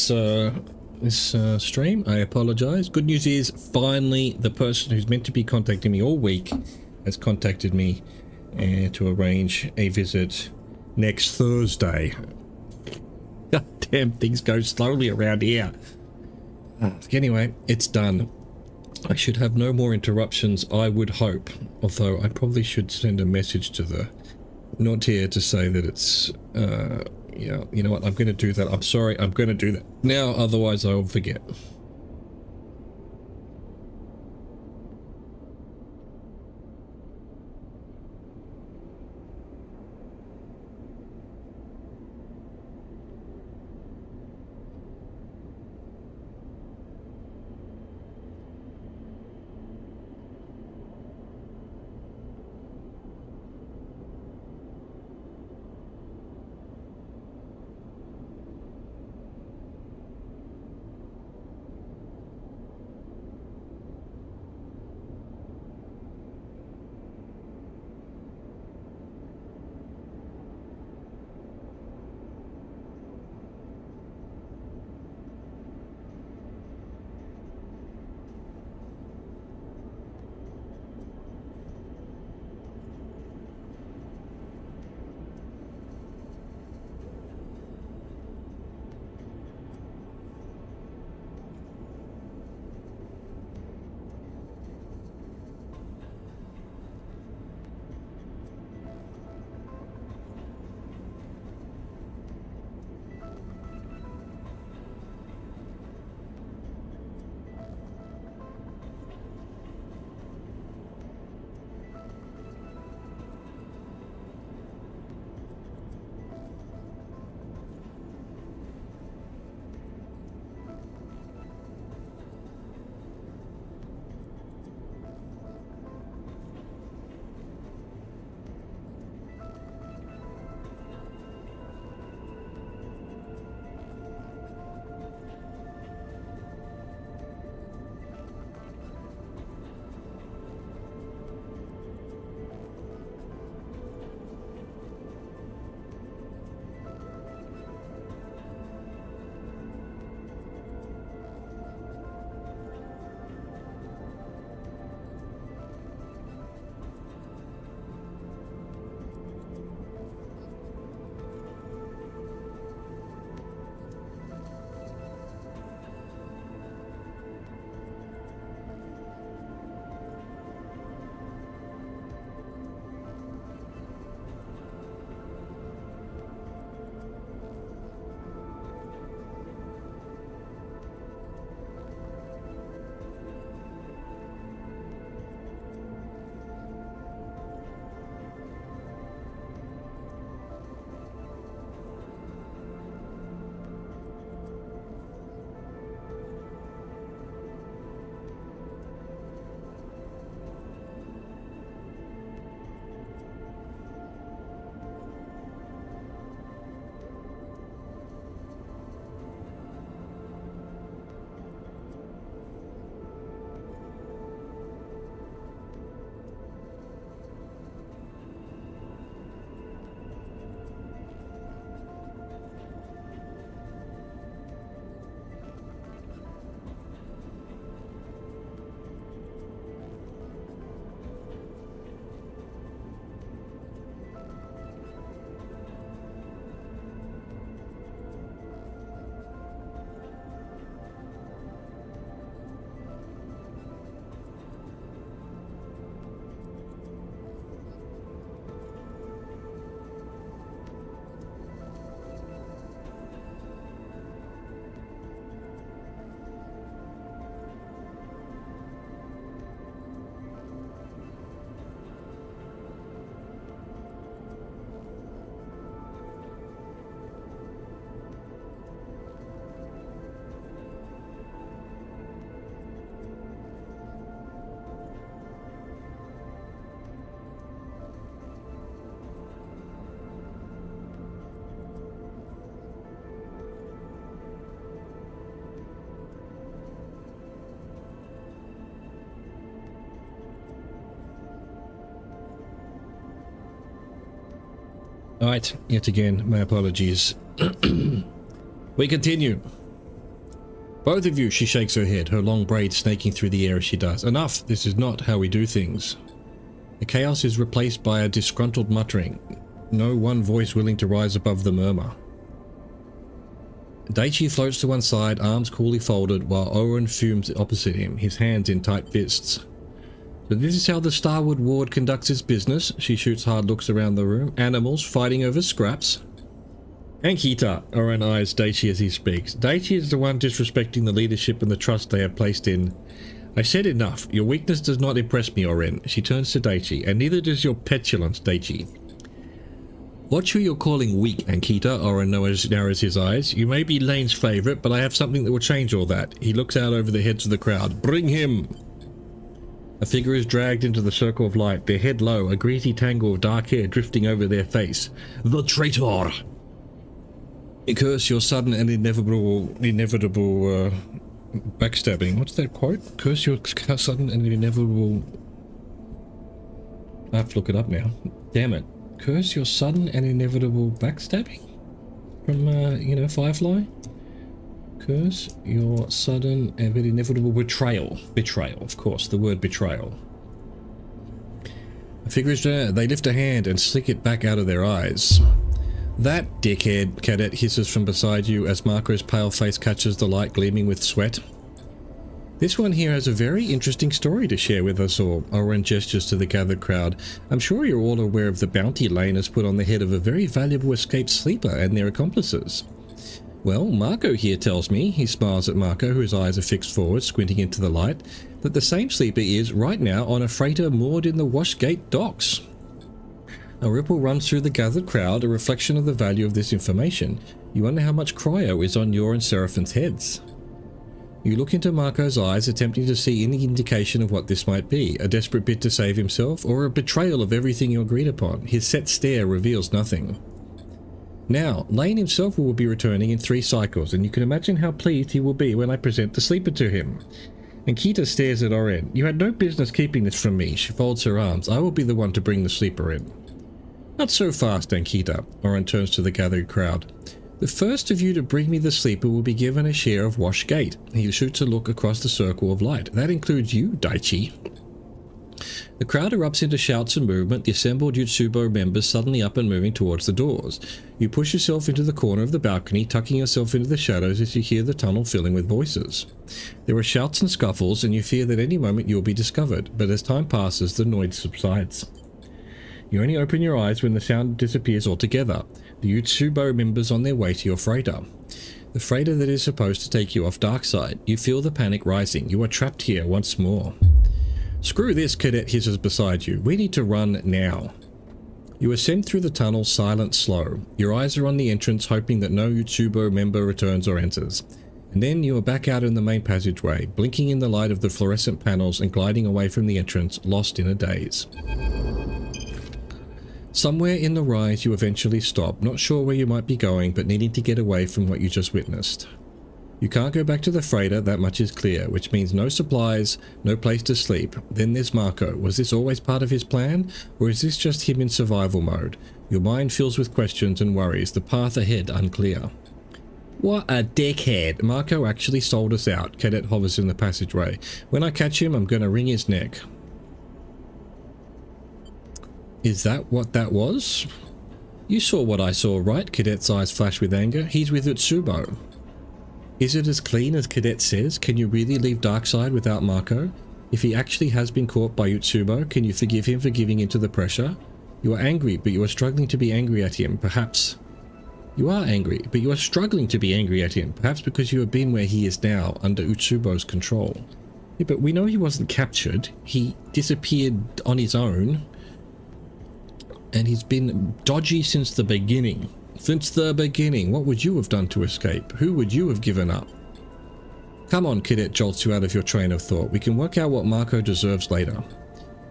stream. I apologize. Good news is finally the person who's meant to be contacting me all week has contacted me to arrange a visit next Thursday. God damn, things go slowly around here. Anyway, it's done. I should have no more interruptions, I would hope. Although I probably should send a message to the not here to say that it's yeah, you know what, I'm going to do that. I'm sorry, I'm going to do that now, otherwise I will forget. Alright, yet again, my apologies. We continue. Both of you, she shakes her head, her long braids snaking through the air as she does. Enough, this is not how we do things. The chaos is replaced by a disgruntled muttering. No one voice willing to rise above the murmur. Daichi floats to one side, arms coolly folded, while Oren fumes opposite him, his hands in tight fists. So this is how the Starward Ward conducts its business. She shoots hard looks around the room. Animals fighting over scraps. Ankita, Oren eyes Daichi as he speaks. Daichi is the one disrespecting the leadership and the trust they have placed in. I said enough. Your weakness does not impress me, Oren. She turns to Daichi, and neither does your petulance, Daichi. Watch who you're calling weak, Ankita, Oren narrows his eyes. You may be Lane's favourite, but I have something that will change all that. He looks out over the heads of the crowd. Bring him! A figure is dragged into the circle of light, their head low, a greasy tangle of dark hair drifting over their face. The traitor! Curse your sudden and inevitable backstabbing. What's that quote? Curse your sudden and inevitable... I have to look it up now. Damn it. Curse your sudden and inevitable backstabbing? From, you know, Firefly? Curse your sudden and inevitable betrayal. Betrayal, of course, the word betrayal. A figure is there. They lift a hand and slick it back out of their eyes. That dickhead, Cadet hisses from beside you as Marco's pale face catches the light gleaming with sweat. This one here has a very interesting story to share with us all. Oren gestures to the gathered crowd. I'm sure you're all aware of the bounty Lane has put on the head of a very valuable escaped sleeper and their accomplices. Well, Marco here tells me, he smiles at Marco, whose eyes are fixed forward, squinting into the light, that the same sleeper is, right now, on a freighter moored in the Washgate docks. A ripple runs through the gathered crowd, a reflection of the value of this information. You wonder how much cryo is on your and Seraphin's heads. You look into Marco's eyes, attempting to see any indication of what this might be, a desperate bid to save himself, or a betrayal of everything you agreed upon. His set stare reveals nothing. Now, Lane himself will be returning in 3 cycles, and you can imagine how pleased he will be when I present the sleeper to him. Ankita stares at Oren. You had no business keeping this from me. She folds her arms. I will be the one to bring the sleeper in. Not so fast, Ankita. Oren turns to the gathered crowd. The first of you to bring me the sleeper will be given a share of Washgate. He shoots a look across the circle of light. That includes you, Daichi. The crowd erupts into shouts and movement, the assembled Yutsubo members suddenly up and moving towards the doors. You push yourself into the corner of the balcony, tucking yourself into the shadows as you hear the tunnel filling with voices. There are shouts and scuffles, and you fear that any moment you will be discovered, but as time passes, the noise subsides. You only open your eyes when the sound disappears altogether. The Yutsubo members on their way to your freighter. The freighter that is supposed to take you off Darkside. You feel the panic rising. You are trapped here once more. Screw this, Cadet hisses beside you. We need to run now. You ascend through the tunnel, silent, slow. Your eyes are on the entrance, hoping that no Yutsubo member returns or enters. And then you are back out in the main passageway, blinking in the light of the fluorescent panels and gliding away from the entrance, lost in a daze. Somewhere in the rise you eventually stop, not sure where you might be going, but needing to get away from what you just witnessed. You can't go back to the freighter, that much is clear, which means no supplies, no place to sleep. Then there's Marco. Was this always part of his plan, or is this just him in survival mode? Your mind fills with questions and worries, the path ahead unclear. What a dickhead. Marco actually sold us out. Cadet hovers in the passageway. When I catch him, I'm gonna wring his neck. Is that what that was? You saw what I saw, right? Cadet's eyes flash with anger. He's with Utsubo. Is it as clean as Cadet says? Can you really leave Darkside without Marco? If he actually has been caught by Utsubo, can you forgive him for giving into the pressure? You are angry, but you are struggling to be angry at him. Perhaps... You are angry, but you are struggling to be angry at him. Perhaps because you have been where he is now, under Utsubo's control. Yeah, but we know he wasn't captured. He disappeared on his own. And he's been dodgy since the beginning. Since the beginning. What would you have done to escape? Who would you have given up? Come on, Cadet jolts you out of your train of thought. We can work out what Marco deserves later.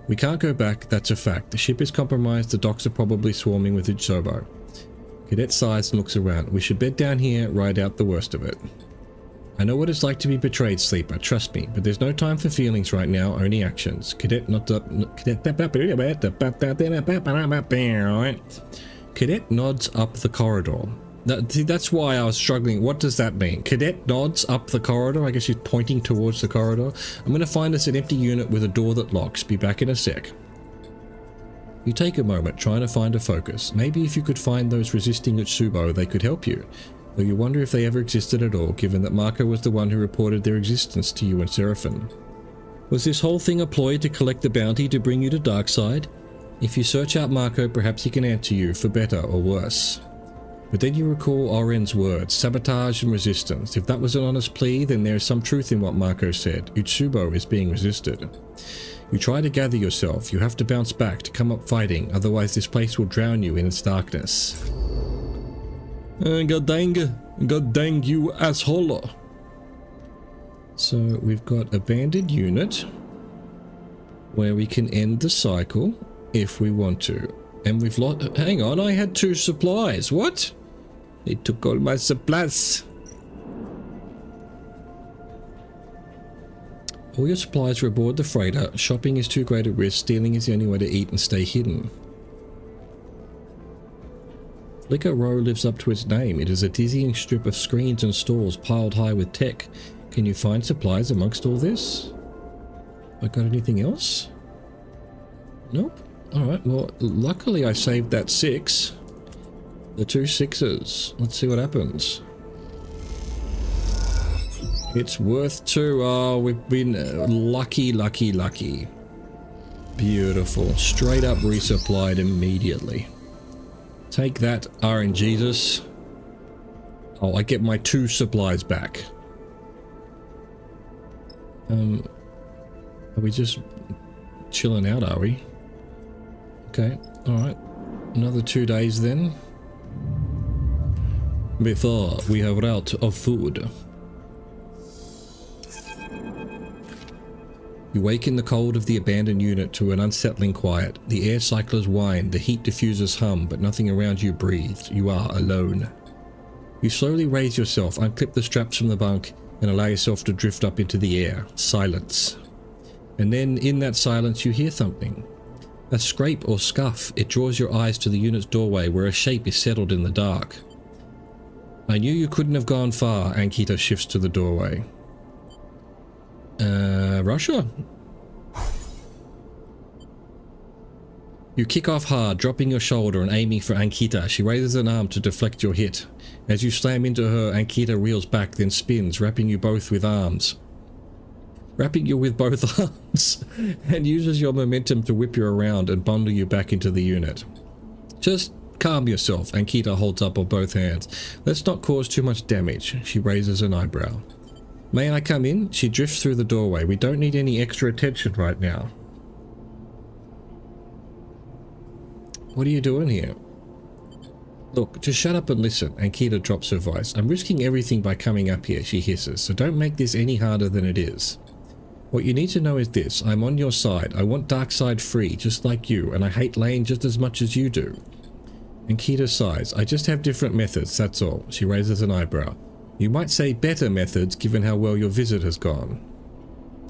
We can't go back, that's a fact. The ship is compromised, the docks are probably swarming with Utsubo. Cadet sighs and looks around. We should bed down here, ride out the worst of it. I know what it's like to be betrayed, Sleeper, trust me, but there's no time for feelings right now, only actions. Cadet nods up the corridor. See, that's why I was struggling. What does that mean? Cadet nods up the corridor. I guess she's pointing towards the corridor. I'm going to find us an empty unit with a door that locks. Be back in a sec. You take a moment trying to find a focus. Maybe if you could find those resisting Utsubo, they could help you. Though you wonder if they ever existed at all, given that Marco was the one who reported their existence to you and Seraphim. Was this whole thing a ploy to collect the bounty to bring you to Darkside? If you search out Marco, perhaps he can answer you, for better or worse. But then you recall Oren's words, sabotage and resistance. If that was an honest plea, then there is some truth in what Marco said. Utsubo is being resisted. You try to gather yourself. You have to bounce back to come up fighting, otherwise this place will drown you in its darkness. God dang you asshole. So we've got abandoned unit where we can end the cycle if we want to. And we've lost... Hang on, I had 2 supplies. What? They took all my supplies. All your supplies are aboard the freighter. Shopping is too great a risk. Stealing is the only way to eat and stay hidden. Liquor Row lives up to its name. It is a dizzying strip of screens and stalls piled high with tech. Can you find supplies amongst all this? I got anything else? Nope. Alright, well, luckily I saved that 6. The 2 6s. Let's see what happens. It's worth 2. Oh, we've been lucky. Beautiful. Straight up resupplied immediately. Take that, RNGesus. Oh, I get my 2 supplies back. Are we just chilling out, are we? Okay, alright. Another 2 days then. Before we have out of food. You wake in the cold of the abandoned unit to an unsettling quiet. The air cyclers whine, the heat diffusers hum, but nothing around you breathes. You are alone. You slowly raise yourself, unclip the straps from the bunk, and allow yourself to drift up into the air. Silence. And then, in that silence, you hear something. A scrape or scuff. It draws your eyes to the unit's doorway, where a shape is settled in the dark. I knew you couldn't have gone far, Ankita shifts to the doorway. Russia? You kick off hard, dropping your shoulder and aiming for Ankita. She raises an arm to deflect your hit. As you slam into her, Ankita reels back, then spins, wrapping you with both arms, and uses your momentum to whip you around and bundle you back into the unit. Just calm yourself, Ankita holds up on both hands. Let's not cause too much damage. She raises an eyebrow. May I come in? She drifts through the doorway. We don't need any extra attention right now. What are you doing here? Look, just shut up and listen. Ankita drops her voice. I'm risking everything by coming up here, she hisses, so don't make this any harder than it is. What you need to know is this. I'm on your side. I want Darkside free, just like you, and I hate Lane just as much as you do. Ankita sighs. I just have different methods, that's all. She raises an eyebrow. You might say better methods, given how well your visit has gone.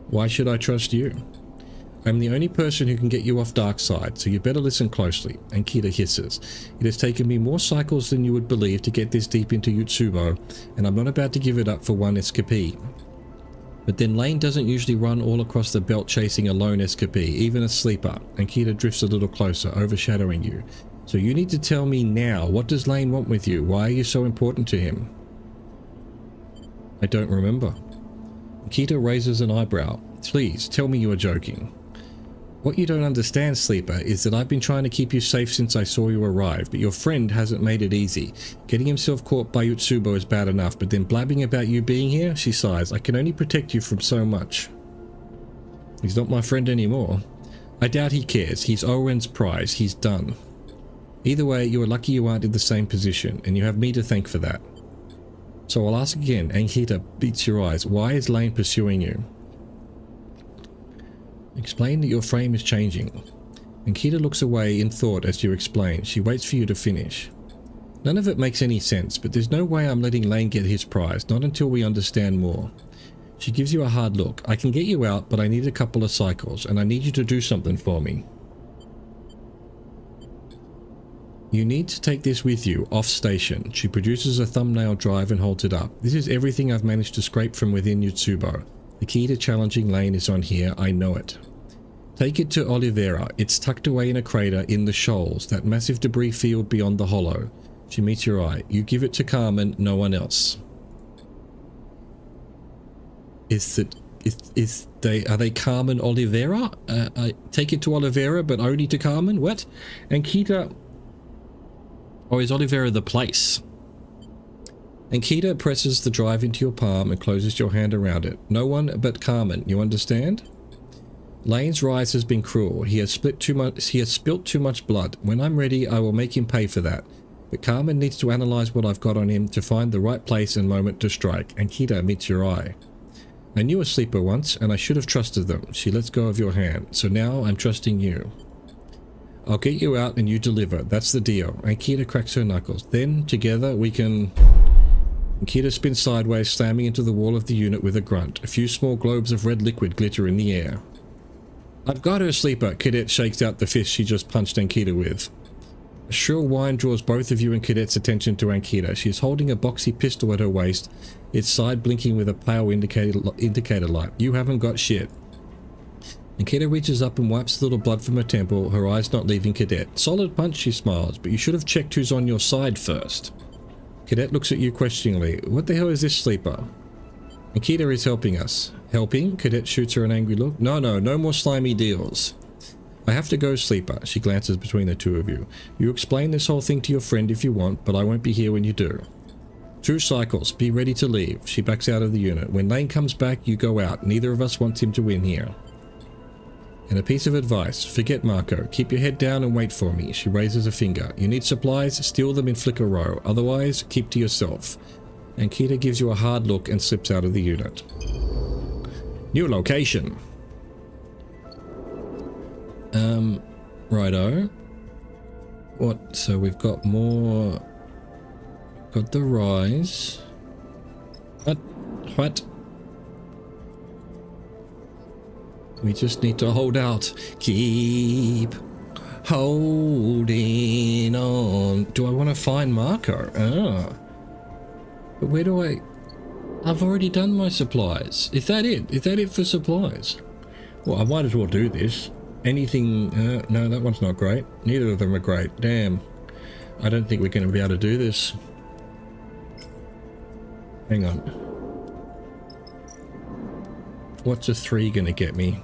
Why should I trust you? I'm the only person who can get you off Darkside, so you better listen closely. Ankita hisses. It has taken me more cycles than you would believe to get this deep into Utsubo, and I'm not about to give it up for one escapee. But then Lane doesn't usually run all across the belt chasing a lone escapee, even a sleeper. Ankita drifts a little closer, overshadowing you. So you need to tell me now, what does Lane want with you? Why are you so important to him? I don't remember. Ankita raises an eyebrow. Please, tell me you are joking. What you don't understand, Sleeper, is that I've been trying to keep you safe since I saw you arrive, but your friend hasn't made it easy. Getting himself caught by Utsubo is bad enough, but then blabbing about you being here? She sighs. I can only protect you from so much. He's not my friend anymore. I doubt he cares. He's Owen's prize. He's done. Either way, you are lucky you aren't in the same position, and you have me to thank for that. So I'll ask again. Ankita beats your eyes. Why is Lane pursuing you? Explain that your frame is changing. Ankita looks away in thought as you explain. She waits for you to finish. None of it makes any sense, but there's no way I'm letting Lane get his prize, not until we understand more. She gives you a hard look. I can get you out, but I need a couple of cycles, and I need you to do something for me. You need to take this with you, off station. She produces a thumbnail drive and holds it up. This is everything I've managed to scrape from within Yutsubo. The key to challenging Lane is on here, I know it. Take it to Oliveira. It's tucked away in a crater in the shoals, that massive debris field beyond the hollow. She meets your eye. You give it to Carmen, no one else. Are they Carmen Oliveira? I take it to Oliveira, but only to Carmen? What? And Kita... Oh, is Oliveira the place? And Kita presses the drive into your palm and closes your hand around it. No one but Carmen, you understand? Lane's rise has been cruel. He has spilt too much blood. When I'm ready, I will make him pay for that. But Carmen needs to analyze what I've got on him to find the right place and moment to strike. And Kita meets your eye. I knew a sleeper once, and I should have trusted them. She lets go of your hand, so now I'm trusting you. I'll get you out and you deliver. That's the deal. And Kita cracks her knuckles. Then, together, we can... And Kita spins sideways, slamming into the wall of the unit with a grunt. A few small globes of red liquid glitter in the air. I've got her, sleeper. Cadet shakes out the fist she just punched Ankita with. A shrill whine draws both of you and Cadet's attention to Ankita. She is holding a boxy pistol at her waist, its side blinking with a pale indicator light. You haven't got shit. Ankita reaches up and wipes a little blood from her temple, her eyes not leaving Cadet. Solid punch, she smiles, but you should have checked who's on your side first. Cadet looks at you questioningly. What the hell is this, sleeper? Ankita is helping us. Helping? Cadet shoots her an angry look. No more slimy deals. I have to go, sleeper. She glances between the two of you. You explain this whole thing to your friend if you want, but I won't be here when you do. 2 cycles. Be ready to leave. She backs out of the unit. When Lane comes back, you go out. Neither of us wants him to win here. And a piece of advice. Forget Marco. Keep your head down and wait for me. She raises a finger. You need supplies? Steal them in Flicker Row. Otherwise, keep to yourself. And Kita gives you a hard look and slips out of the unit. New location. Righto. What? So we've got more... Got the rise. What? We just need to hold out. Keep holding on. Do I want to find Marco? Ah. But where do I... I've already done my supplies. Is that it? Is that it for supplies? Well, I might as well do this. Anything... no, that one's not great. Neither of them are great. Damn. I don't think we're going to be able to do this. Hang on. What's a 3 going to get me?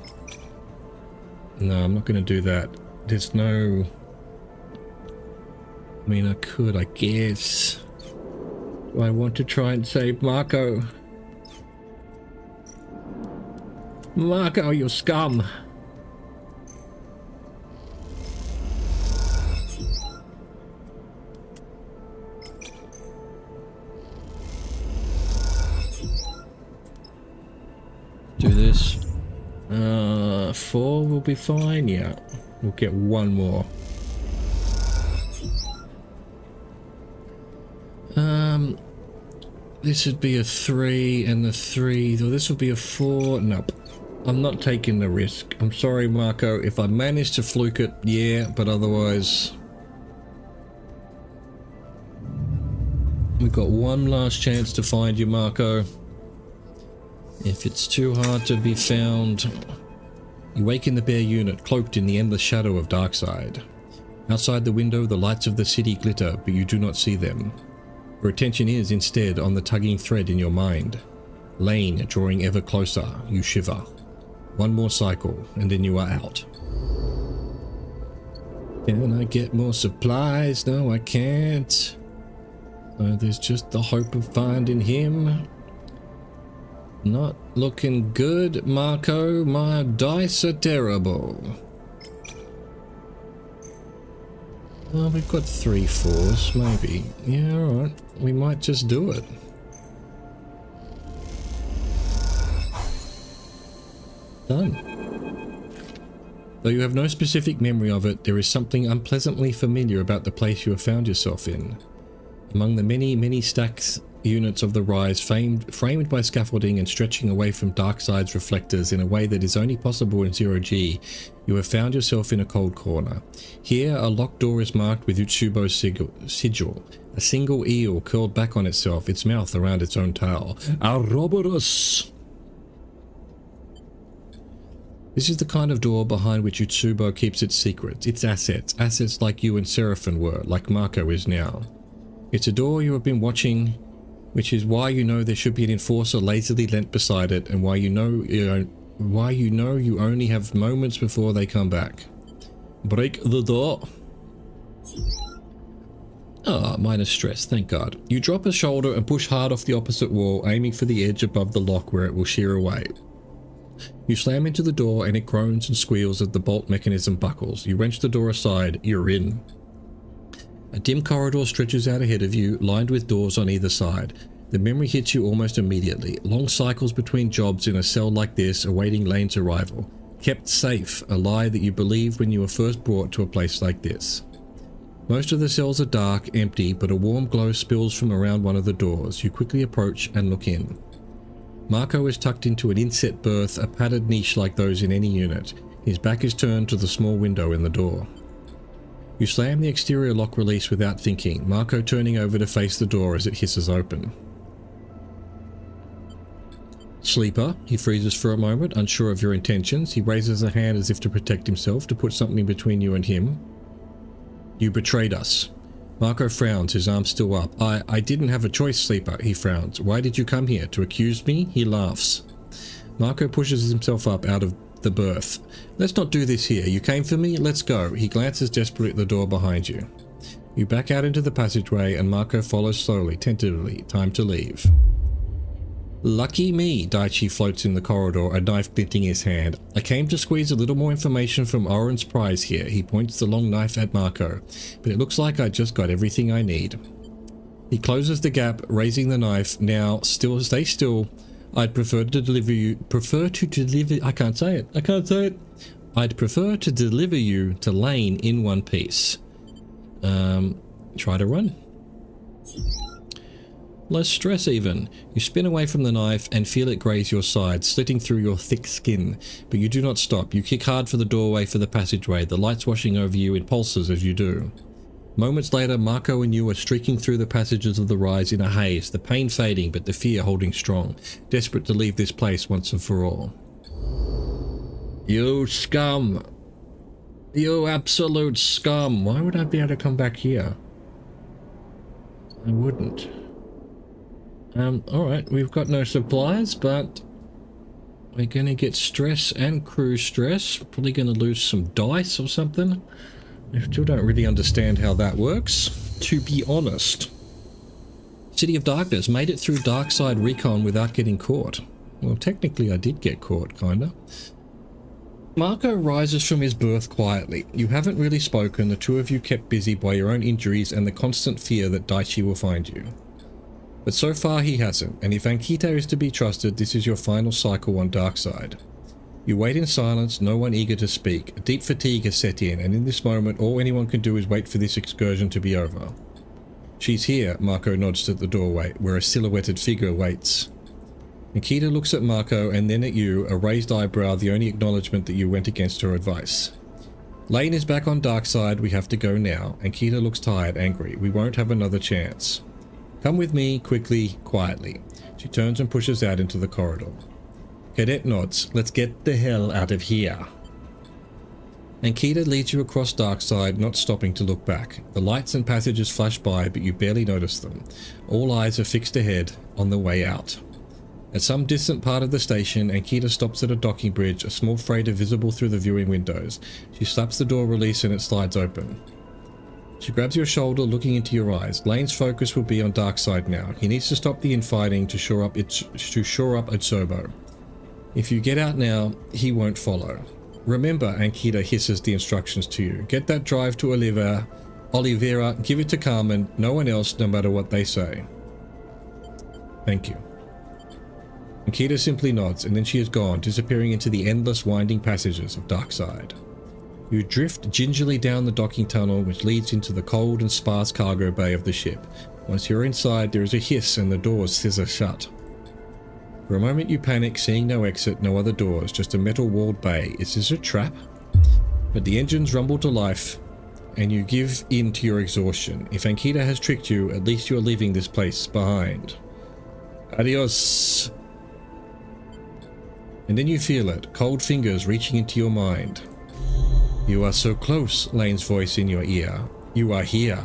No, I'm not going to do that. There's no... I mean, I could, I guess. Do I want to try and save Marco? Marco, you scum! Do this. 4 will be fine, yeah. We'll get 1 more. This would be a 3 and the 3, so this would be a 4. Nope. I'm not taking the risk. I'm sorry, Marco. If I manage to fluke it, yeah, but otherwise... We've got 1 last chance to find you, Marco. If it's too hard to be found... You wake in the bare unit, cloaked in the endless shadow of Darkside. Outside the window, the lights of the city glitter, but you do not see them. Your attention is, instead, on the tugging thread in your mind. Lane drawing ever closer, you shiver. 1 more cycle, and then you are out. Can I get more supplies? No, I can't. So there's just the hope of finding him. Not looking good, Marco. My dice are terrible. Oh, we've got 3 4s, maybe. Yeah, alright. We might just do it. Done. Though you have no specific memory of it, there is something unpleasantly familiar about the place you have found yourself in. Among the many stacks units of the rise, framed by scaffolding and stretching away from Darkside's reflectors in a way that is only possible in 0G, you have found yourself in a cold corner. Here, a locked door is marked with Utsubo's sigil, a single eel curled back on itself, its mouth around its own tail. Ouroboros! This is the kind of door behind which Utsubo keeps its secrets, its assets like you and Seraphim were, like Marco is now. It's a door you have been watching, which is why you know there should be an enforcer lazily leant beside it, and why you know you only have moments before they come back. Break the door. Ah, minus stress, thank God. You drop a shoulder and push hard off the opposite wall, aiming for the edge above the lock where it will shear away. You slam into the door and it groans and squeals as the bolt mechanism buckles. You wrench the door aside. You're in. A dim corridor stretches out ahead of you, lined with doors on either side. The memory hits you almost immediately. Long cycles between jobs in a cell like this, awaiting Lane's arrival. Kept safe, a lie that you believed when you were first brought to a place like this. Most of the cells are dark, empty, but a warm glow spills from around one of the doors. You quickly approach and look in. Marco is tucked into an inset berth, a padded niche like those in any unit. His back is turned to the small window in the door. You slam the exterior lock release without thinking, Marco turning over to face the door as it hisses open. Sleeper, he freezes for a moment, unsure of your intentions. He raises a hand as if to protect himself, to put something between you and him. You betrayed us. Marco frowns, his arm still up. I didn't have a choice, Sleeper, he frowns. Why did you come here? To accuse me? He laughs. Marco pushes himself up out of the berth. Let's not do this here. You came for me? Let's go. He glances desperately at the door behind you. You back out into the passageway and Marco follows slowly, tentatively. Time to leave. Lucky me, Daichi floats in the corridor, a knife glinting his hand. I came to squeeze a little more information from Oren's prize here. He points the long knife at Marco, but it looks like I just got everything I need. He closes the gap, raising the knife. Now, stay still. I'd prefer to deliver I can't say it. I'd prefer to deliver you to Lane in one piece. Try to run. Less stress even. You spin away from the knife and feel it graze your side, slitting through your thick skin. But you do not stop. You kick hard for the doorway for the passageway, the lights washing over you in pulses as you do. Moments later, Marco and you are streaking through the passages of the rise in a haze, the pain fading but the fear holding strong, desperate to leave this place once and for all. You scum! You absolute scum! Why would I be able to come back here? I wouldn't. Alright, we've got no supplies, but we're gonna get stress and crew stress. Probably gonna lose some dice or something. I still don't really understand how that works, to be honest. City of Darkness, made it through Darkside Recon without getting caught. Well, technically I did get caught, kinda. Marco rises from his berth quietly. You haven't really spoken, the two of you kept busy by your own injuries and the constant fear that Daichi will find you. But so far he hasn't, and if Ankita is to be trusted, this is your final cycle on Darkside. You wait in silence, no one eager to speak. A deep fatigue has set in, and in this moment all anyone can do is wait for this excursion to be over. She's here, Marco nods at the doorway, where a silhouetted figure waits. Ankita looks at Marco and then at you, a raised eyebrow the only acknowledgement that you went against her advice. Lane is back on Darkside, we have to go now. Ankita looks tired, angry. We won't have another chance. Come with me, quickly, quietly. She turns and pushes out into the corridor. Cadet nods. Let's get the hell out of here. Ankita leads you across Darkside, not stopping to look back. The lights and passages flash by, but you barely notice them. All eyes are fixed ahead, on the way out. At some distant part of the station, Ankita stops at a docking bridge, a small freighter visible through the viewing windows. She slaps the door release and it slides open. She grabs your shoulder, looking into your eyes. Lane's focus will be on Darkside now. He needs to stop the infighting to shore up Utsubo. If you get out now, he won't follow. Remember, Ankita hisses the instructions to you. Get that drive to Oliveira, give it to Carmen, no one else, no matter what they say. Thank you. Ankita simply nods, and then she is gone, disappearing into the endless winding passages of Darkside. You drift gingerly down the docking tunnel which leads into the cold and sparse cargo bay of the ship. Once you're inside, there is a hiss and the doors scissor shut. For a moment you panic, seeing no exit, no other doors, just a metal-walled bay. Is this a trap? But the engines rumble to life, and you give in to your exhaustion. If Ankita has tricked you, at least you are leaving this place behind. Adios. And then you feel it, cold fingers reaching into your mind. You are so close, Lane's voice in your ear. You are here.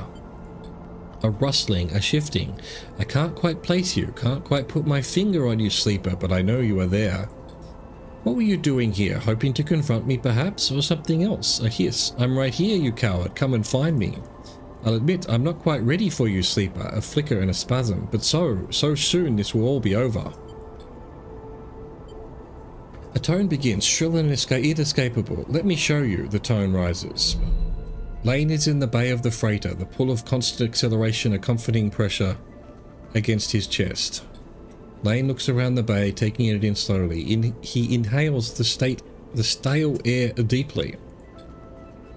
A rustling, a shifting. I can't quite place you, can't quite put my finger on you, sleeper, but I know you are there. What were you doing here, hoping to confront me perhaps, or something else? A hiss. I'm right here, you coward, come and find me. I'll admit, I'm not quite ready for you, sleeper, a flicker and a spasm, but so soon this will all be over. A tone begins, shrill and inescapable. Let me show you, the tone rises. Lane is in the bay of the freighter, the pull of constant acceleration, a comforting pressure against his chest. Lane looks around the bay, taking it in slowly. He inhales the stale air deeply.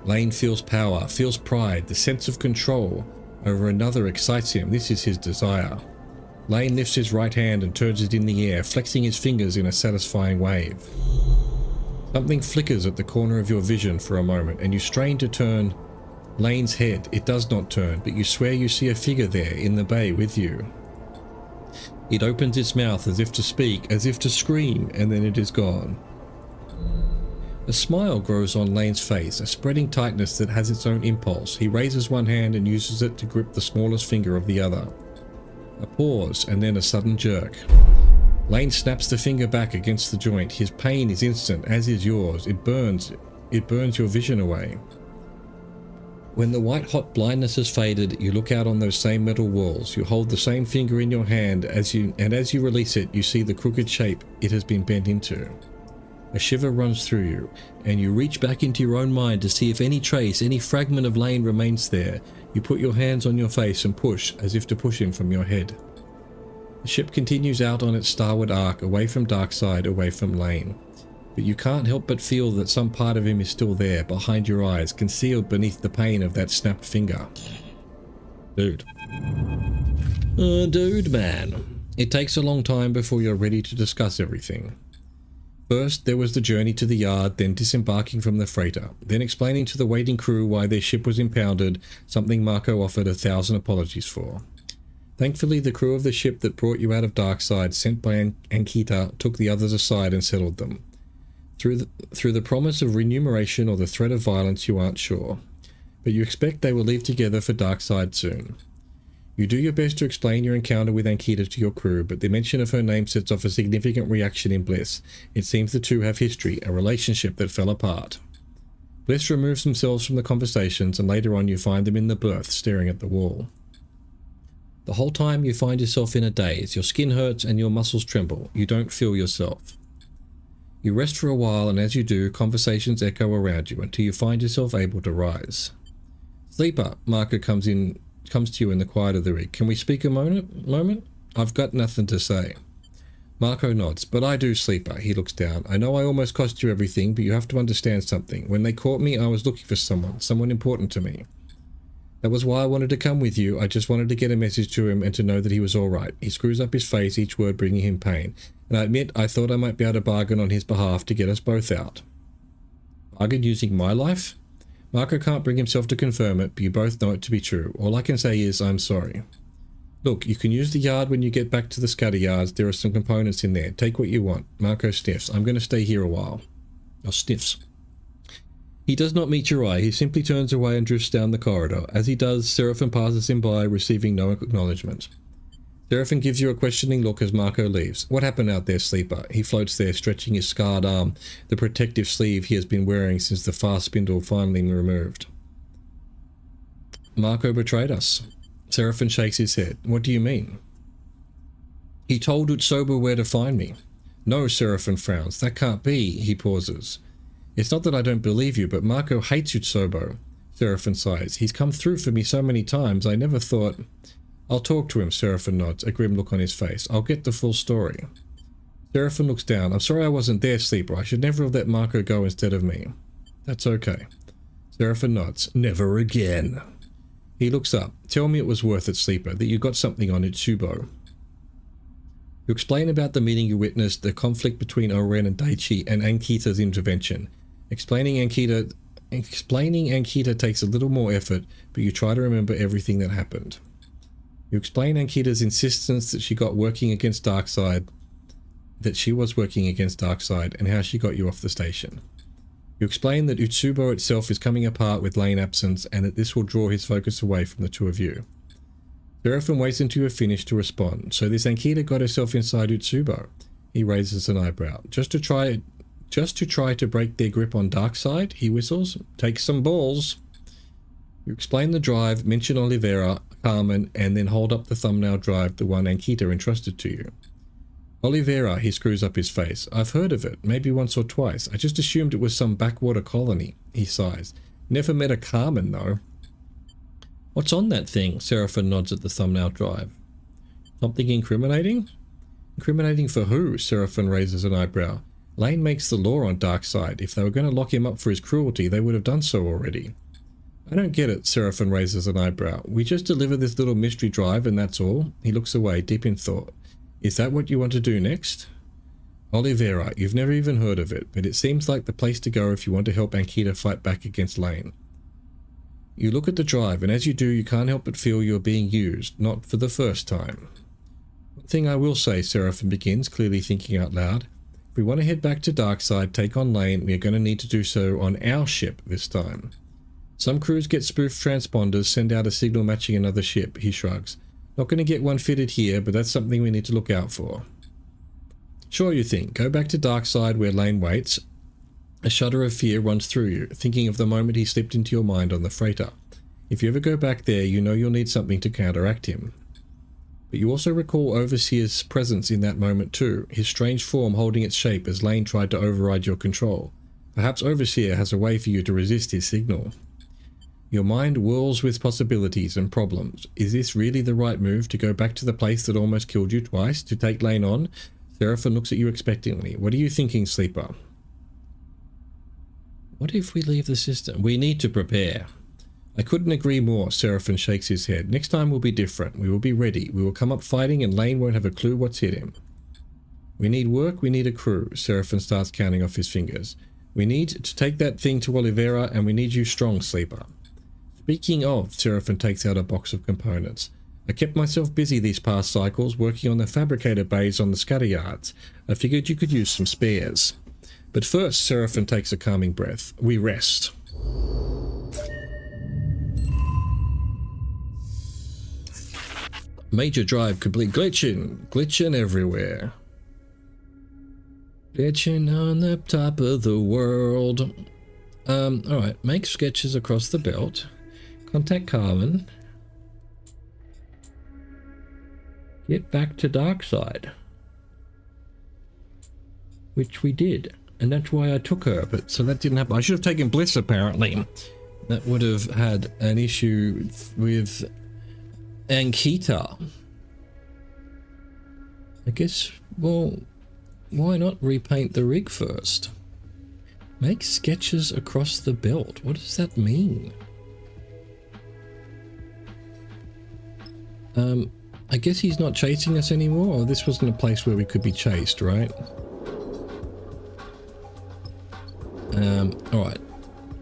Lane feels power, feels pride, the sense of control over another excites him. This is his desire. Lane lifts his right hand and turns it in the air, flexing his fingers in a satisfying wave. Something flickers at the corner of your vision for a moment, and you strain to turn Lane's head. It does not turn, but you swear you see a figure there in the bay with you. It opens its mouth as if to speak, as if to scream, and then it is gone. A smile grows on Lane's face, a spreading tightness that has its own impulse. He raises one hand and uses it to grip the smallest finger of the other. A pause, and then a sudden jerk. Lane snaps the finger back against the joint. His pain is instant, as is yours. It burns your vision away. When the white-hot blindness has faded, you look out on those same metal walls. You hold the same finger in your hand, as you release it, you see the crooked shape it has been bent into. A shiver runs through you, and you reach back into your own mind to see if any trace, any fragment of Lane remains there. You put your hands on your face and push, as if to push him from your head. The ship continues out on its starward arc, away from Darkside, away from Lane. But you can't help but feel that some part of him is still there, behind your eyes, concealed beneath the pain of that snapped finger. Dude. Dude, man. It takes a long time before you're ready to discuss everything. First, there was the journey to the yard, then disembarking from the freighter, then explaining to the waiting crew why their ship was impounded, something Marco offered 1,000 apologies for. Thankfully, the crew of the ship that brought you out of Darkside, sent by Ankita, took the others aside and settled them. Through the promise of remuneration or the threat of violence, you aren't sure. But you expect they will leave together for Darkside soon. You do your best to explain your encounter with Ankita to your crew, but the mention of her name sets off a significant reaction in Bliss. It seems the two have history, a relationship that fell apart. Bliss removes themselves from the conversations, and later on you find them in the berth, staring at the wall. The whole time you find yourself in a daze. Your skin hurts and your muscles tremble. You don't feel yourself. You rest for a while, and as you do, conversations echo around you until you find yourself able to rise. Sleeper, Marco comes to you in the quiet of the rig. Can we speak a moment? I've got nothing to say. Marco nods. But I do, Sleeper. He looks down. I know I almost cost you everything, but you have to understand something. When they caught me, I was looking for someone important to me. That was why I wanted to come with you. I just wanted to get a message to him and to know that he was alright. He screws up his face, each word bringing him pain. And I admit, I thought I might be able to bargain on his behalf to get us both out. Bargain using my life? Marco can't bring himself to confirm it, but you both know it to be true. All I can say is, I'm sorry. Look, you can use the yard when you get back to the scatter yards. There are some components in there. Take what you want. Marco sniffs. I'm going to stay here a while. Or sniffs. He does not meet your eye. He simply turns away and drifts down the corridor. As he does, Seraphim passes him by, receiving no acknowledgement. Seraphim gives you a questioning look as Marco leaves. What happened out there, Sleeper? He floats there, stretching his scarred arm, the protective sleeve he has been wearing since the fast spindle finally removed. Marco betrayed us. Seraphim shakes his head. What do you mean? He told Utsoba where to find me. No, Seraphim frowns. That can't be. He pauses. It's not that I don't believe you, but Marco hates Utsobo. Seraphim sighs. He's come through for me so many times, I never thought... I'll talk to him, Seraphim nods, a grim look on his face. I'll get the full story. Seraphim looks down. I'm sorry I wasn't there, Sleeper. I should never have let Marco go instead of me. That's okay. Seraphim nods. Never again. He looks up. Tell me it was worth it, Sleeper, that you got something on Utsubo. You explain about the meeting you witnessed, the conflict between Oren and Daichi, and Ankita's intervention. Explaining Ankita takes a little more effort, but you try to remember everything that happened. You explain Ankita's insistence that she was working against Darkseid, and how she got you off the station. You explain that Utsubo itself is coming apart with Lane absence, and that this will draw his focus away from the two of you. Seraphim waits until you are finished to respond. So this Ankita got herself inside Utsubo. He raises an eyebrow. Just to try to break their grip on Darkseid, he whistles. Take some balls. You explain the drive, mention Oliveira, Carmen, and then hold up the thumbnail drive, the one Ankita entrusted to you. Oliveira, he screws up his face. I've heard of it, maybe once or twice. I just assumed it was some backwater colony. He sighs. Never met a Carmen, though. What's on that thing? Seraphim nods at the thumbnail drive. Something incriminating? Incriminating for who? Seraphim raises an eyebrow. Lane makes the law on Darkseid. If they were going to lock him up for his cruelty, they would have done so already. I don't get it, Seraphim raises an eyebrow. We just deliver this little mystery drive and that's all. He looks away, deep in thought. Is that what you want to do next? Oliveira, you've never even heard of it, but it seems like the place to go if you want to help Ankita fight back against Lane. You look at the drive, and as you do, you can't help but feel you're being used, not for the first time. One thing I will say, Seraphim begins, clearly thinking out loud. If we want to head back to Darkseid, take on Lane, we are going to need to do so on our ship this time. Some crews get spoofed transponders, send out a signal matching another ship, he shrugs. Not going to get one fitted here, but that's something we need to look out for. Sure, you think. Go back to Darkseid where Lane waits. A shudder of fear runs through you, thinking of the moment he slipped into your mind on the freighter. If you ever go back there, you know you'll need something to counteract him. But you also recall Overseer's presence in that moment too, his strange form holding its shape as Lane tried to override your control. Perhaps Overseer has a way for you to resist his signal. Your mind whirls with possibilities and problems. Is this really the right move to go back to the place that almost killed you twice, to take Lane on? Seraphim looks at you expectantly. What are you thinking, Sleeper? What if we leave the system? We need to prepare. I couldn't agree more, Seraphim shakes his head. Next time will be different. We will be ready. We will come up fighting and Lane won't have a clue what's hit him. We need work, we need a crew. Seraphim starts counting off his fingers. We need to take that thing to Oliveira and we need you strong, Sleeper. Speaking of, Seraphim takes out a box of components. I kept myself busy these past cycles working on the fabricator bays on the scutter yards. I figured you could use some spares. But first, Seraphim takes a calming breath. We rest. Major drive complete. Glitching everywhere. Glitching on the top of the world. Alright, make sketches across the belt. Contact Carmen. Get back to Darkseid. Which we did. And that's why I took her, but so that didn't happen. I should have taken Bliss, apparently. That would have had an issue with Ankita. I guess, well, why not repaint the rig first? Make sketches across the belt. What does that mean? I guess he's not chasing us anymore, or this wasn't a place where we could be chased, right? Alright.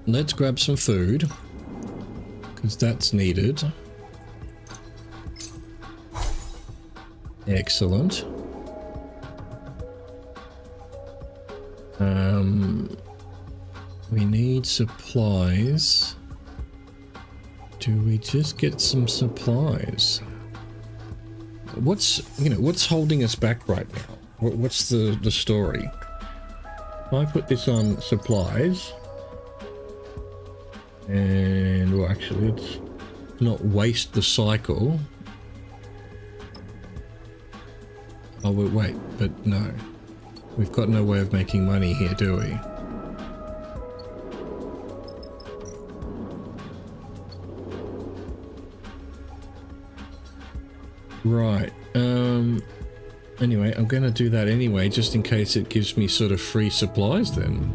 Let's grab some food, because that's needed. Excellent. We need supplies. Do we just get some supplies? What's holding us back right now? What's the story? If I put this on supplies, and well, actually, let's not waste the cycle. Oh, wait, but no. We've got no way of making money here, do we? Right, anyway, I'm gonna do that anyway, just in case it gives me sort of free supplies then.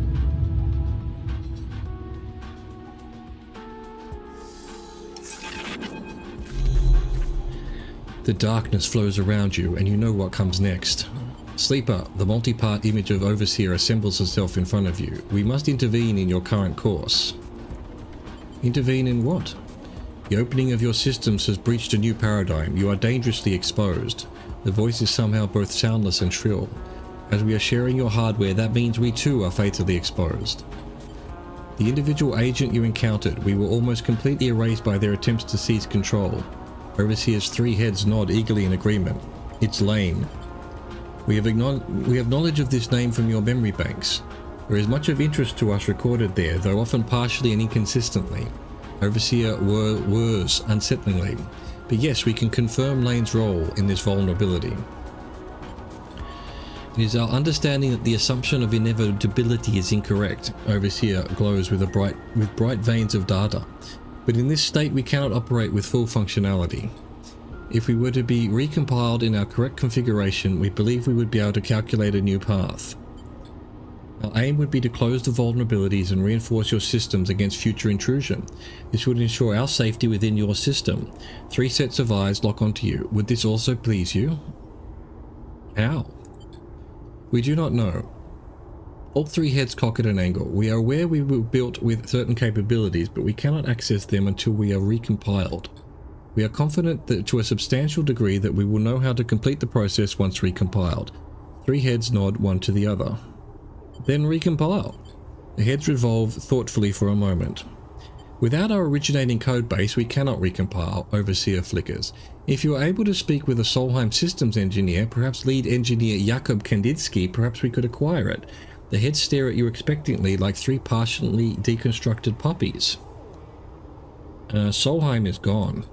The darkness flows around you, and you know what comes next. Sleeper, the multi-part image of Overseer assembles itself in front of you. We must intervene in your current course. Intervene in what? The opening of your systems has breached a new paradigm. You are dangerously exposed. The voice is somehow both soundless and shrill. As we are sharing your hardware, that means we too are fatally exposed. The individual agent you encountered, we were almost completely erased by their attempts to seize control. Overseer's 3 heads nod eagerly in agreement. It's Lane. We have knowledge of this name from your memory banks. There is much of interest to us recorded there, though often partially and inconsistently. Overseer whirs unsettlingly. But yes, we can confirm Lane's role in this vulnerability. It is our understanding that the assumption of inevitability is incorrect. Overseer glows with bright veins of data. But in this state we cannot operate with full functionality. If we were to be recompiled in our correct configuration, we believe we would be able to calculate a new path. Our aim would be to close the vulnerabilities and reinforce your systems against future intrusion. This would ensure our safety within your system. 3 sets of eyes lock onto you. Would this also please you? How? We do not know. All 3 heads cock at an angle. We are aware we were built with certain capabilities, but we cannot access them until we are recompiled. We are confident that to a substantial degree that we will know how to complete the process once recompiled. 3 heads nod one to the other. Then recompile. The heads revolve thoughtfully for a moment. Without our originating codebase, we cannot recompile, Overseer flickers. If you are able to speak with a Solheim systems engineer, perhaps lead engineer Jakub Kandinsky, perhaps we could acquire it. The heads stare at you expectantly like 3 partially deconstructed puppies. Solheim is gone.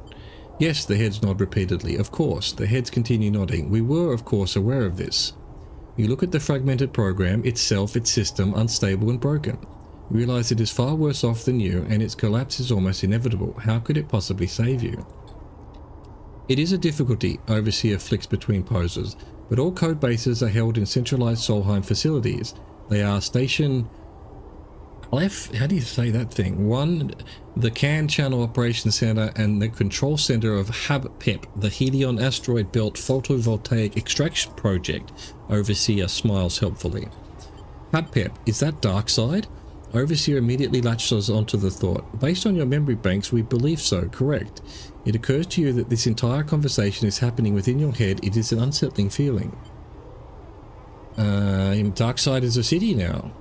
Yes, the heads nod repeatedly. Of course, the heads continue nodding. We were, of course, aware of this. You look at the fragmented program, itself, its system, unstable and broken. You realize it is far worse off than you, and its collapse is almost inevitable. How could it possibly save you? It is a difficulty, Overseer flicks between poses, but all code bases are held in centralized Solheim facilities. They are Station F, how do you say that thing? 1, the CAN Channel Operations Center, and the Control Center of HAB-PEP, the Helion Asteroid Belt Photovoltaic Extraction Project. Overseer smiles helpfully. HAB-PEP, is that dark side? Overseer immediately latches onto the thought. Based on your memory banks, we believe so, correct. It occurs to you that this entire conversation is happening within your head. It is an unsettling feeling. Dark side is a city now.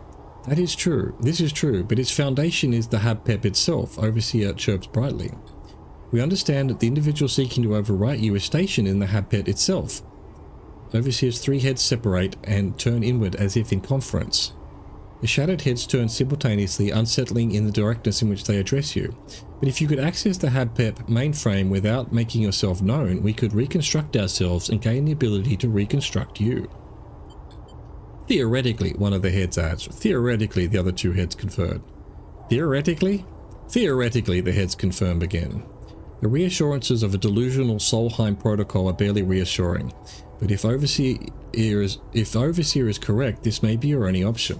That is true. This is true, but its foundation is the HAB-PEP itself, Overseer chirps brightly. We understand that the individual seeking to overwrite you is stationed in the HAB-PEP itself. Overseer's 3 heads separate and turn inward as if in conference. The shattered heads turn simultaneously, unsettling in the directness in which they address you. But if you could access the HAB-PEP mainframe without making yourself known, we could reconstruct ourselves and gain the ability to reconstruct you. Theoretically, one of the heads adds. Theoretically, the other 2 heads conferred. Theoretically? Theoretically, the heads confirm again. The reassurances of a delusional Solheim protocol are barely reassuring, but if Overseer is correct, this may be your only option.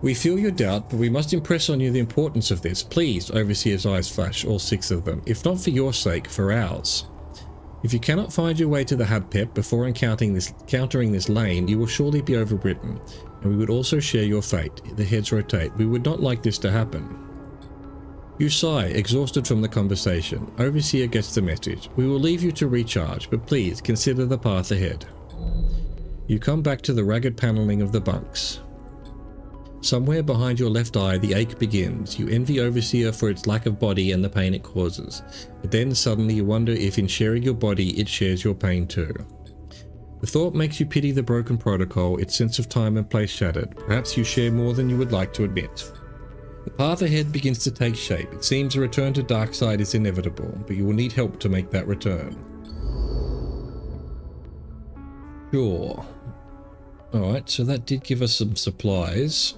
We feel your doubt, but we must impress on you the importance of this. Please, Overseer's eyes flash, all 6 of them, if not for your sake, for ours. If you cannot find your way to the HAB-PEP before encountering this lane, you will surely be overwritten, and we would also share your fate. The heads rotate. We would not like this to happen. You sigh, exhausted from the conversation. Overseer gets the message. We will leave you to recharge, but please consider the path ahead. You come back to the ragged paneling of the bunks. Somewhere behind your left eye, the ache begins. You envy Overseer for its lack of body and the pain it causes. But then suddenly you wonder if in sharing your body, it shares your pain too. The thought makes you pity the broken protocol, its sense of time and place shattered. Perhaps you share more than you would like to admit. The path ahead begins to take shape. It seems a return to Darkside is inevitable, but you will need help to make that return. Sure. Alright, so that did give us some supplies.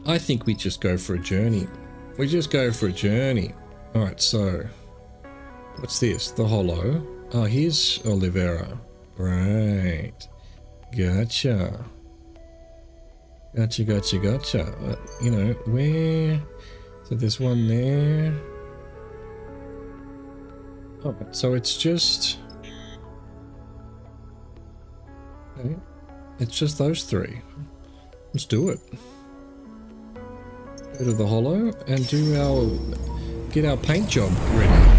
I think we just go for a journey. We just go for a journey. Alright, so what's this? The Hollow. Oh, here's Olivera. Right. Gotcha. Gotcha. You know, where? So there's one there. Alright, so it's just... Okay. It's just those three. Let's do it. Go to the hollow and do our... get our paint job ready.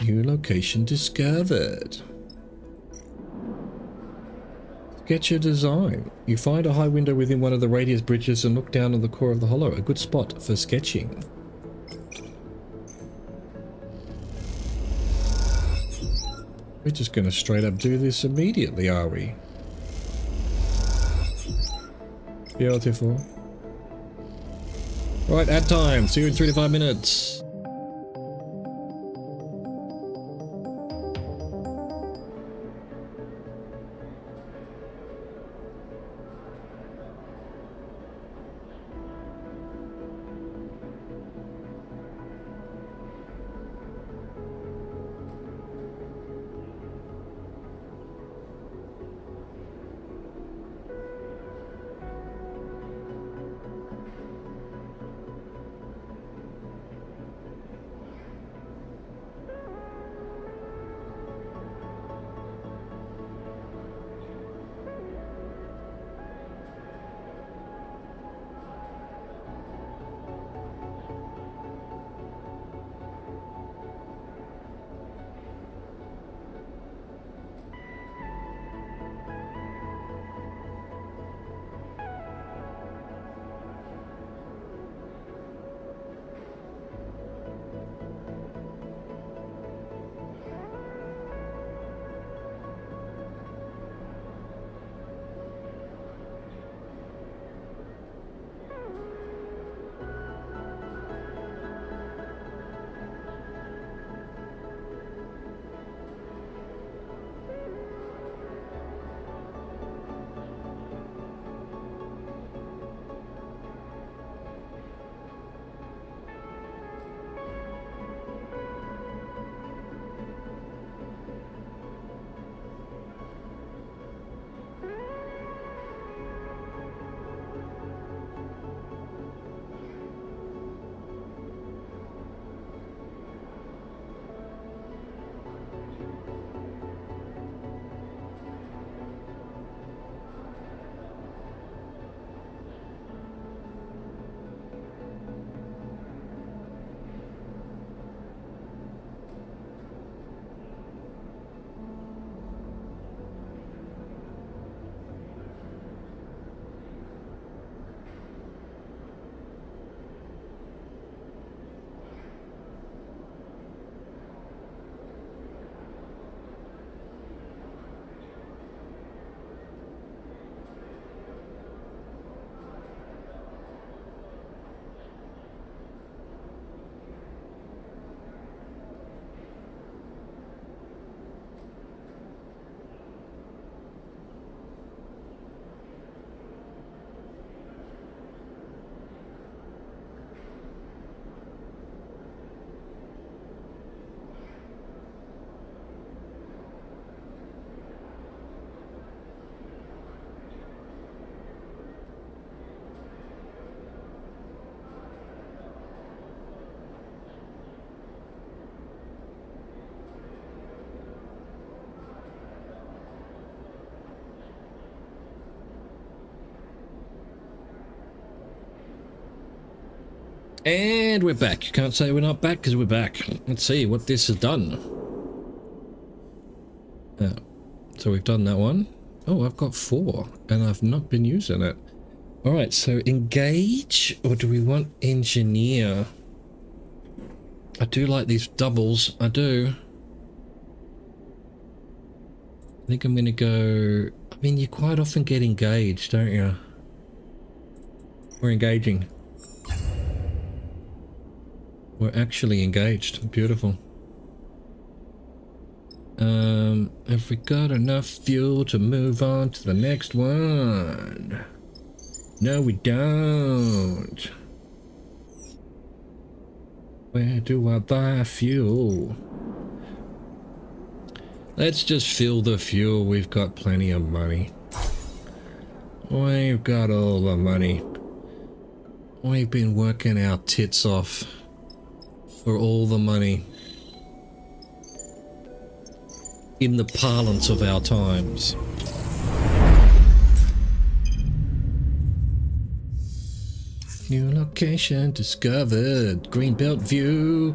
New location discovered. Sketch your design. You find a high window within one of the radius bridges and look down on the core of the hollow. A good spot for sketching. We're just going to straight up do this immediately, are we? Beautiful. Right, ad time. See you in 3 to 5 minutes. And we're back. You can't say we're not back because we're back. Let's see what this has done. So we've done that one. Oh, I've got 4 and I've not been using it. All right, so engage, or do we want engineer? I do like these doubles. I do. I think I'm going to go... I mean, you quite often get engaged, don't you? We're engaging. We're actually engaged. Beautiful. Have we got enough fuel to move on to the next one? No, we don't. Where do I buy fuel? Let's just fill the fuel. We've got plenty of money. We've got all the money. We've been working our tits off for all the money. In the parlance of our times. New location discovered. Greenbelt view.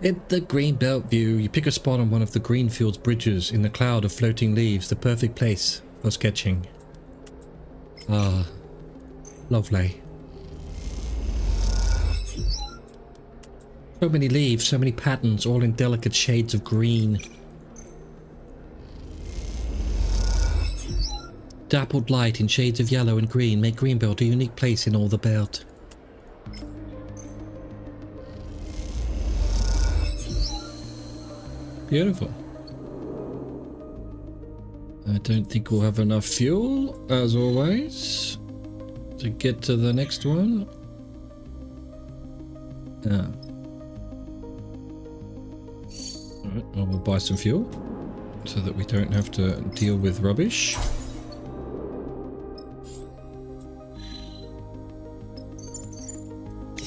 At the Greenbelt view, you pick a spot on one of the Greenfields bridges in the cloud of floating leaves, the perfect place for sketching. Ah, lovely. So many leaves, so many patterns, all in delicate shades of green. Dappled light in shades of yellow and green make Greenbelt a unique place in all the belt. Beautiful. I don't think we'll have enough fuel, as always, to get to the next one. Ah. Alright, well, we'll buy some fuel so that we don't have to deal with rubbish.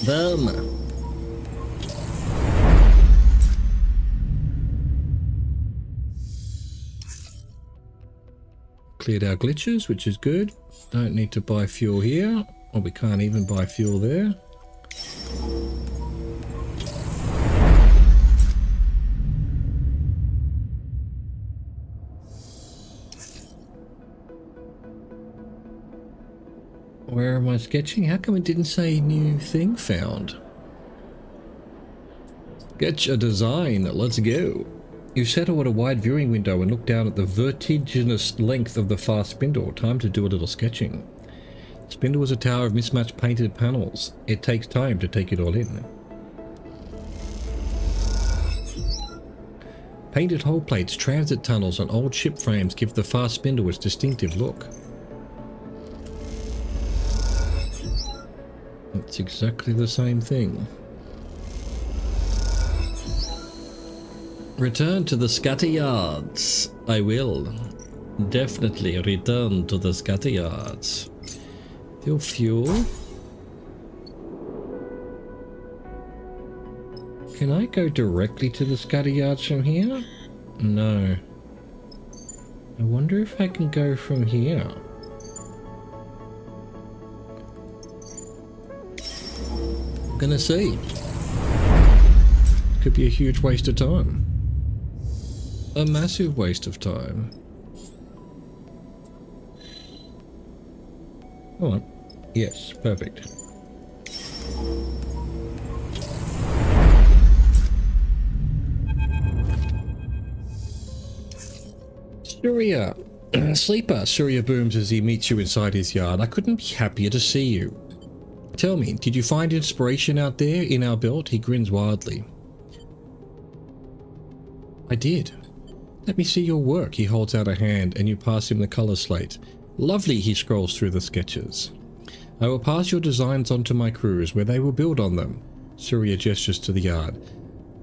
Boom. Cleared our glitches, which is good. Don't need to buy fuel here, or we can't even buy fuel there. Where am I sketching? How come it didn't say new thing found? Sketch a design, let's go. You settle at a wide viewing window and look down at the vertiginous length of the fast spindle. Time to do a little sketching. The spindle is a tower of mismatched painted panels. It takes time to take it all in. Painted hull plates, transit tunnels and old ship frames give the fast spindle its distinctive look. It's exactly the same thing. Return to the scatter yards. I will. Definitely return to the scatter yards. Fill fuel. Can I go directly to the scatter yards from here? No. I wonder if I can go from here. I'm gonna see. Could be a huge waste of time. A massive waste of time. Come on. Yes, perfect. Surya. Sleeper, Surya booms as he meets you inside his yard. I couldn't be happier to see you. Tell me, did you find inspiration out there in our belt? He grins wildly. I did. Let me see your work. He holds out a hand and you pass him the color slate. Lovely, he scrolls through the sketches. I will pass your designs on to my crews where they will build on them. Surya gestures to the yard.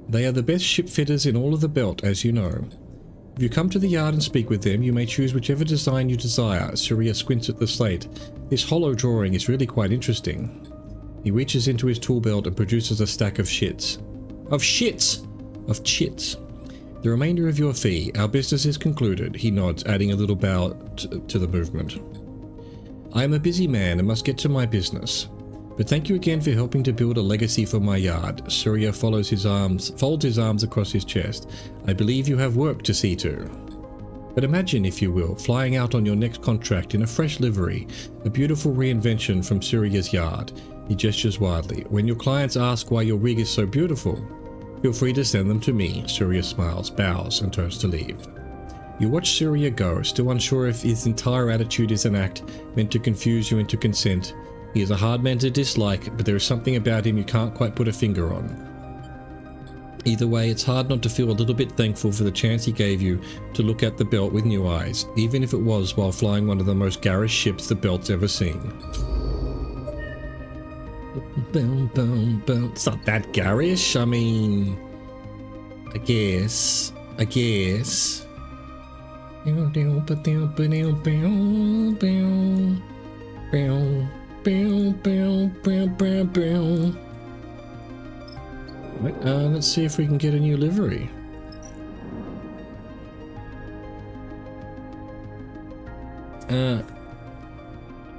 They are the best ship fitters in all of the belt, as you know. If you come to the yard and speak with them, you may choose whichever design you desire. Surya squints at the slate. This hollow drawing is really quite interesting. He reaches into his tool belt and produces a stack of shits. Of shits! Of chits. The remainder of your fee. Our business is concluded. He nods, adding a little bow to the movement. I am a busy man and must get to my business. But thank you again for helping to build a legacy for my yard. Surya folds his arms across his chest. I believe you have work to see to. But imagine, if you will, flying out on your next contract in a fresh livery, a beautiful reinvention from Surya's yard. He gestures wildly. When your clients ask why your rig is so beautiful, feel free to send them to me. Surya smiles, bows, and turns to leave. You watch Surya go, still unsure if his entire attitude is an act meant to confuse you into consent. He is a hard man to dislike, but there is something about him you can't quite put a finger on. Either way, it's hard not to feel a little bit thankful for the chance he gave you to look at the belt with new eyes, even if it was while flying one of the most garish ships the belt's ever seen. Boom, boom, boom. It's not that garish. I mean, I guess. Right, let's see if we can get a new livery.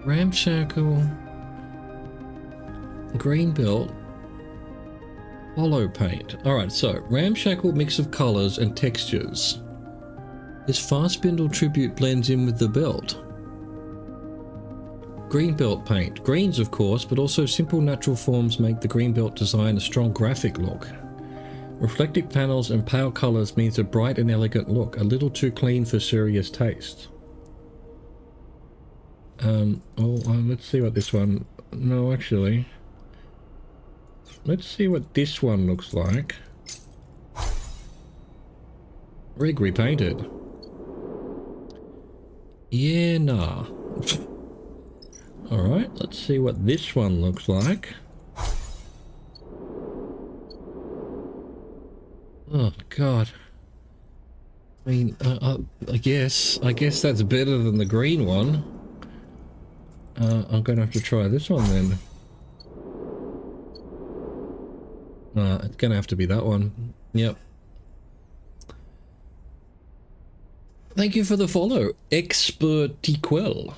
Ramshackle, green belt, hollow paint. Alright, so ramshackle mix of colors and textures. This fast spindle tribute blends in with the belt. Green belt paint. Greens, of course, but also simple natural forms make the green belt design a strong graphic look. Reflective panels and pale colors means a bright and elegant look, a little too clean for serious taste. Let's see what this one... No, actually. Let's see what this one looks like. Rig repainted. Yeah, nah. Alright, let's see what this one looks like. Oh, God. I mean, I guess that's better than the green one. I'm gonna have to try this one then. It's gonna have to be that one. Yep. Thank you for the follow, Expertiquel.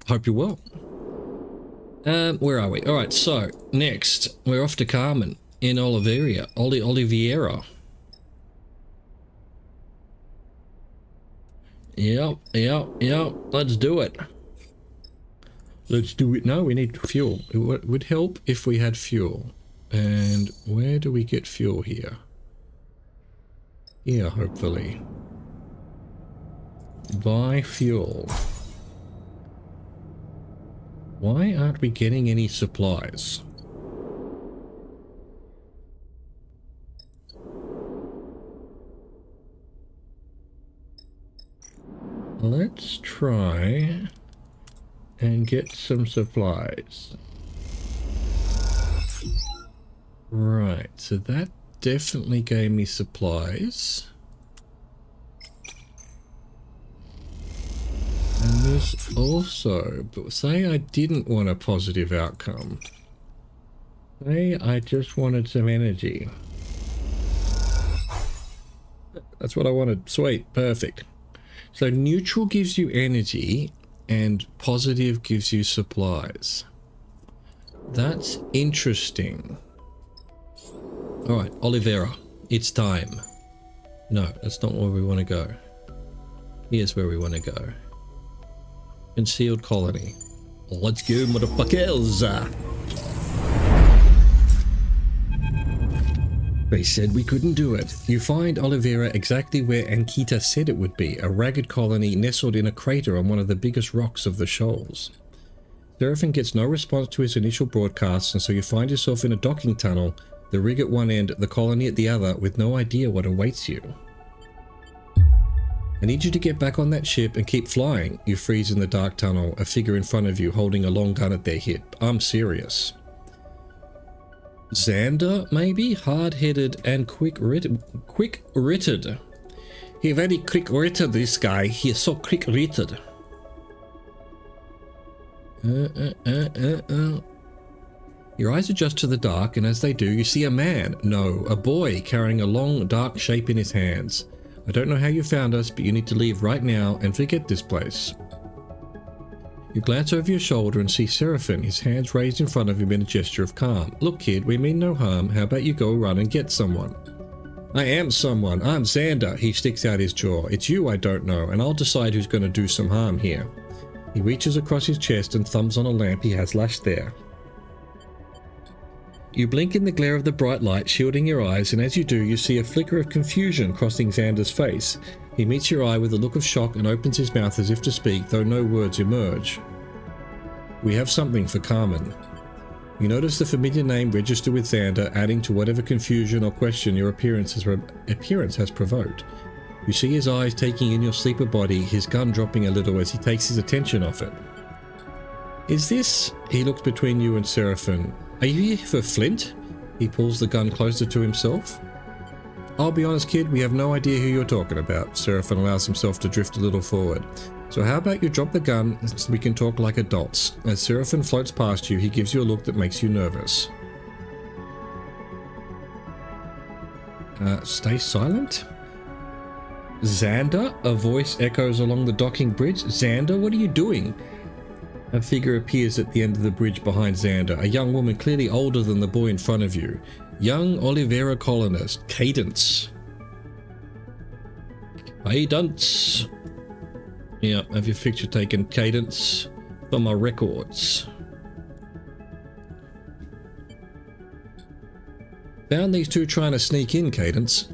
Hope you're well. Where are we? Alright, so, next, we're off to Carmen in Oliveira. Oliveira. Yep, let's do it. Let's do it. No, we need fuel. It would help if we had fuel. And where do we get fuel here? Here, hopefully. Buy fuel. Why aren't we getting any supplies? Let's try and get some supplies. Right, so that definitely gave me supplies. And this also, but say I didn't want a positive outcome. Say I just wanted some energy. That's what I wanted. Sweet, perfect. So neutral gives you energy and positive gives you supplies. That's interesting. Alright, Oliveira, it's time. No, that's not where we want to go. Here's where we want to go. Concealed colony. Let's go, motherfuckers! They said we couldn't do it. You find Oliveira exactly where Ankita said it would be, a ragged colony nestled in a crater on one of the biggest rocks of the shoals. Seraphin gets no response to his initial broadcasts, and so you find yourself in a docking tunnel, the rig at one end, the colony at the other, with no idea what awaits you. I need you to get back on that ship and keep flying. You freeze in the dark tunnel, a figure in front of you holding a long gun at their hip. I'm serious. Xander, maybe? Hard-headed and quick-witted. He very quick-witted, this guy. He is so quick-witted. Your eyes adjust to the dark, and as they do, you see a man, no, a boy, carrying a long, dark shape in his hands. I don't know how you found us, but you need to leave right now and forget this place. You glance over your shoulder and see Seraphin, his hands raised in front of him in a gesture of calm. Look, kid, we mean no harm. How about you go run and get someone? I am someone. I'm Xander. He sticks out his jaw. It's you I don't know, and I'll decide who's going to do some harm here. He reaches across his chest and thumbs on a lamp he has lashed there. You blink in the glare of the bright light, shielding your eyes, and as you do, you see a flicker of confusion crossing Xander's face. He meets your eye with a look of shock and opens his mouth as if to speak, though no words emerge. We have something for Carmen. You notice the familiar name registered with Xander, adding to whatever confusion or question your appearance has provoked. You see his eyes taking in your sleeper body, his gun dropping a little as he takes his attention off it. Is this... He looks between you and Seraphin. Are you here for Flint? He pulls the gun closer to himself. I'll be honest, kid, we have no idea who you're talking about. Seraphim allows himself to drift a little forward. So how about you drop the gun so we can talk like adults? As Seraphim floats past you, he gives you a look that makes you nervous. Stay silent? Xander? A voice echoes along the docking bridge. Xander, what are you doing? A figure appears at the end of the bridge behind Xander, a young woman clearly older than the boy in front of you. Young Oliveira colonist, Cadence. Cadence. Yeah, have your picture taken, Cadence, for my records. Found these two trying to sneak in, Cadence.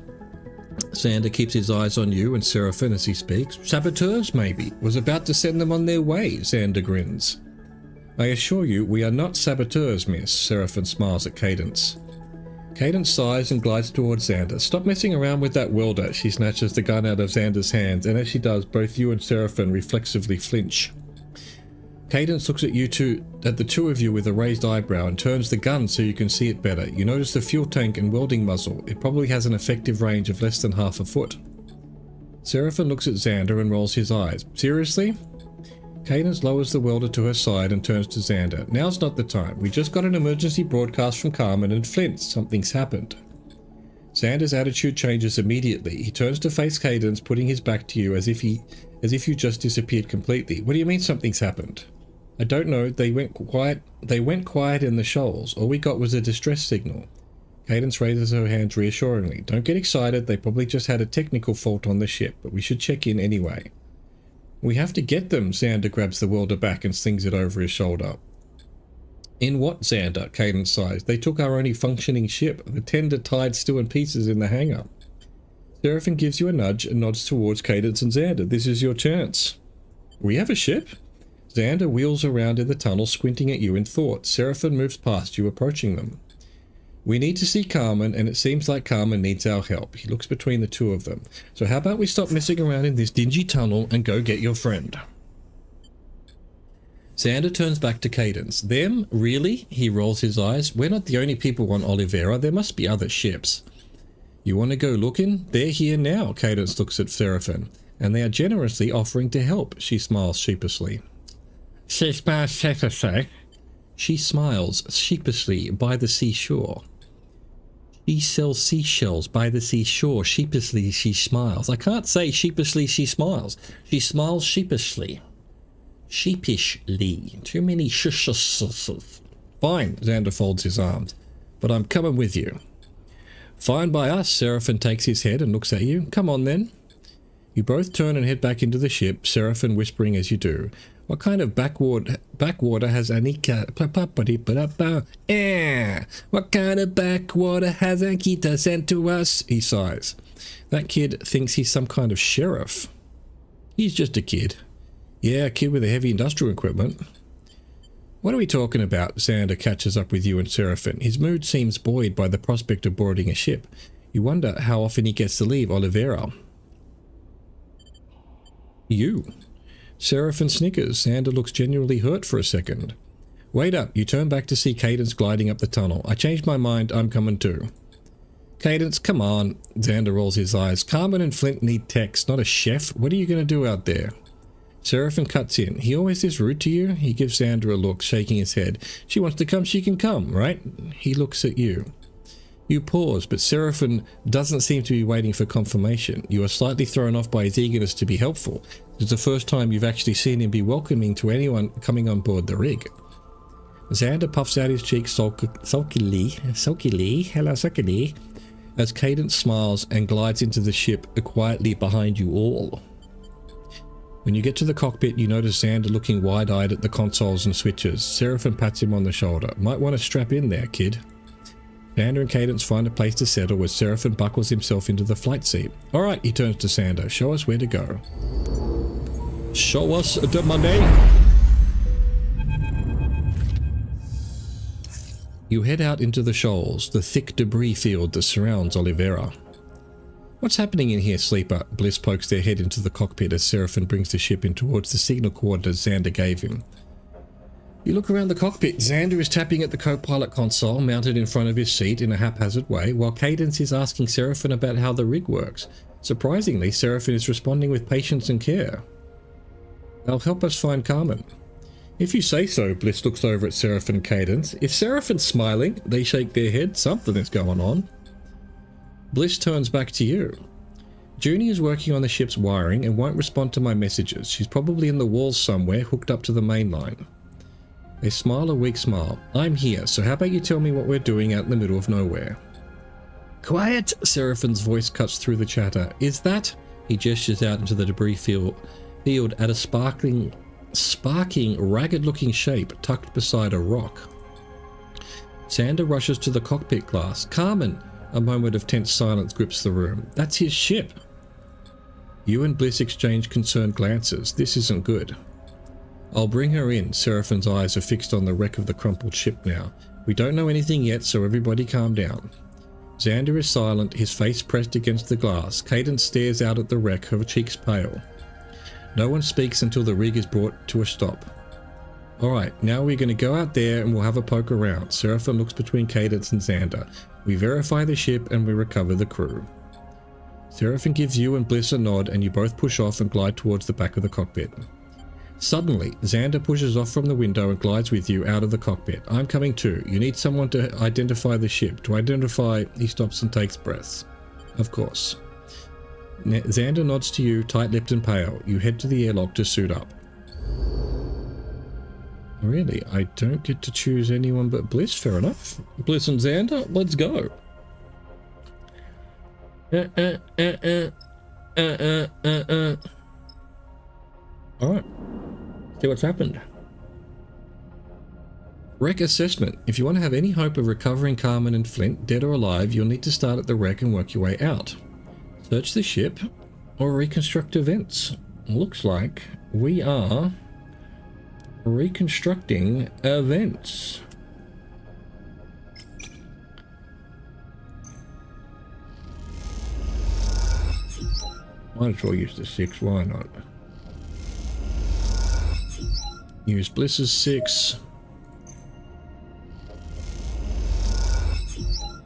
Xander keeps his eyes on you and Seraphim as he speaks. Saboteurs, maybe. Was about to send them on their way, Xander grins. I assure you, we are not saboteurs, miss. Seraphim smiles at Cadence. Cadence sighs and glides towards Xander. Stop messing around with that welder. She snatches the gun out of Xander's hands, and as she does, both you and Seraphim reflexively flinch. Cadence looks at the two of you with a raised eyebrow and turns the gun so you can see it better. You notice the fuel tank and welding muzzle. It probably has an effective range of less than half a foot. Seraphim looks at Xander and rolls his eyes. Seriously? Cadence lowers the welder to her side and turns to Xander. Now's not the time. We just got an emergency broadcast from Carmen and Flint. Something's happened. Xander's attitude changes immediately. He turns to face Cadence, putting his back to you as if you just disappeared completely. What do you mean something's happened? I don't know. They went quiet in the shoals. All we got was a distress signal. Cadence raises her hands reassuringly. Don't get excited. They probably just had a technical fault on the ship, but we should check in anyway. We have to get them. Xander grabs the welder back and slings it over his shoulder. In what, Xander? Cadence sighs. They took our only functioning ship. The tender tied still in pieces in the hangar. Seraphim gives you a nudge and nods towards Cadence and Xander. This is your chance. We have a ship? Xander wheels around in the tunnel, squinting at you in thought. Seraphim moves past you, approaching them. We need to see Carmen, and it seems like Carmen needs our help. He looks between the two of them. So how about we stop messing around in this dingy tunnel and go get your friend? Xander turns back to Cadence. Them? Really? He rolls his eyes. We're not the only people on Oliveira. There must be other ships. You want to go looking? They're here now. Cadence looks at Seraphim. And they are generously offering to help. She smiles sheepishly. She smiles sheepishly. She smiles sheepishly by the seashore. She sells seashells by the seashore. Sheepishly she smiles. I can't say sheepishly she smiles. She smiles sheepishly. Sheepishly. Too many shushes. Fine, Xander folds his arms. But I'm coming with you. Fine by us. Seraphim takes his head and looks at you. Come on then. You both turn and head back into the ship, Seraphim whispering as you do. What kind of backwater has Anika? What kind of backwater has Ankita sent to us? He sighs. That kid thinks he's some kind of sheriff. He's just a kid. Yeah, a kid with a heavy industrial equipment. What are we talking about? Xander catches up with you and Seraphim. His mood seems buoyed by the prospect of boarding a ship. You wonder how often he gets to leave Oliveira. You. Seraphim snickers. Xander looks genuinely hurt for a second. Wait up. You turn back to see Cadence gliding up the tunnel. I changed my mind. I'm coming too. Cadence, come on. Xander rolls his eyes. Carmen and Flint need techs, not a chef. What are you going to do out there? Seraphim cuts in. He always is rude to you? He gives Xander a look, shaking his head. She wants to come, she can come, right? He looks at you. You pause, but Seraphim doesn't seem to be waiting for confirmation. You are slightly thrown off by his eagerness to be helpful. It's the first time you've actually seen him be welcoming to anyone coming on board the rig. Xander puffs out his cheeks sulkily, hello sulkily, as Cadence smiles and glides into the ship quietly behind you all. When you get to the cockpit, you notice Xander looking wide-eyed at the consoles and switches. Seraphim pats him on the shoulder. Might want to strap in there, kid. Xander and Cadence find a place to settle where Seraphim buckles himself into the flight seat. Alright, he turns to Xander. Show us where to go. Show us the money! You head out into the shoals, the thick debris field that surrounds Oliveira. What's happening in here, Sleeper? Bliss pokes their head into the cockpit as Seraphim brings the ship in towards the signal coordinates Xander gave him. You look around the cockpit. Xander is tapping at the co-pilot console mounted in front of his seat in a haphazard way, while Cadence is asking Seraphine about how the rig works. Surprisingly, Seraphine is responding with patience and care. They'll help us find Carmen. If you say so, Bliss looks over at Seraphine and Cadence. Is Seraphine smiling? They shake their head. Something is going on. Bliss turns back to you. Junie is working on the ship's wiring and won't respond to my messages. She's probably in the walls somewhere, hooked up to the main line. They smile a weak smile. I'm here, so how about you tell me what we're doing out in the middle of nowhere? Quiet! Seraphine's voice cuts through the chatter. Is that? He gestures out into the debris field at a sparking, ragged-looking shape tucked beside a rock. Xander rushes to the cockpit glass. Carmen! A moment of tense silence grips the room. That's his ship! You and Bliss exchange concerned glances. This isn't good. I'll bring her in. Seraphine's eyes are fixed on the wreck of the crumpled ship now. We don't know anything yet, so everybody calm down. Xander is silent, his face pressed against the glass. Cadence stares out at the wreck, her cheeks pale. No one speaks until the rig is brought to a stop. Alright, now we're going to go out there and we'll have a poke around. Seraphine looks between Cadence and Xander. We verify the ship and we recover the crew. Seraphine gives you and Bliss a nod and you both push off and glide towards the back of the cockpit. Suddenly, Xander pushes off from the window and glides with you out of the cockpit. I'm coming too. You need someone to identify the ship. To identify, he stops and takes breaths. Of course. Xander nods to you, tight-lipped and pale. You head to the airlock to suit up. Really? I don't get to choose anyone but Bliss? Fair enough. Bliss and Xander, let's go. Alright. See what's happened. Wreck assessment. If you want to have any hope of recovering Carmen and Flint, dead or alive, you'll need to start at the wreck and work your way out. Search the ship or reconstruct events. Looks like we are reconstructing events. Might as well use the 6, why not? Use Bliss's 6.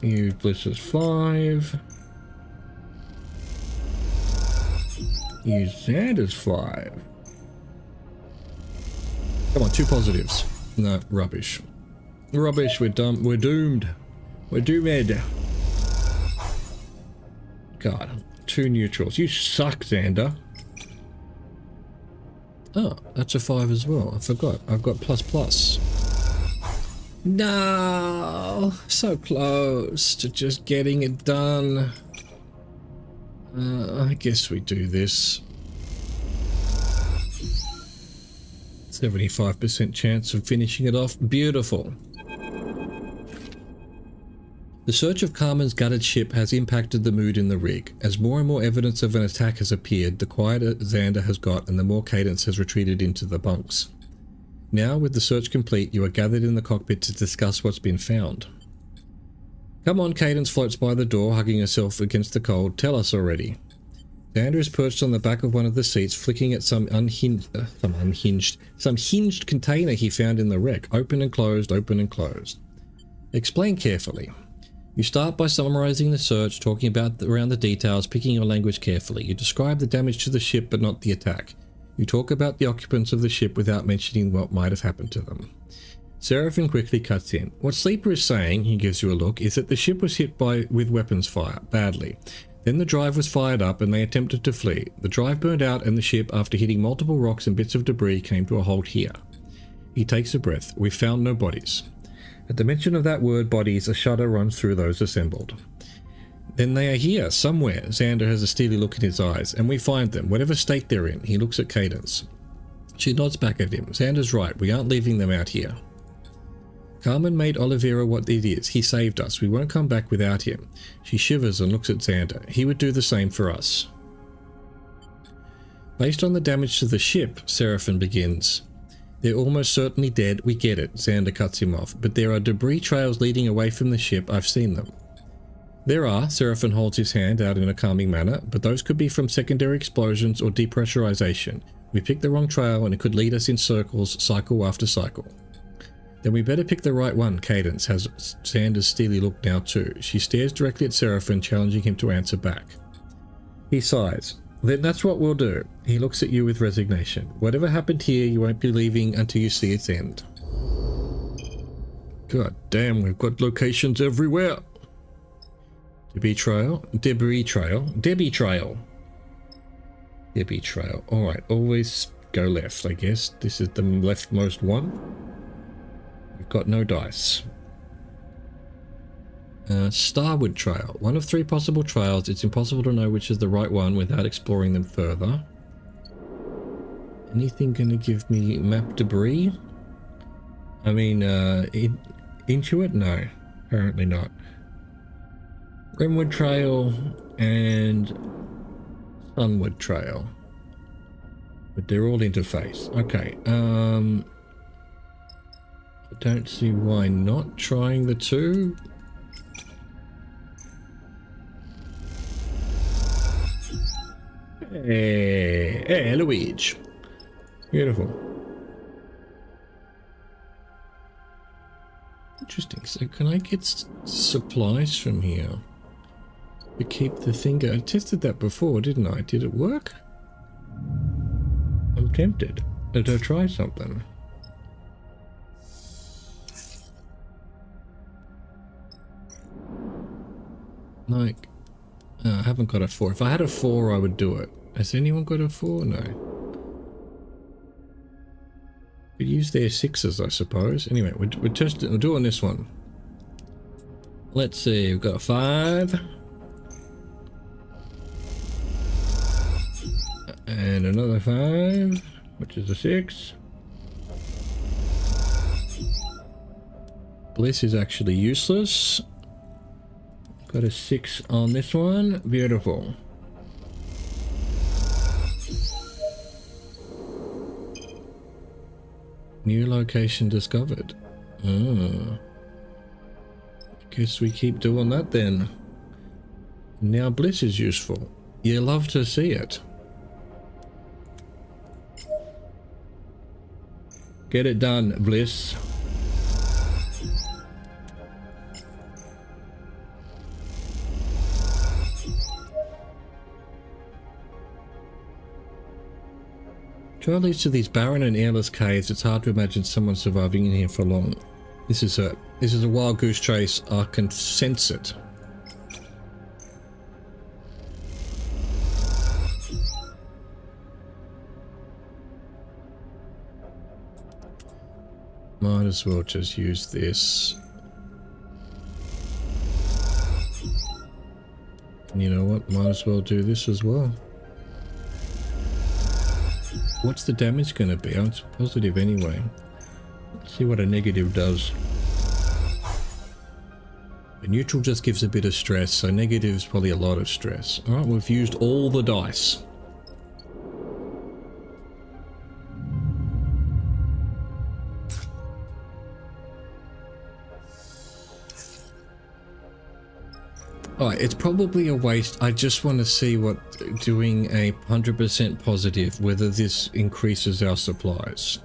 Use Bliss's 5. Use Xander's 5. Come on, 2 positives. No, rubbish. Rubbish, we're done. We're doomed. We're doomed. God, 2 neutrals. You suck, Xander. Oh, that's a 5 as well. I forgot. I've got ++. No, so close to just getting it done. I guess we do this. 75% chance of finishing it off. Beautiful. The search of Carmen's gutted ship has impacted the mood in the rig. As more and more evidence of an attack has appeared, the quieter Xander has got and the more Cadence has retreated into the bunks. Now, with the search complete, you are gathered in the cockpit to discuss what's been found. Come on, Cadence floats by the door, hugging herself against the cold. Tell us already. Xander is perched on the back of one of the seats, flicking at some hinged container he found in the wreck. Open and closed, open and closed. Explain carefully. You start by summarizing the search, talking about around the details, picking your language carefully. You describe the damage to the ship but not the attack. You talk about the occupants of the ship without mentioning what might have happened to them. Seraphine quickly cuts in. What Sleeper is saying, he gives you a look, is that the ship was hit with weapons fire, badly. Then the drive was fired up and they attempted to flee. The drive burned out and the ship, after hitting multiple rocks and bits of debris, came to a halt here. He takes a breath. We found no bodies. At the mention of that word bodies, a shudder runs through those assembled. Then they are here, somewhere. Xander has a steely look in his eyes, and we find them, whatever state they're in. He looks at Cadence. She nods back at him. Xander's right, we aren't leaving them out here. Carmen made Oliveira what it is. He saved us. We won't come back without him. She shivers and looks at Xander. He would do the same for us. Based on the damage to the ship, Seraphine begins. They're almost certainly dead, we get it, Xander cuts him off, but there are debris trails leading away from the ship, I've seen them. There are, Seraphine holds his hand out in a calming manner, but those could be from secondary explosions or depressurization. We picked the wrong trail and it could lead us in circles, cycle after cycle. Then we better pick the right one, Cadence has Xander's steely look now too. She stares directly at Seraphim, challenging him to answer back. He sighs. Then that's what we'll do. He looks at you with resignation. Whatever happened here, you won't be leaving until you see its end. God damn, we've got locations everywhere. Debbie Trail. Alright, always go left, I guess. This is the leftmost one. We've got no dice. Starward Trail. One of 3 possible trails. It's impossible to know which is the right one without exploring them further. Anything going to give me map debris? I mean, Intuit? No, apparently not. Rimwood Trail and Sunward Trail. But they're all interface. Okay, I don't see why not trying the 2. Hey, Luigi. Beautiful. Interesting. So can I get supplies from here to keep the thing going? I tested that before, didn't I? Did it work? I'm tempted to try something. Like, I haven't got a 4. If I had a 4, I would do it. Has anyone got a 4? No. Could use their 6s, I suppose. Anyway, we're testing. We're doing this one. Let's see. We've got a 5. And another 5, which is a 6. Bliss is actually useless. Got a 6 on this one. Beautiful. New location discovered. Oh. Guess we keep doing that then. Now Bliss is useful. You love to see it. Get it done, Bliss. Trail leads to these barren and airless caves. It's hard to imagine someone surviving in here for long. This is a wild goose chase. I can sense it. Might as well just use this. And you know what? Might as well do this as well. What's the damage going to be? Oh, it's positive anyway. Let's see what a negative does. A neutral just gives a bit of stress, so negative is probably a lot of stress. Alright, we've used all the dice. Alright, it's probably a waste. I just want to see what doing a 100% positive, whether this increases our supplies.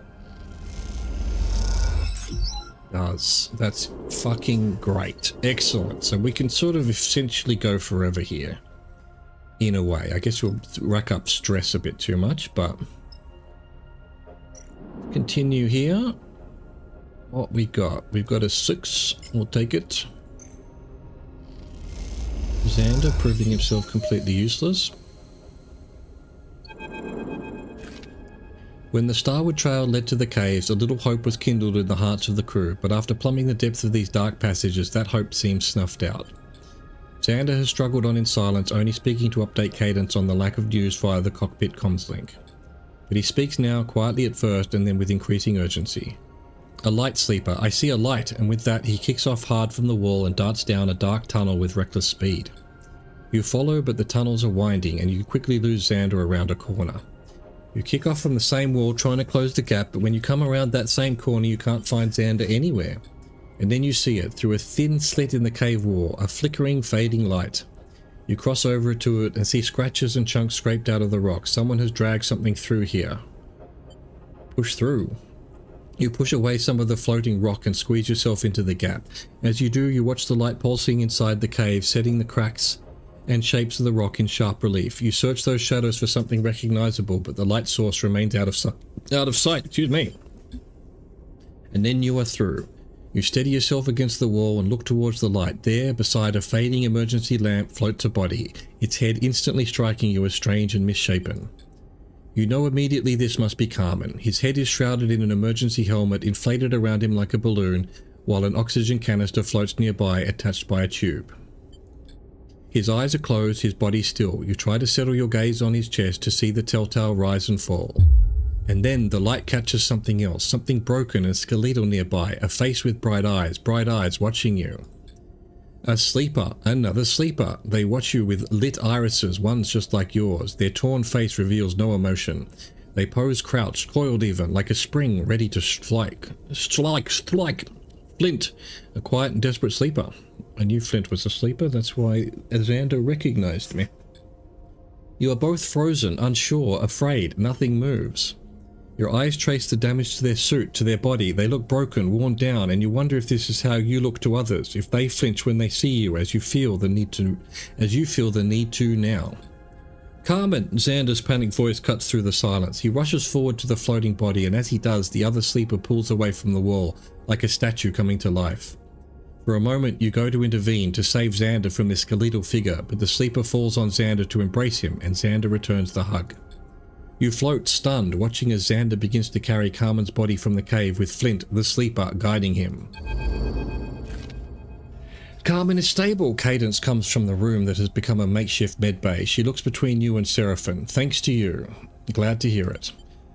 Does. That's fucking great. Excellent. So we can sort of essentially go forever here. In a way. I guess we'll rack up stress a bit too much, but... Continue here. What we got? We've got a 6. We'll take it. Xander proving himself completely useless. When the Starward Trail led to the caves, a little hope was kindled in the hearts of the crew, but after plumbing the depths of these dark passages, that hope seemed snuffed out. Xander has struggled on in silence, only speaking to update Cadence on the lack of news via the cockpit comms link. But he speaks now, quietly at first, and then with increasing urgency. A light, sleeper. I see a light, and with that he kicks off hard from the wall and darts down a dark tunnel with reckless speed. You follow, but the tunnels are winding, and you quickly lose Xander around a corner. You kick off from the same wall trying to close the gap, but when you come around that same corner you can't find Xander anywhere. And then you see it, through a thin slit in the cave wall, a flickering, fading light. You cross over to it and see scratches and chunks scraped out of the rock. Someone has dragged something through here. Push through. You push away some of the floating rock and squeeze yourself into the gap. As you do, you watch the light pulsing inside the cave, setting the cracks and shapes of the rock in sharp relief. You search those shadows for something recognizable, but the light source remains out of sight, excuse me. And then you are through. You steady yourself against the wall and look towards the light. There, beside a fading emergency lamp, floats a body, its head instantly striking you as strange and misshapen. You know immediately this must be Carmen. His head is shrouded in an emergency helmet, inflated around him like a balloon, while an oxygen canister floats nearby, attached by a tube. His eyes are closed, his body still. You try to settle your gaze on his chest to see the telltale rise and fall. And then the light catches something else, something broken and skeletal nearby, a face with bright eyes watching you. A sleeper, another sleeper. They watch you with lit irises, one's just like yours. Their torn face reveals no emotion. They pose crouched, coiled even, like a spring ready to strike. Flint, a quiet and desperate sleeper. I knew Flint was a sleeper, that's why Xander recognized me. You are both frozen, unsure, afraid, nothing moves. Your eyes trace the damage to their suit, to their body. They look broken, worn down, and you wonder if this is how you look to others, if they flinch when they see you as you feel the need to now. Carmen, Xander's panicked voice cuts through the silence. He rushes forward to the floating body, and as he does, the other sleeper pulls away from the wall, like a statue coming to life. For a moment, you go to intervene to save Xander from this skeletal figure, but the sleeper falls on Xander to embrace him, and Xander returns the hug. You float, stunned, watching as Xander begins to carry Carmen's body from the cave with Flint, the sleeper, guiding him. Carmen is stable. Cadence comes from the room that has become a makeshift medbay. She looks between you and Seraphim. Thanks to you. Glad to hear it.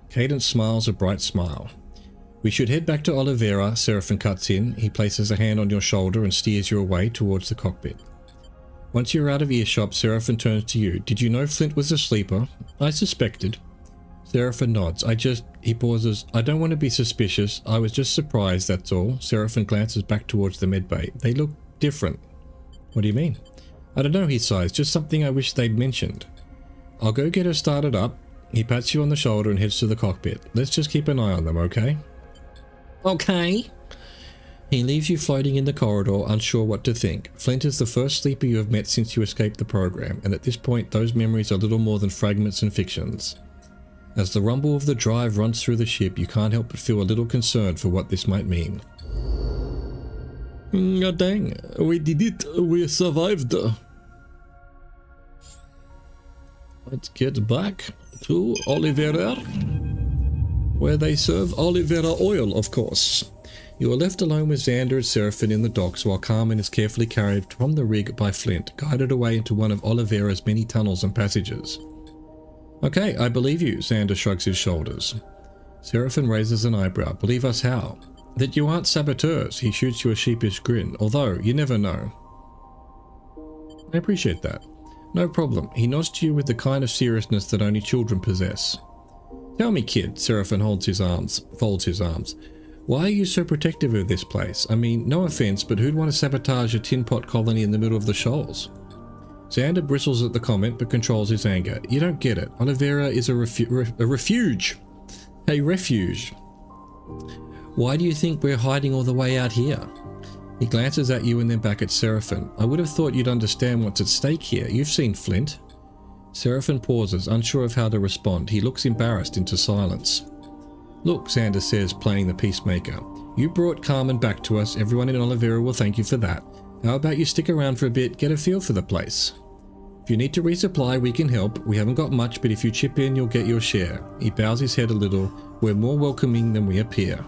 Cadence smiles a bright smile. We should head back to Oliveira, Seraphim cuts in. He places a hand on your shoulder and steers you away towards the cockpit. Once you're out of earshot, Seraphim turns to you. Did you know Flint was a sleeper? I suspected. Seraphim nods. He pauses. I don't want to be suspicious. I was just surprised, that's all. Seraphim glances back towards the medbay. They look different. What do you mean? I don't know, he sighs. Just something I wish they'd mentioned. I'll go get her started up. He pats you on the shoulder and heads to the cockpit. Let's just keep an eye on them, okay? Okay. He leaves you floating in the corridor, unsure what to think. Flint is the first sleeper you have met since you escaped the program, and at this point those memories are little more than fragments and fictions. As the rumble of the drive runs through the ship, you can't help but feel a little concerned for what this might mean. God dang, we did it, we survived. Let's get back to Oliveira, where they serve Oliveira oil, of course. You are left alone with Xander and Seraphim in the docks while Carmen is carefully carried from the rig by Flint, guided away into one of Oliveira's many tunnels and passages. Okay, I believe you, Xander shrugs his shoulders. Seraphim raises an eyebrow. Believe us how? That you aren't saboteurs. He shoots you a sheepish grin, although you never know. I appreciate that. No problem. He nods to you with the kind of seriousness that only children possess. Tell me, kid, Seraphim folds his arms. Why are you so protective of this place? I mean, no offense, but who'd want to sabotage a tin pot colony in the middle of the shoals? Xander bristles at the comment, but controls his anger. You don't get it. Oliveira is a refuge. A refuge. Why do you think we're hiding all the way out here? He glances at you and then back at Seraphim. I would have thought you'd understand what's at stake here. You've seen Flint. Seraphim pauses, unsure of how to respond. He looks embarrassed into silence. Look, Xander says, playing the peacemaker. You brought Carmen back to us. Everyone in Oliveira will thank you for that. How about you stick around for a bit, get a feel for the place? If you need to resupply, we can help. We haven't got much, but if you chip in, you'll get your share. He bows his head a little. We're more welcoming than we appear.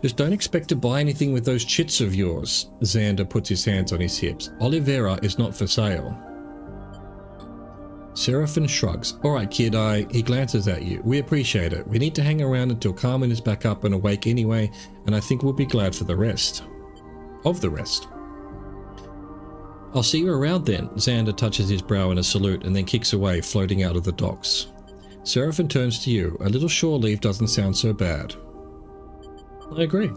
Just don't expect to buy anything with those chits of yours. Xander puts his hands on his hips. Oliveira is not for sale. Seraphim shrugs. Alright, kid, he glances at you. We appreciate it. We need to hang around until Carmen is back up and awake anyway, and I think we'll be glad for the rest. Of the rest. I'll see you around then. Xander touches his brow in a salute and then kicks away, floating out of the docks. Seraphim turns to you. A little shore leave doesn't sound so bad. I agree.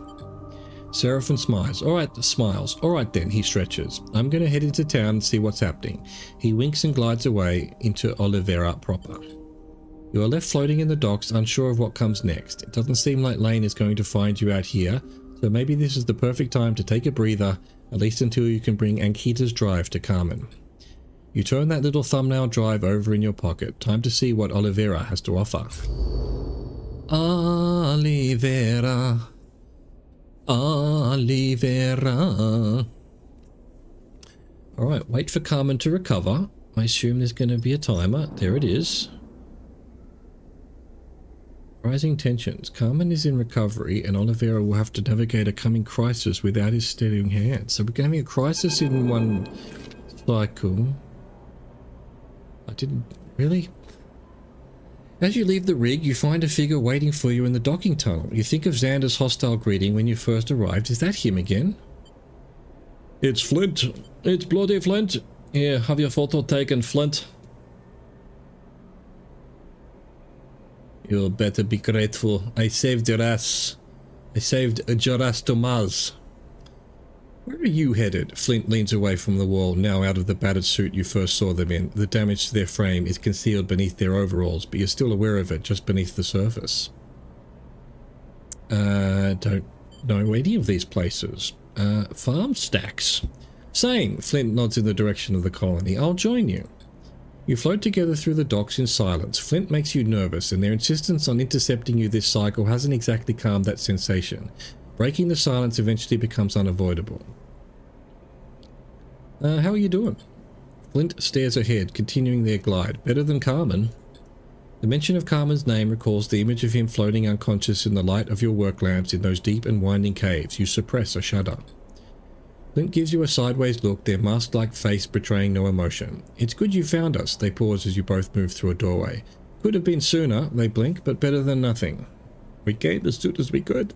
Seraphim smiles. Alright then, he stretches. I'm going to head into town and see what's happening. He winks and glides away into Oliveira proper. You are left floating in the docks, unsure of what comes next. It doesn't seem like Lane is going to find you out here, so maybe this is the perfect time to take a breather, at least until you can bring Ankita's drive to Carmen. You turn that little thumbnail drive over in your pocket. Time to see what Oliveira has to offer. Oliveira. Oliveira. Alright, wait for Carmen to recover. I assume there's going to be a timer. There it is. Rising tensions. Carmen is in recovery and Oliveira will have to navigate a coming crisis without his steadying hand. So we're going to have a crisis in one cycle. I didn't... Really? As you leave the rig, you find a figure waiting for you in the docking tunnel. You think of Xander's hostile greeting when you first arrived. Is that him again? It's Flint. It's bloody Flint. Here, have your photo taken, Flint. You better be grateful. I saved your ass. I saved your ass to Mars. Where are you headed? Flint leans away from the wall, now out of the battered suit you first saw them in. The damage to their frame is concealed beneath their overalls, but you're still aware of it just beneath the surface. Don't know any of these places. Farm stacks. Same. Flint nods in the direction of the colony. I'll join you. You float together through the docks in silence. Flint makes you nervous, and their insistence on intercepting you this cycle hasn't exactly calmed that sensation. Breaking the silence eventually becomes unavoidable. How are you doing? Flint stares ahead, continuing their glide. Better than Carmen. The mention of Carmen's name recalls the image of him floating unconscious in the light of your work lamps in those deep and winding caves. You suppress a shudder. Flint gives you a sideways look, their mask-like face betraying no emotion. It's good you found us. They pause as you both move through a doorway. Could have been sooner, they blink, but better than nothing. We came as soon as we could.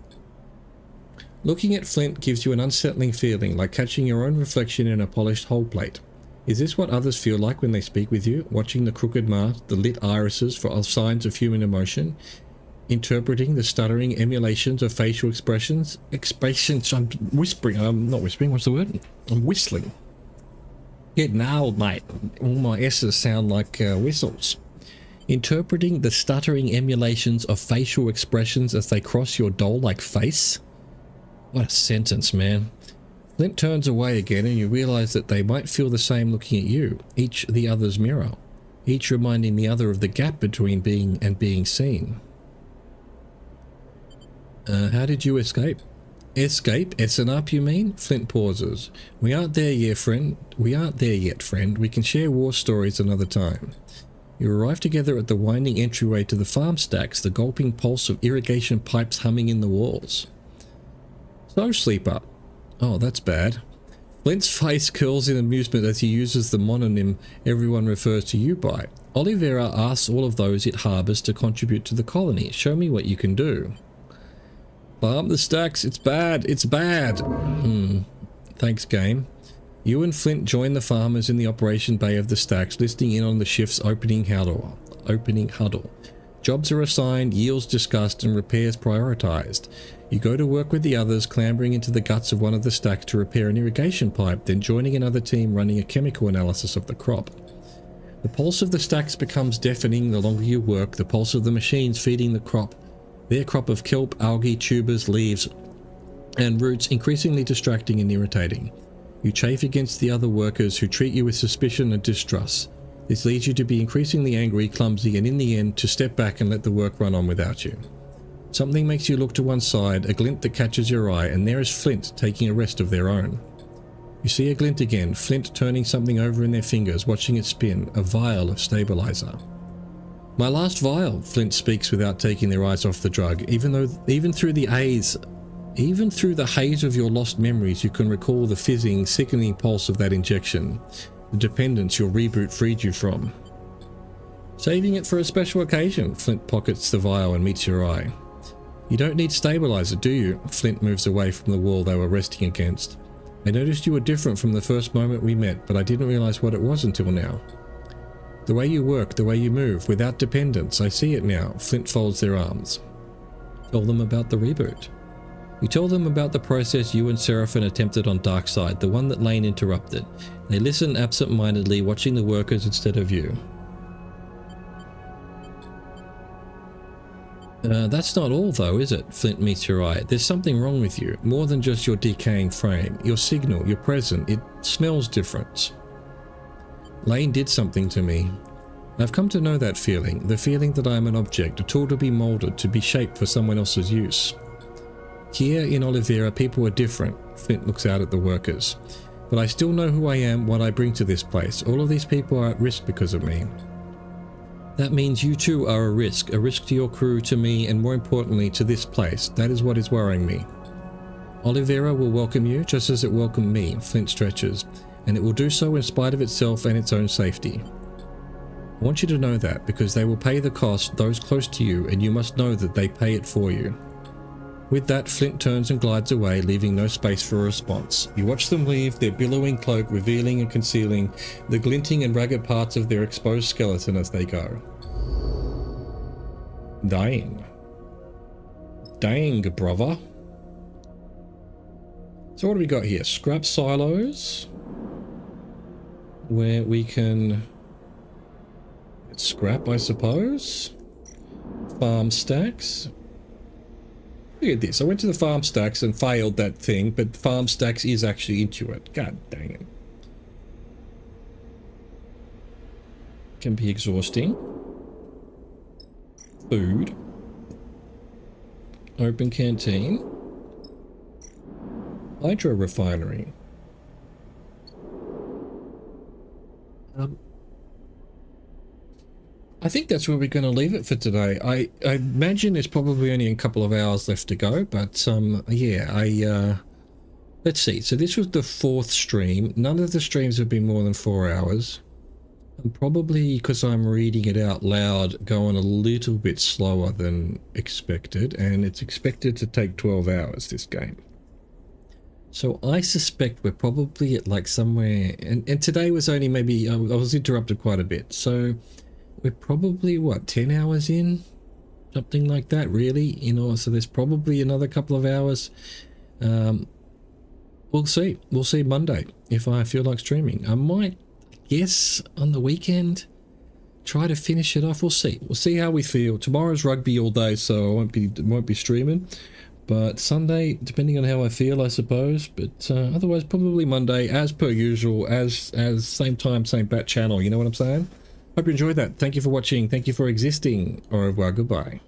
Looking at Flint gives you an unsettling feeling, like catching your own reflection in a polished whole plate. Is this what others feel like when they speak with you? Watching the crooked mouth, the lit irises for signs of human emotion? Interpreting the stuttering emulations of facial expressions? I'm whispering. I'm not whispering. What's the word? I'm whistling. Get nailed, mate. All my S's sound like whistles. Interpreting the stuttering emulations of facial expressions as they cross your doll-like face? What a sentence, man. Flint turns away again and you realize that they might feel the same looking at you, each the other's mirror, each reminding the other of the gap between being and being seen. How did you escape? Escape? Essen up, you mean? Flint pauses. We aren't there yet, friend. We can share war stories another time. You arrive together at the winding entryway to the farm stacks, the gulping pulse of irrigation pipes humming in the walls. So, sleeper. Oh, that's bad. Flint's face curls in amusement as he uses the mononym everyone refers to you by. Oliveira asks all of those it harbors to contribute to the colony. Show me what you can do. Farm the stacks. It's bad. It's bad. Thanks, game. You and Flint join the farmers in the operation bay of the stacks, listening in on the shift's opening huddle. Jobs are assigned, yields discussed, and repairs prioritized. You go to work with the others, clambering into the guts of one of the stacks to repair an irrigation pipe, then joining another team running a chemical analysis of the crop. The pulse of the stacks becomes deafening the longer you work, the pulse of the machines feeding the crop, their crop of kelp, algae, tubers, leaves, and roots increasingly distracting and irritating. You chafe against the other workers who treat you with suspicion and distrust. This leads you to be increasingly angry, clumsy, and in the end to step back and let the work run on without you. Something makes you look to one side, a glint that catches your eye, and there is Flint taking a rest of their own. You see a glint again, Flint turning something over in their fingers, watching it spin, a vial of stabilizer. My last vial, Flint speaks without taking their eyes off the drug, even through the haze of your lost memories, you can recall the fizzing, sickening pulse of that injection, the dependence your reboot freed you from. Saving it for a special occasion, Flint pockets the vial and meets your eye. You don't need stabilizer, do you? Flint moves away from the wall they were resting against. I noticed you were different from the first moment we met, but I didn't realize what it was until now. The way you work, the way you move, without dependence, I see it now. Flint folds their arms. Tell them about the reboot. You tell them about the process you and Seraphim attempted on Darkseid, the one that Lane interrupted. They listen absent-mindedly, watching the workers instead of you. That's not all though, is it, Flint Meteorite? There's something wrong with you, more than just your decaying frame. Your signal, your present, it smells different. Lane did something to me. I've come to know that feeling, the feeling that I am an object, a tool to be molded, to be shaped for someone else's use. Here in Oliveira, people are different. Flint looks out at the workers. But I still know who I am, what I bring to this place. All of these people are at risk because of me. That means you too are a risk to your crew, to me, and more importantly, to this place. That is what is worrying me. Oliveira will welcome you, just as it welcomed me, Flint stretches, and it will do so in spite of itself and its own safety. I want you to know that, because they will pay the cost, those close to you, and you must know that they pay it for you. With that, Flint turns and glides away, leaving no space for a response. You watch them leave, their billowing cloak revealing and concealing the glinting and ragged parts of their exposed skeleton as they go. Dang, brother. So what do we got here? Scrap silos, where we can get scrap, I suppose. Farm stacks. Look at this. I went to the farm stacks and failed that thing, but farm stacks is actually into it. God dang it. Can be exhausting. Food. Open canteen. Hydro refinery. I think that's where we're going to leave it for today. I imagine there's probably only a couple of hours left to go, but yeah, let's see. So this was the 4th stream. None of the streams have been more than 4 hours. And probably because I'm reading it out loud, going a little bit slower than expected, and it's expected to take 12 hours, this game. So I suspect we're probably at like somewhere, and today was only maybe, I was interrupted quite a bit, so we're probably, what, 10 hours in? Something like that, really, you know, so there's probably another couple of hours. We'll see. We'll see Monday if I feel like streaming. I might guess on the weekend, try to finish it off. We'll see. We'll see how we feel. Tomorrow's rugby all day, so I won't be streaming. But Sunday, depending on how I feel, I suppose. But otherwise, probably Monday, as per usual, as same time, same bat channel. You know what I'm saying? Hope you enjoyed that. Thank you for watching. Thank you for existing. Au revoir. Goodbye.